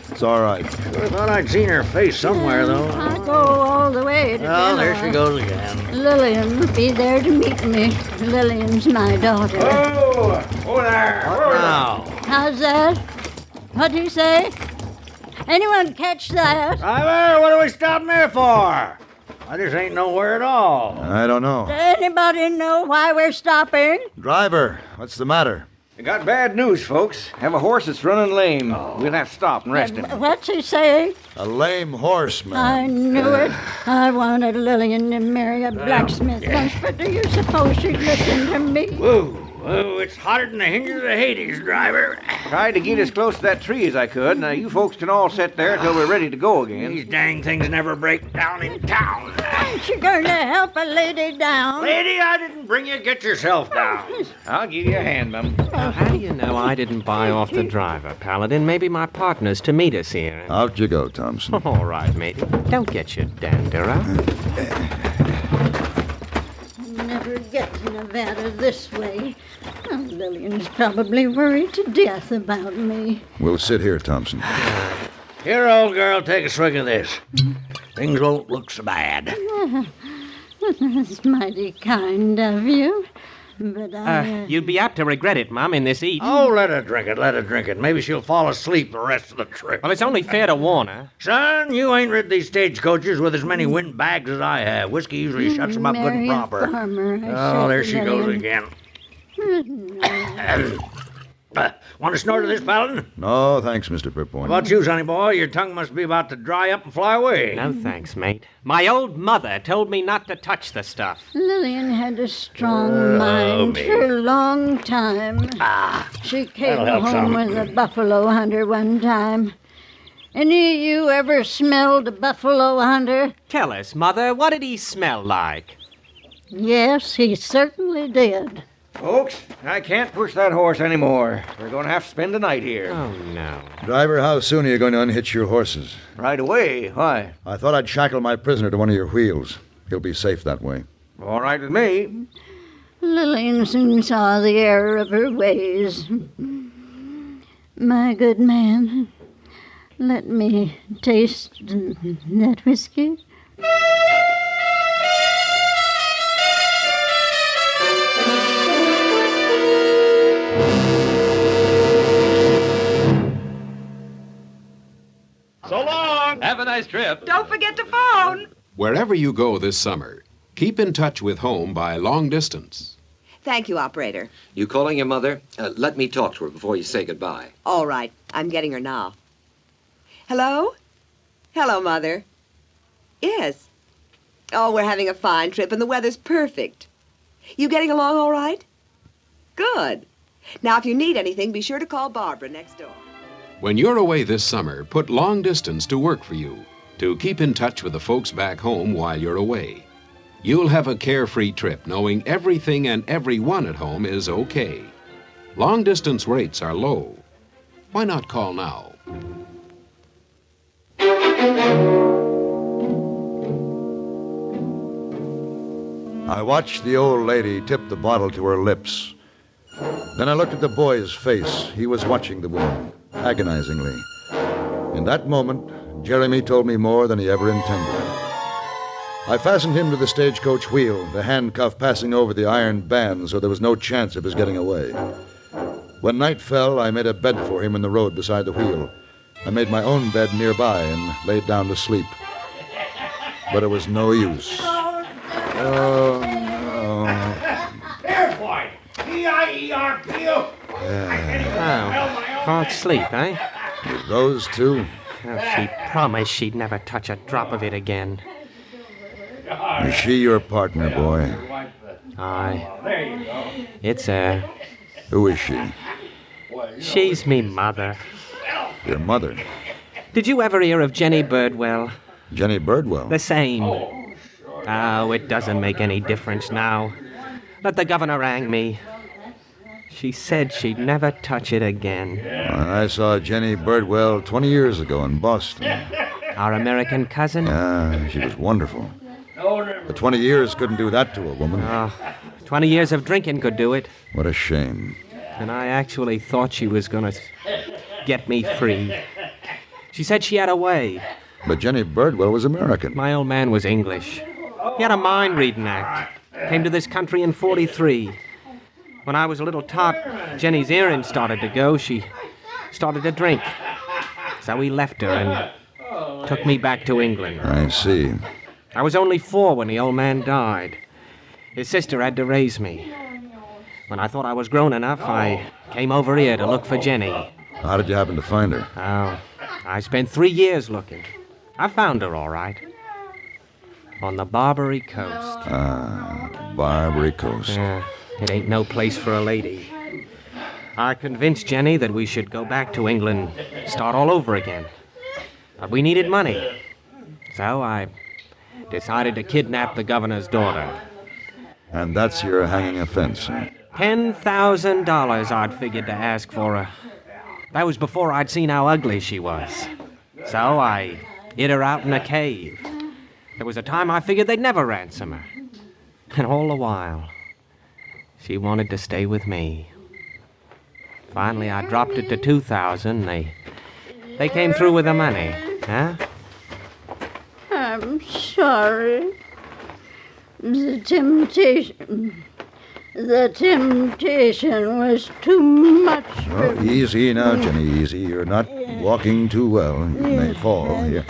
It's all right. Sure thought I'd seen her face somewhere, though. I go all the way to Oh, dinner. there she goes again. Lillian will be there to meet me. Lillian's my daughter. Oh there. What now? How's that? What'd you say? Anyone catch that? Driver, what are we stopping there for? I just ain't nowhere at all. I don't know. Does anybody know why we're stopping? Driver, what's the matter? I got bad news, folks. Have a horse that's running lame. We'll have to stop and rest him. What's he saying? A lame horse, ma'am. I knew it. I wanted Lillian to marry a blacksmith once, but do you suppose she'd listen to me? Whoa. Oh, it's hotter than the hinges of Hades, driver. Tried to get as close to that tree as I could. Now, you folks can all sit there until we're ready to go again. These dang things never break down in town. Aren't you going to help a lady down? Lady, I didn't bring you. Get yourself down. I'll give you a hand, ma'am. Now, how do you know I didn't buy off the driver, Paladin? Maybe my partner's to meet us here. Out you go, Thompson. All right, matey. Don't get your dander up. Never get to Nevada this way. Oh, Lillian's probably worried to death about me. We'll sit here, Thompson. Here, old girl, take a swig of this. Things won't look so bad. That's mighty kind of you. But You'd be apt to regret it, Mum, in this heat. Oh, let her drink it, let her drink it. Maybe she'll fall asleep the rest of the trip. Well, it's only fair to warn her. Son, you ain't rid these stagecoaches with as many windbags as I have. Whiskey usually shuts them up good and proper. Farmer, there she goes again. Want to snort of this, Paladin? No, thanks, Mr. Pierpoint. How about you, sonny boy? Your tongue must be about to dry up and fly away. No thanks, mate. My old mother told me not to touch the stuff. Lillian had a strong mind for a long time. She came home with a buffalo hunter one time. Any of you ever smelled a buffalo hunter? Tell us, Mother, what did he smell like? Yes, he certainly did. Folks, I can't push that horse anymore. We're going to have to spend the night here. Oh, no. Driver, how soon are you going to unhitch your horses? Right away. Why? I thought I'd shackle my prisoner to one of your wheels. He'll be safe that way. All right with me. Lillian soon saw the error of her ways. My good man, let me taste that whiskey. So long! Have a nice trip. Don't forget to phone. Wherever you go this summer, keep in touch with home by long distance. Thank you, operator. You calling your mother? Let me talk to her before you say goodbye. All right. I'm getting her now. Hello? Hello, Mother. Yes. Oh, we're having a fine trip, and the weather's perfect. You getting along all right? Good. Now, if you need anything, be sure to call Barbara next door. When you're away this summer, put long distance to work for you. to keep in touch with the folks back home while you're away. You'll have a carefree trip knowing everything and everyone at home is okay. Long-distance rates are low. Why not call now? I watched the old lady tip the bottle to her lips. Then I looked at the boy's face. He was watching the woman, agonizingly. In that moment, Jeremy told me more than he ever intended. I fastened him to the stagecoach wheel, the handcuff passing over the iron band so there was no chance of his getting away. When night fell, I made a bed for him in the road beside the wheel. I made my own bed nearby and laid down to sleep. But it was no use. Oh, no. There, boy! E-I-E-R-P-O! Can't sleep, eh? Those two? Oh, she promised she'd never touch a drop of it again. Is she your partner, boy? Aye. It's her. Who is she? She's me mother. Your mother? Did you ever hear of Jenny Birdwell? Jenny Birdwell? The same. Oh, it doesn't make any difference now. But the governor rang me. She said she'd never touch it again. I saw Jenny Birdwell 20 years ago in Boston. Our American cousin? Yeah, she was wonderful. But 20 years couldn't do that to a woman. Oh, 20 years of drinking could do it. What a shame. And I actually thought she was going to get me free. She said she had a way. But Jenny Birdwell was American. My old man was English. He had a mind-reading act. Came to this country in 43. When I was a little tot, Jenny's earring started to go. She started to drink. So we left her and took me back to England. I see. I was only 4 when the old man died. His sister had to raise me. When I thought I was grown enough, I came over here to look for Jenny. How did you happen to find her? Oh, I spent 3 years looking. I found her all right. On the Barbary Coast. Ah, Barbary Coast. Yeah, it ain't no place for a lady. I convinced Jenny that we should go back to England, start all over again. But we needed money. So I decided to kidnap the governor's daughter. And that's your hanging offense, huh? $10,000 I'd figured to ask for her. That was before I'd seen how ugly she was. So I hid her out in a cave. There was a time I figured they'd never ransom her. And all the while, she wanted to stay with me. Finally, I dropped it to $2,000. They came through with the money, huh? I'm sorry. The temptation was too much for Oh, easy now, Jenny, easy. You're not walking too well. You may fall here.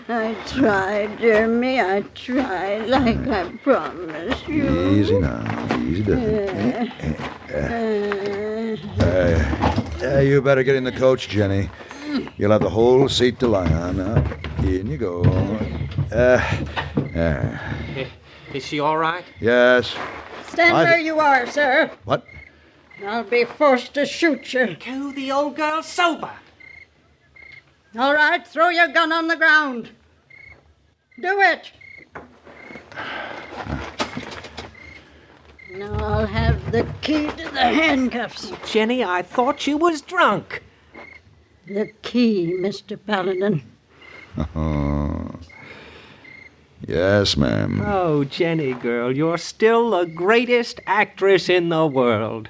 I tried, Jeremy. I tried, like I promised you. Easy now. Easy does it. You better get in the coach, Jenny. You'll have the whole seat to lie on. Now, in you go. Is she all right? Yes. Stand where you are, sir. What? I'll be forced to shoot you. Kill the old girl sober. All right, throw your gun on the ground. Do it. Now I'll have the key to the handcuffs. Jenny, I thought you was drunk. The key, Mr. Paladin. Oh. Yes, ma'am. Oh, Jenny, girl, you're still the greatest actress in the world.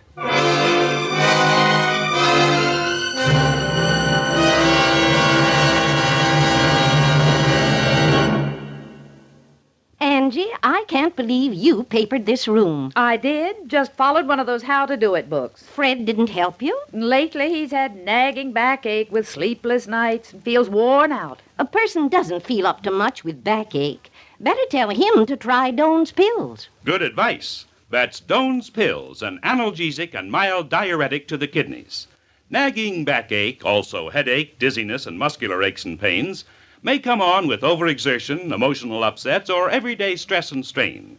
Angie, I can't believe you papered this room. I did. Just followed one of those how-to-do-it books. Fred didn't help you? Lately, he's had nagging backache with sleepless nights and feels worn out. A person doesn't feel up to much with backache. Better tell him to try Doan's pills. Good advice. That's Doan's pills, an analgesic and mild diuretic to the kidneys. Nagging backache, also headache, dizziness, and muscular aches and pains may come on with overexertion, emotional upsets, or everyday stress and strain.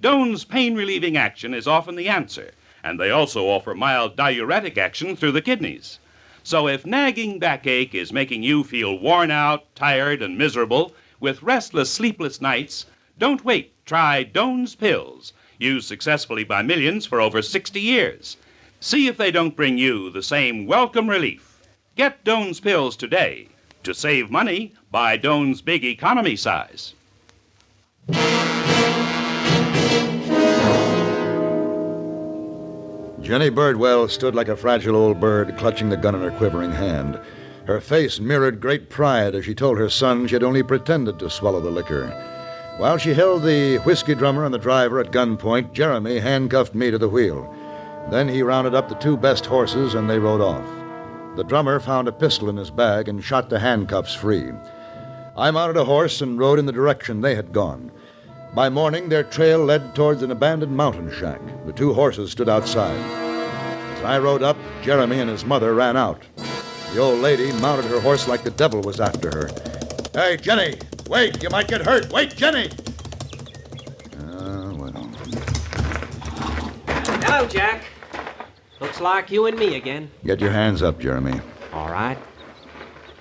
Doan's pain-relieving action is often the answer, and they also offer mild diuretic action through the kidneys. So if nagging backache is making you feel worn out, tired, and miserable, with restless, sleepless nights, don't wait. Try Doan's Pills, used successfully by millions for over 60 years. See if they don't bring you the same welcome relief. Get Doan's Pills today. To save money, buy Doan's Big Economy size. Jenny Birdwell stood like a fragile old bird, clutching the gun in her quivering hand. Her face mirrored great pride as she told her son she had only pretended to swallow the liquor. While she held the whiskey drummer and the driver at gunpoint, Jeremy handcuffed me to the wheel. Then he rounded up the 2 best horses and they rode off. The drummer found a pistol in his bag and shot the handcuffs free. I mounted a horse and rode in the direction they had gone. By morning, their trail led towards an abandoned mountain shack. The 2 horses stood outside. As I rode up, Jeremy and his mother ran out. The old lady mounted her horse like the devil was after her. "Hey, Jenny! Wait! You might get hurt! Wait, Jenny!" Well. Hello, Jack. Looks like you and me again. Get your hands up, Jeremy. All right.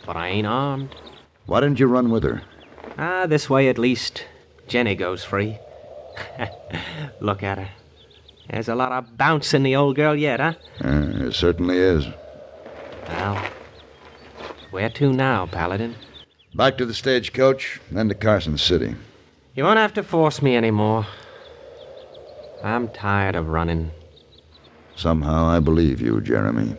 But I ain't armed. Why didn't you run with her? This way at least Jenny goes free. Look at her. There's a lot of bounce in the old girl yet, huh? It certainly is. Well, where to now, Paladin? Back to the stagecoach, then to Carson City. You won't have to force me anymore. I'm tired of running. Somehow I believe you, Jeremy.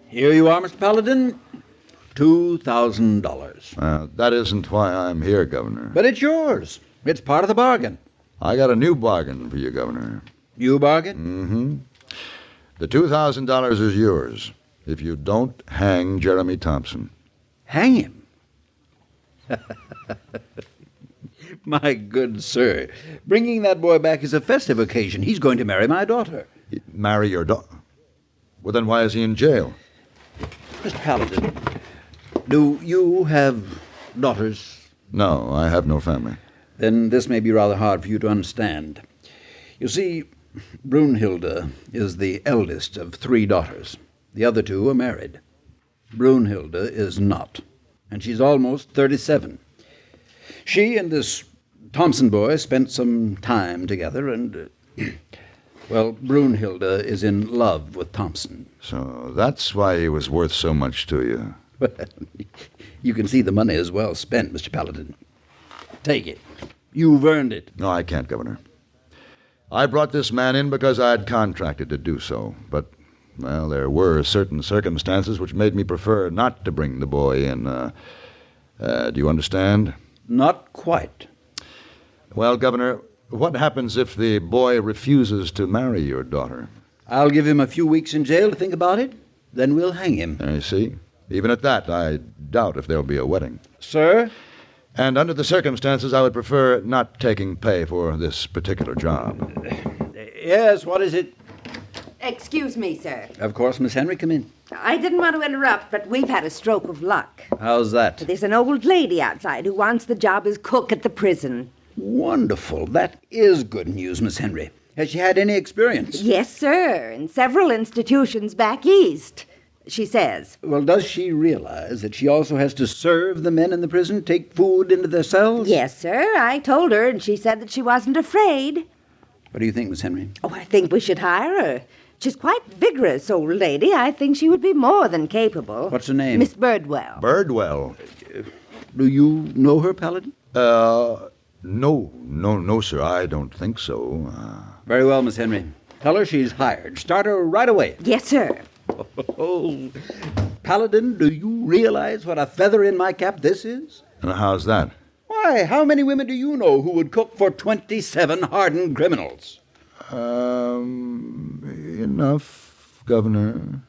Here you are, Mr. Paladin. $2,000. That isn't why I'm here, Governor. But it's yours. It's part of the bargain. I got a new bargain for you, Governor. New bargain? Mm-hmm. The $2,000 is yours if you don't hang Jeremy Thompson. Hang him? My good sir, bringing that boy back is a festive occasion. He's going to marry my daughter. Marry your daughter? Well, then why is he in jail? Mr. Paladin, do you have daughters? No, I have no family. Then this may be rather hard for you to understand. You see, Brunhilde is the eldest of 3 daughters. The other 2 are married. Brunhilde is not, and she's almost 37. She and this Thompson boy spent some time together, and, well, Brunhilde is in love with Thompson. So that's why he was worth so much to you. Well, you can see the money is well spent, Mr. Paladin. Take it. You've earned it. No, I can't, Governor. I brought this man in because I had contracted to do so, but, well, there were certain circumstances which made me prefer not to bring the boy in. Do you understand? Not quite. Well, Governor, what happens if the boy refuses to marry your daughter? I'll give him a few weeks in jail to think about it. Then we'll hang him. I see. Even at that, I doubt if there'll be a wedding. Sir? And under the circumstances, I would prefer not taking pay for this particular job. Yes, what is it? Excuse me, sir. Of course, Miss Henry, come in. I didn't want to interrupt, but we've had a stroke of luck. How's that? There's an old lady outside who wants the job as cook at the prison. Wonderful. That is good news, Miss Henry. Has she had any experience? Yes, sir, in several institutions back east, she says. Well, does she realize that she also has to serve the men in the prison, take food into their cells? Yes, sir. I told her, and she said that she wasn't afraid. What do you think, Miss Henry? Oh, I think we should hire her. She's quite vigorous, old lady. I think she would be more than capable. What's her name? Miss Birdwell. Birdwell? Do you know her, Paladin? No, sir. I don't think so. Very well, Miss Henry. Tell her she's hired. Start her right away. Yes, sir. Oh, Paladin, do you realize what a feather in my cap this is? And how's that? Why, how many women do you know who would cook for 27 hardened criminals? Enough, Governor.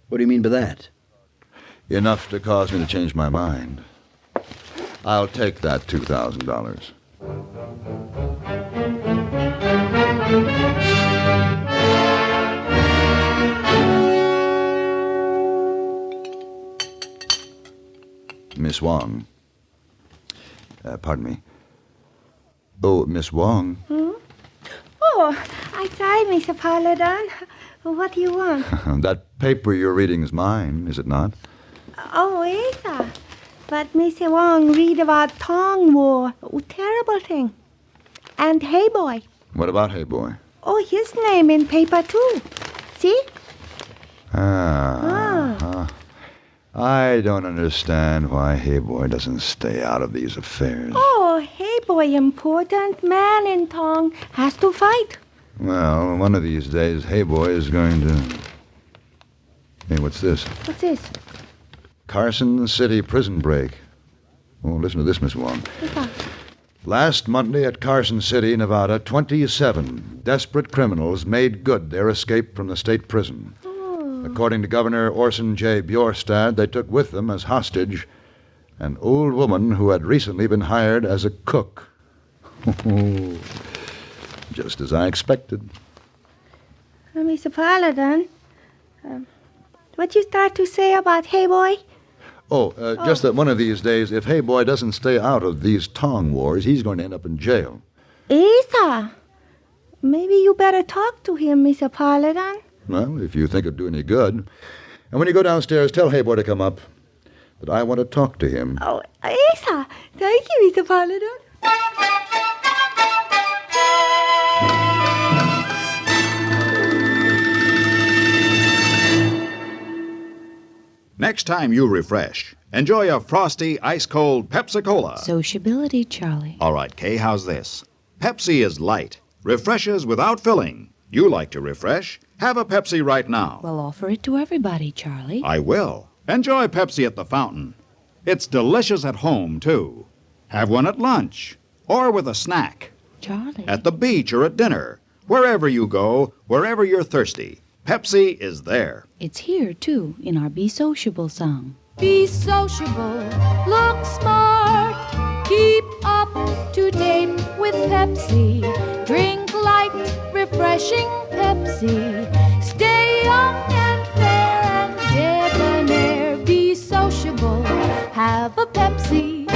What do you mean by that? Enough to cause me to change my mind. I'll take that $2,000. Miss Wong. Pardon me. Oh, Miss Wong. Hmm? Oh, I say, Mr. Paladin. What do you want? That paper you're reading is mine, is it not? Oh, yes, but Mr. Wong read about Tong War. Terrible thing. And Hey Boy. What about Hey Boy? Oh, his name in paper, too. See? I don't understand why Hey Boy doesn't stay out of these affairs. Oh, Hey Boy, important man in Tong, has to fight. Well, one of these days, Hey Boy is going to... Hey, what's this? What's this? Carson City prison break. Oh, listen to this, Miss Wong. Last Monday at Carson City, Nevada, 27 desperate criminals made good their escape from the state prison. According to Governor Orson J. Bjorstad, they took with them as hostage an old woman who had recently been hired as a cook. Just as I expected. Mr. Paladin, what you start to say about Hey Boy? Just that one of these days, if Hey Boy doesn't stay out of these Tong wars, he's going to end up in jail. Isa, maybe you better talk to him, Mr. Paladin. Well, if you think it'd do any good. And when you go downstairs, tell Hey Boy to come up. That I want to talk to him. Oh, Isa, thank you, Mr. Paladin. Next time you refresh, enjoy a frosty, ice-cold Pepsi-Cola. Sociability, Charlie. All right, Kay, how's this? Pepsi is light, refreshes without filling. You like to refresh? Have a Pepsi right now. Well, offer it to everybody, Charlie. I will. Enjoy Pepsi at the fountain. It's delicious at home, too. Have one at lunch or with a snack. Charlie. At the beach or at dinner. Wherever you go, wherever you're thirsty, Pepsi is there. It's here, too, in our Be Sociable song. Be sociable, look smart, keep up to date with Pepsi. Drink light, refreshing Pepsi. Stay young and fair and debonair. Be sociable, have a Pepsi.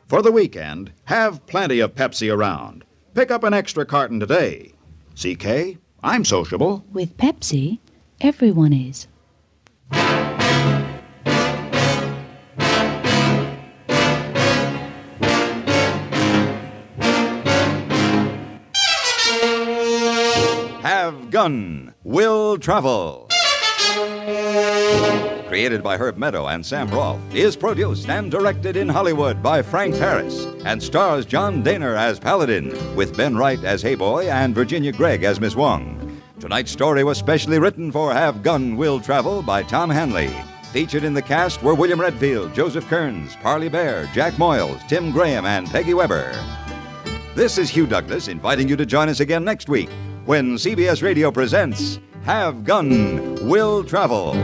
For the weekend, have plenty of Pepsi around. Pick up an extra carton today. CK, I'm sociable. With Pepsi, everyone is. Have Gun Will Travel. Created by Herb Meadow and Sam Rolfe, is produced and directed in Hollywood by Frank Paris and stars John Dehner as Paladin, with Ben Wright as Hey Boy and Virginia Gregg as Miss Wong. Tonight's story was specially written for Have Gun Will Travel by Tom Hanley. Featured in the cast were William Redfield, Joseph Kearns, Parley Bear, Jack Moyles, Tim Graham, and Peggy Weber. This is Hugh Douglas inviting you to join us again next week when CBS Radio presents Have Gun Will Travel.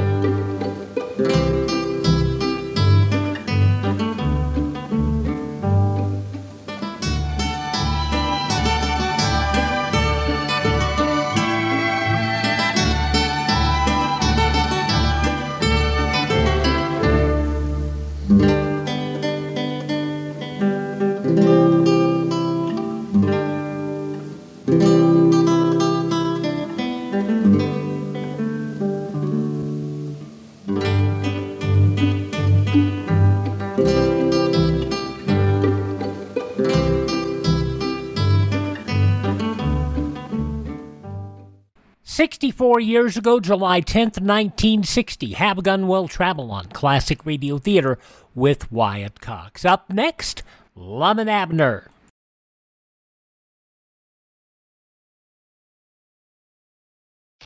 "64 years ago, July 10th, 1960, Have Gun Will Travel on Classic Radio Theater with Wyatt Cox. Up next, Lum and Abner.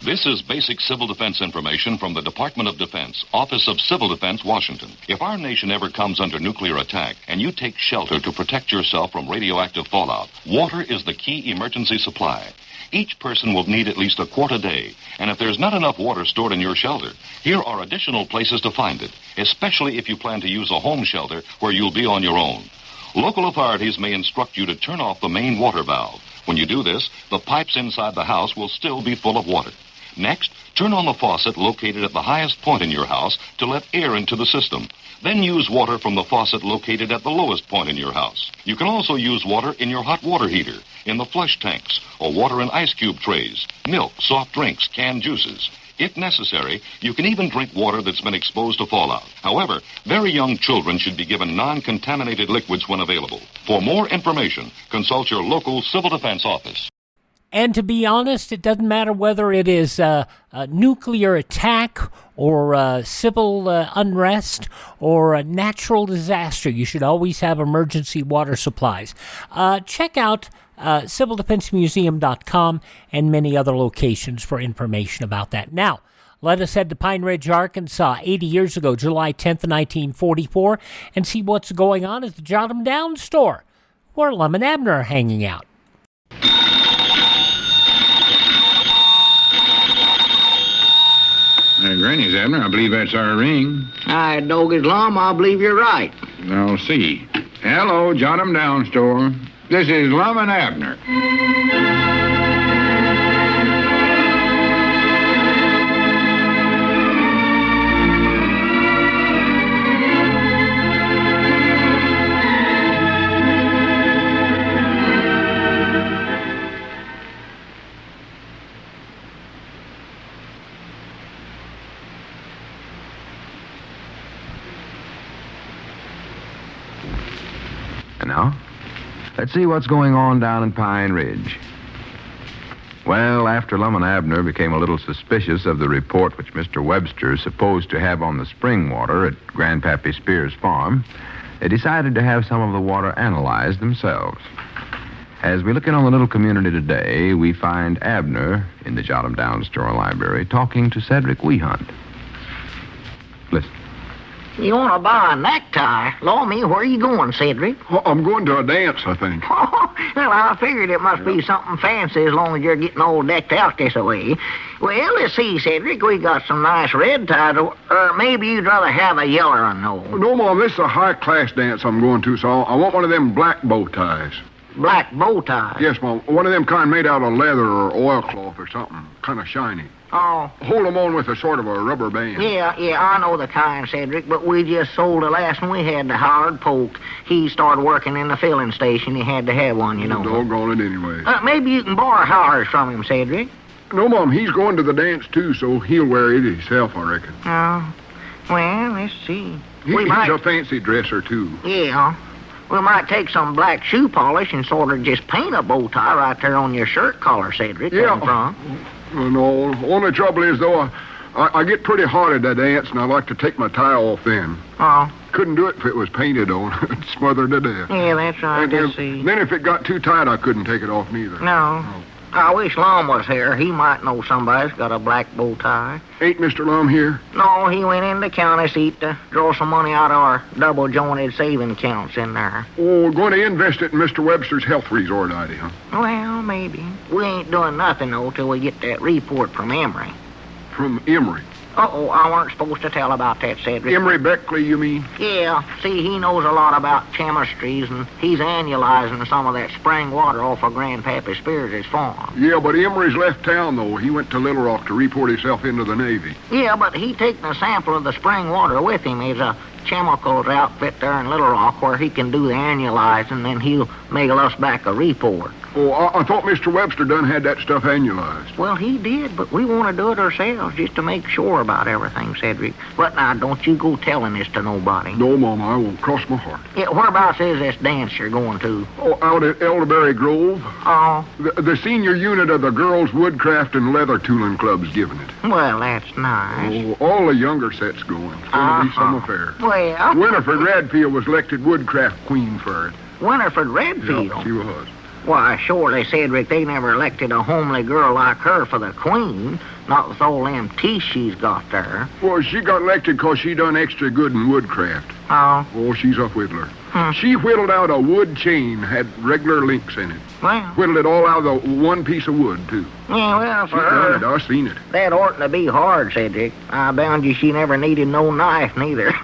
This is basic civil defense information from the Department of Defense, Office of Civil Defense, Washington. If our nation ever comes under nuclear attack and you take shelter to protect yourself from radioactive fallout, water is the key emergency supply. Each person will need at least a quart a day, and if there's not enough water stored in your shelter, here are additional places to find it, especially if you plan to use a home shelter where you'll be on your own. Local authorities may instruct you to turn off the main water valve. When you do this, the pipes inside the house will still be full of water. Next, turn on the faucet located at the highest point in your house to let air into the system. Then use water from the faucet located at the lowest point in your house. You can also use water in your hot water heater, in the flush tanks, or water in ice cube trays, milk, soft drinks, canned juices. If necessary, you can even drink water that's been exposed to fallout. However, very young children should be given non-contaminated liquids when available. For more information, consult your local civil defense office. And to be honest, it doesn't matter whether it is a nuclear attack or civil unrest or a natural disaster. You should always have emergency water supplies. Check out civildefensemuseum.com and many other locations for information about that. Now, let us head to Pine Ridge, Arkansas, 80 years ago, July 10th, 1944, and see what's going on at the Jot 'em Down store, where Lum and Abner are hanging out. Granny's, Abner. I believe that's our ring. I dog his Lum. I believe you're right. I'll see. Hello, Jot 'em Down store. This is Lum and Abner. And now, let's see what's going on down in Pine Ridge. Well, after Lum and Abner became a little suspicious of the report which Mr. Webster is supposed to have on the spring water at Grandpappy Spears' farm, they decided to have some of the water analyzed themselves. As we look in on the little community today, we find Abner in the Jot 'em Down store library talking to Cedric Wehunt. Listen. You want to buy a necktie? Law me, where are you going, Cedric? Well, I'm going to a dance, I think. Well, I figured it must be something fancy as long as you're getting all decked out this way. Well, let's see, Cedric. We got some nice red ties. Or maybe you'd rather have a yeller one, no. No, Mom, this is a high-class dance I'm going to, so I want one of them black bow ties. Black bow ties? Yes, Mom. One of them kind made out of leather or oilcloth or something. Kind of shiny. Oh. Hold them on with a sort of a rubber band. Yeah, I know the kind, Cedric, but we just sold the last one we had to Howard Polk. He started working in the filling station. He had to have one, you know. Doggone it anyway. Maybe you can borrow Howard's from him, Cedric. No, Mom, he's going to the dance, too, so he'll wear it himself, I reckon. Oh, well, let's see. He's a fancy dresser, too. Yeah. We might take some black shoe polish and sort of just paint a bow tie right there on your shirt collar, Cedric. Yeah. Well, no, only trouble is, though, I get pretty hard at that dance, and I like to take my tie off then. Oh. Couldn't do it if it was painted on. It'd smother to death. Yeah, that's right. Then if it got too tight, I couldn't take it off neither. No. I wish Lum was here. He might know somebody's got a black bow tie. Ain't Mr. Lum here? No, he went in the county seat to draw some money out of our double-jointed saving accounts in there. Oh, we're going to invest it in Mr. Webster's health resort idea, huh? Well, maybe. We ain't doing nothing, though, till we get that report from Emory. From Emory? Uh-oh, I weren't supposed to tell about that, Cedric. Emory Beckley, you mean? Yeah. See, he knows a lot about chemistries, and he's annualizing some of that spring water off of Grandpappy Spears' farm. Yeah, but Emory's left town, though. He went to Little Rock to report himself into the Navy. Yeah, but he taken a sample of the spring water with him. There's a chemicals outfit there in Little Rock where he can do the annualizing, then he'll mail us back a report. Oh, I thought Mr. Webster done had that stuff annualized. Well, he did, but we want to do it ourselves just to make sure about everything, Cedric. But now, don't you go telling this to nobody. No, Mama, I won't. Cross my heart. Yeah, whereabouts is this dance you're going to? Oh, out at Elderberry Grove. Oh. The senior unit of the Girls Woodcraft and Leather Tooling Club's giving it. Well, that's nice. Oh, all the younger set's going. It's going to be some affair. Well. Winifred Radfield was elected Woodcraft Queen for it. Winifred Redfield? Yeah, she was. Why, surely, Cedric, they never elected a homely girl like her for the queen, not with all them teeth she's got there. Well, she got elected 'cause she done extra good in woodcraft. Oh? Oh, she's a whittler. She whittled out a wood chain, had regular links in it. Well. Whittled it all out of the one piece of wood, too. Yeah, well, for She her... done it. I seen it. That oughtn't to be hard, Cedric. I bound you she never needed no knife, neither.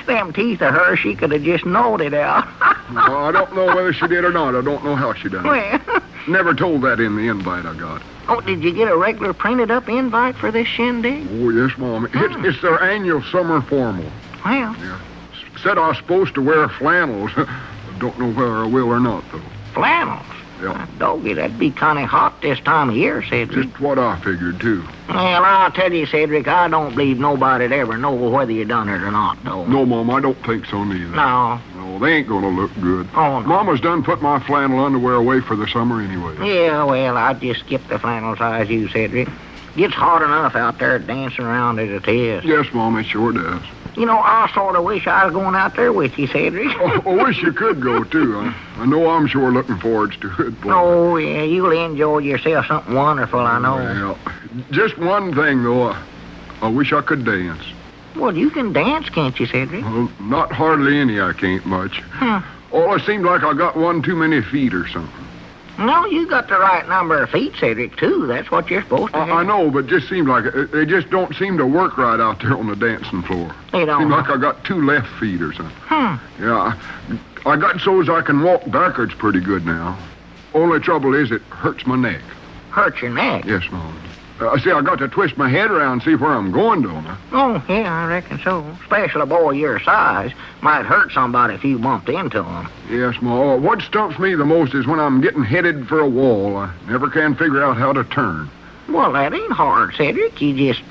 Them teeth of hers, she could have just gnawed it out. Well, I don't know whether she did or not. I don't know how she done it. Well... Never told that in the invite I got. Oh, did you get a regular printed-up invite for this shindig? Oh, yes, Mom. It's their annual summer formal. Well. Yeah. Said I was supposed to wear flannels. Don't know whether I will or not, though. Flannels? Yeah. Doggy, that'd be kind of hot this time of year, Cedric. Just what I figured, too. Well, I'll tell you, Cedric, I don't believe nobody'd ever know whether you done it or not, though. No, Mom, I don't think so, neither. No. No, they ain't gonna look good. Oh, no. Mama's done put my flannel underwear away for the summer anyway. Yeah, well, I'd just skip the flannel size, you, Cedric. Gets hot enough out there dancing around as it is. Yes, Mom, it sure does. You know, I sort of wish I was going out there with you, Cedric. I wish you could go, too. I know I'm sure looking forward to it, boy. Oh, yeah, you'll enjoy yourself something wonderful, I know. Well, just one thing, though. I wish I could dance. Well, you can dance, can't you, Cedric? Well, not hardly any, I can't much. Oh, it seems like I got one too many feet or something. No, you got the right number of feet, Cedric, too. That's what you're supposed to have. I know, but just seems like they just don't seem to work right out there on the dancing floor. They don't. Seems like I got two left feet or something. Yeah, I got so's I can walk backwards pretty good now. Only trouble is it hurts my neck. Hurts your neck? Yes, Mom. See, I got to twist my head around and see where I'm going, don't I? Oh, yeah, I reckon so. Especially a boy your size. Might hurt somebody if you bumped into him. Yes, Ma. What stumps me the most is when I'm getting headed for a wall. I never can figure out how to turn. Well, that ain't hard, Cedric. You just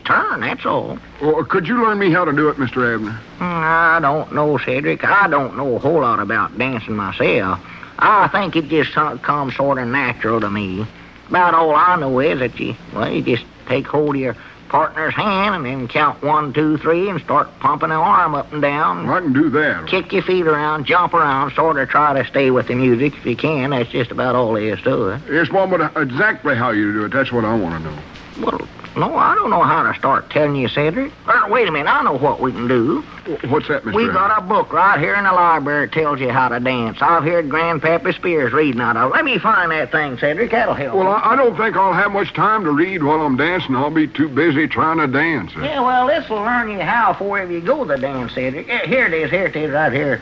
turn, that's all. Well, could you learn me how to do it, Mr. Abner? I don't know, Cedric. I don't know a whole lot about dancing myself. I think it just comes sort of natural to me. About all I know is that you just take hold of your partner's hand and then count 1, 2, 3 and start pumping the arm up and down. I can do that. Kick your feet around, jump around, sort of try to stay with the music if you can. That's just about all there is to it. Yes, Mom, but exactly how you do it, that's what I want to know. Well, no, I don't know how to start telling you, Cedric. Wait a minute, I know what we can do. What's that, Mr. We got a book right here in the library that tells you how to dance. I've heard Grandpappy Spears reading out of it. Let me find that thing, Cedric. That'll help. Well, I don't think I'll have much time to read while I'm dancing. I'll be too busy trying to dance. Yeah, well, this will learn you how before you go to the dance, Cedric. Here it is, right here.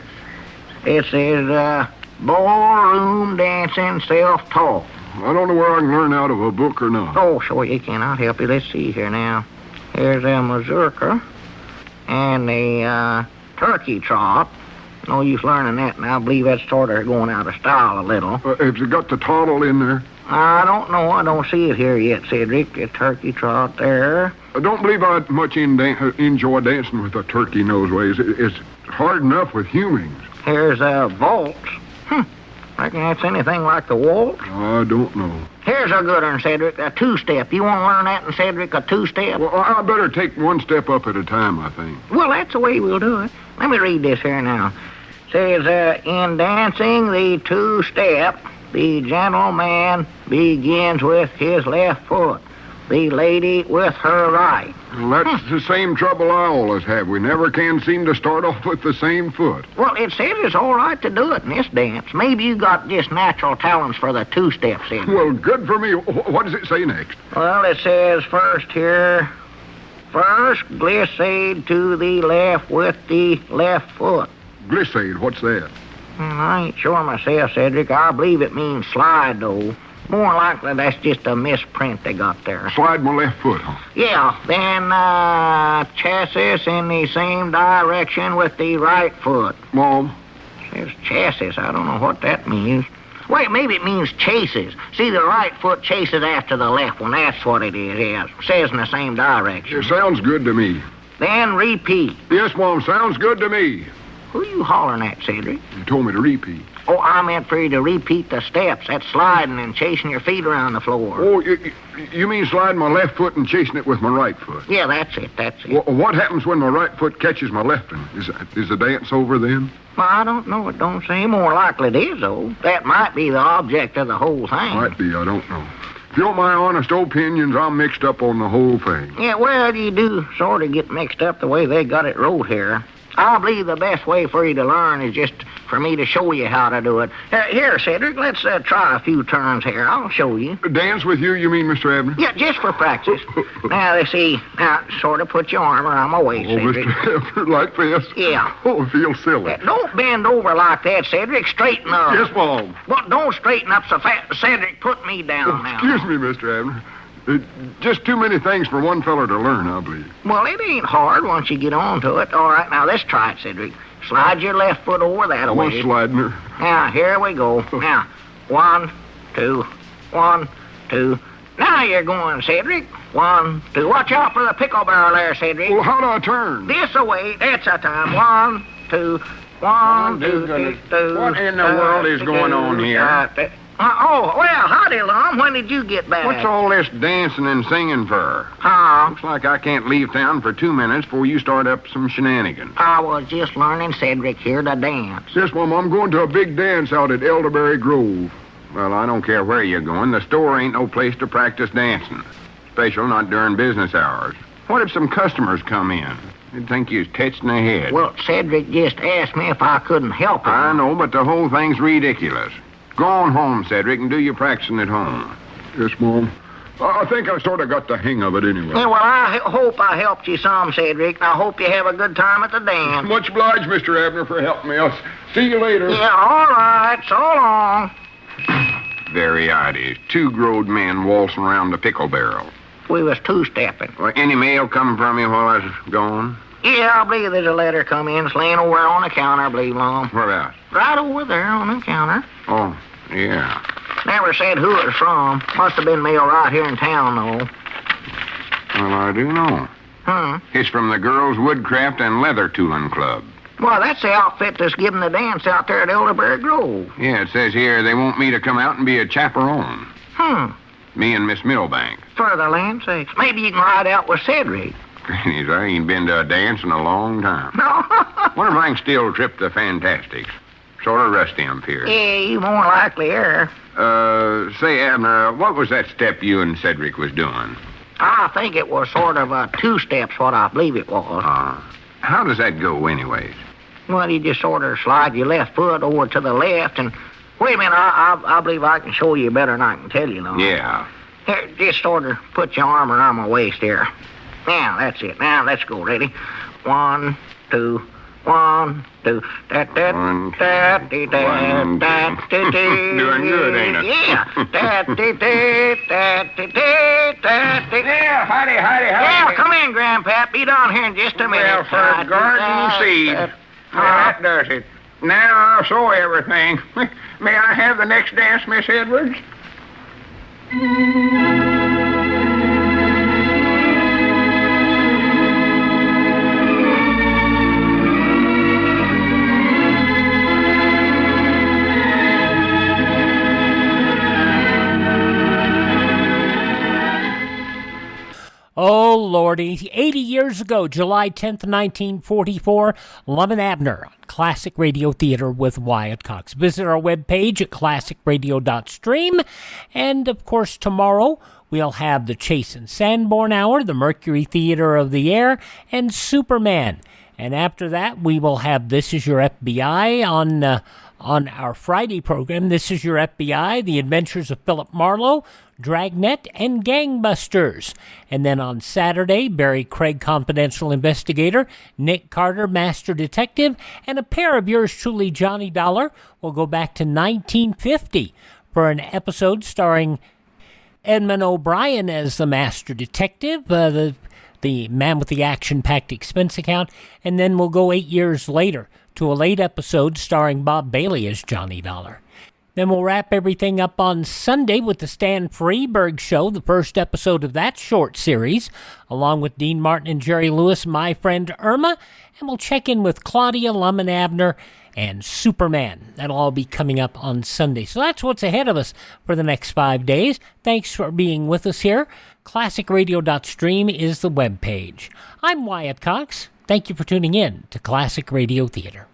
It says, ballroom dancing self-taught. I don't know where I can learn out of a book or not. Oh, sure you can. I'll help you. Let's see here now. Here's a mazurka and the turkey trot. No use learning that, and I believe that's sort of going out of style a little. Have you got the toddle in there? I don't know. I don't see it here yet, Cedric. The turkey trot there. I don't believe I'd much enjoy dancing with a turkey noseways. It's hard enough with humans. Here's a waltz. Reckon that's anything like the waltz? I don't know. Here's a good one, Cedric. A two-step. You want to learn that, Cedric? A two-step? Well, I better take one step up at a time, I think. Well, that's the way we'll do it. Let me read this here now. Says, in dancing the two-step, the gentleman begins with his left foot, the lady with her right. Well, that's the same trouble I always have. We never can seem to start off with the same foot. Well, it says it's all right to do it in this dance. Maybe you got just natural talents for the two-step, Cedric. Well, good for me. What does it say next? Well, it says first here, first glissade to the left with the left foot. Glissade, what's that? I ain't sure myself, Cedric. I believe it means slide, though. More likely that's just a misprint they got there. Slide my left foot, huh? Yeah, then chassis in the same direction with the right foot. Mom? Says chassis. I don't know what that means. Wait, maybe it means chases. See, the right foot chases after the left one. That's what it is, yeah. Says in the same direction. It sounds good to me. Then repeat. Yes, Mom, sounds good to me. Who you hollering at, Cedric? You told me to repeat. Oh, I meant for you to repeat the steps. That's sliding and chasing your feet around the floor. Oh, you mean sliding my left foot and chasing it with my right foot? Yeah, that's it. What happens when my right foot catches my left one? Is the dance over then? Well, I don't know. It don't seem. More likely it is, though. That might be the object of the whole thing. Might be. I don't know. If you want my honest opinions, I'm mixed up on the whole thing. Yeah, well, you do sort of get mixed up the way they got it wrote here. I believe the best way for you to learn is just for me to show you how to do it. Here, Cedric, let's try a few turns here. I'll show you. Dance with you mean, Mr. Abner? Yeah, just for practice. Now, let's see. Now, sort of put your arm around my waist, Cedric. Mr. Abner, like this? Yeah. Oh, it feels silly. Don't bend over like that, Cedric. Straighten up. Yes, Mom. Well, don't straighten up so fast. Cedric, put me down now. Excuse me, Mr. Abner. Just too many things for one feller to learn, I believe. Well, it ain't hard once you get on to it. All right, now let's try it, Cedric. Slide your left foot over that way. What's sliding her? Now, here we go. Now, 1, 2, 1, 2. Now you're going, Cedric. 1, 2. Watch out for the pickle barrel there, Cedric. Well, how do I turn? This away. That's a time. 1, 2, 1, 2, 2. What in the world is going on here? Oh, well, howdy, Lum. When did you get back? What's all this dancing and singing for? Looks like I can't leave town for 2 minutes before you start up some shenanigans. I was just learning Cedric here to dance. Yes, Mom, I'm going to a big dance out at Elderberry Grove. Well, I don't care where you're going. The store ain't no place to practice dancing. Especially not during business hours. What if some customers come in? You'd think you was touched in the head. Well, Cedric just asked me if I couldn't help him. I know, but the whole thing's ridiculous. Go on home, Cedric, and do your practicing at home. Yes, Mom. I think I sort of got the hang of it anyway. Yeah, well, I hope I helped you some, Cedric. I hope you have a good time at the dance. Much obliged, Mr. Abner, for helping me. I'll see you later. Yeah, all right. So long. Very odd is 2 growed men waltzing around the pickle barrel. We was two-stepping. Well, any mail coming from you while I was gone? Yeah, I believe there's a letter come in. It's laying over on the counter, I believe, Lum. Where at? Right over there on the counter. Oh, yeah. Never said who it was from. Must have been mail right here in town, though. Well, I do know. It's from the Girls Woodcraft and Leather Tooling Club. Well, that's the outfit that's giving the dance out there at Elderberry Grove. Yeah, it says here they want me to come out and be a chaperone. Me and Miss Milbank. For the land sakes. Maybe you can ride out with Cedric. Grannies, I ain't been to a dance in a long time. No. Wonder if I can still trip the Fantastics. Sort of rusty, I'm feared. Yeah, you more likely are. Say, Abner, what was that step you and Cedric was doing? I think it was sort of 2 steps, what I believe it was. How does that go, anyways? Well, you just sort of slide your left foot over to the left and... Wait a minute, I believe I can show you better than I can tell you, though. Yeah. Here, just sort of put your arm around my waist here. Now, that's it. Now, let's go. Ready? 1, 2, 1, 2. Doing good, ain't it? Yeah. Yeah, howdy. Yeah, come in, Grandpap. Be down here in just a minute. Well, for garden seed. That does it. Now I'll show everything. May I have the next dance, Miss Edwards? Oh, Lordy. 80 years ago, July 10th, 1944, Lum and Abner on Classic Radio Theater with Wyatt Cox. Visit our webpage at classicradio.stream. And, of course, tomorrow we'll have the Chase and Sanborn Hour, the Mercury Theater of the Air, and Superman. And after that, we will have This Is Your FBI on our Friday program. This Is Your FBI, The Adventures of Philip Marlowe, Dragnet, and Gangbusters. And then on Saturday, Barry Craig, Confidential Investigator, Nick Carter, Master Detective, and a pair of yours truly, Johnny Dollar, will go back to 1950 for an episode starring Edmund O'Brien as the Master Detective, the man with the action-packed expense account, and then we'll go 8 years later to a late episode starring Bob Bailey as Johnny Dollar. Then we'll wrap everything up on Sunday with the Stan Freberg Show, the first episode of that short series, along with Dean Martin and Jerry Lewis, My Friend Irma, and we'll check in with Claudia, Lum and Abner, and Superman. That'll all be coming up on Sunday. So that's what's ahead of us for the next 5 days. Thanks for being with us here. ClassicRadio.stream is the webpage. I'm Wyatt Cox. Thank you for tuning in to Classic Radio Theater.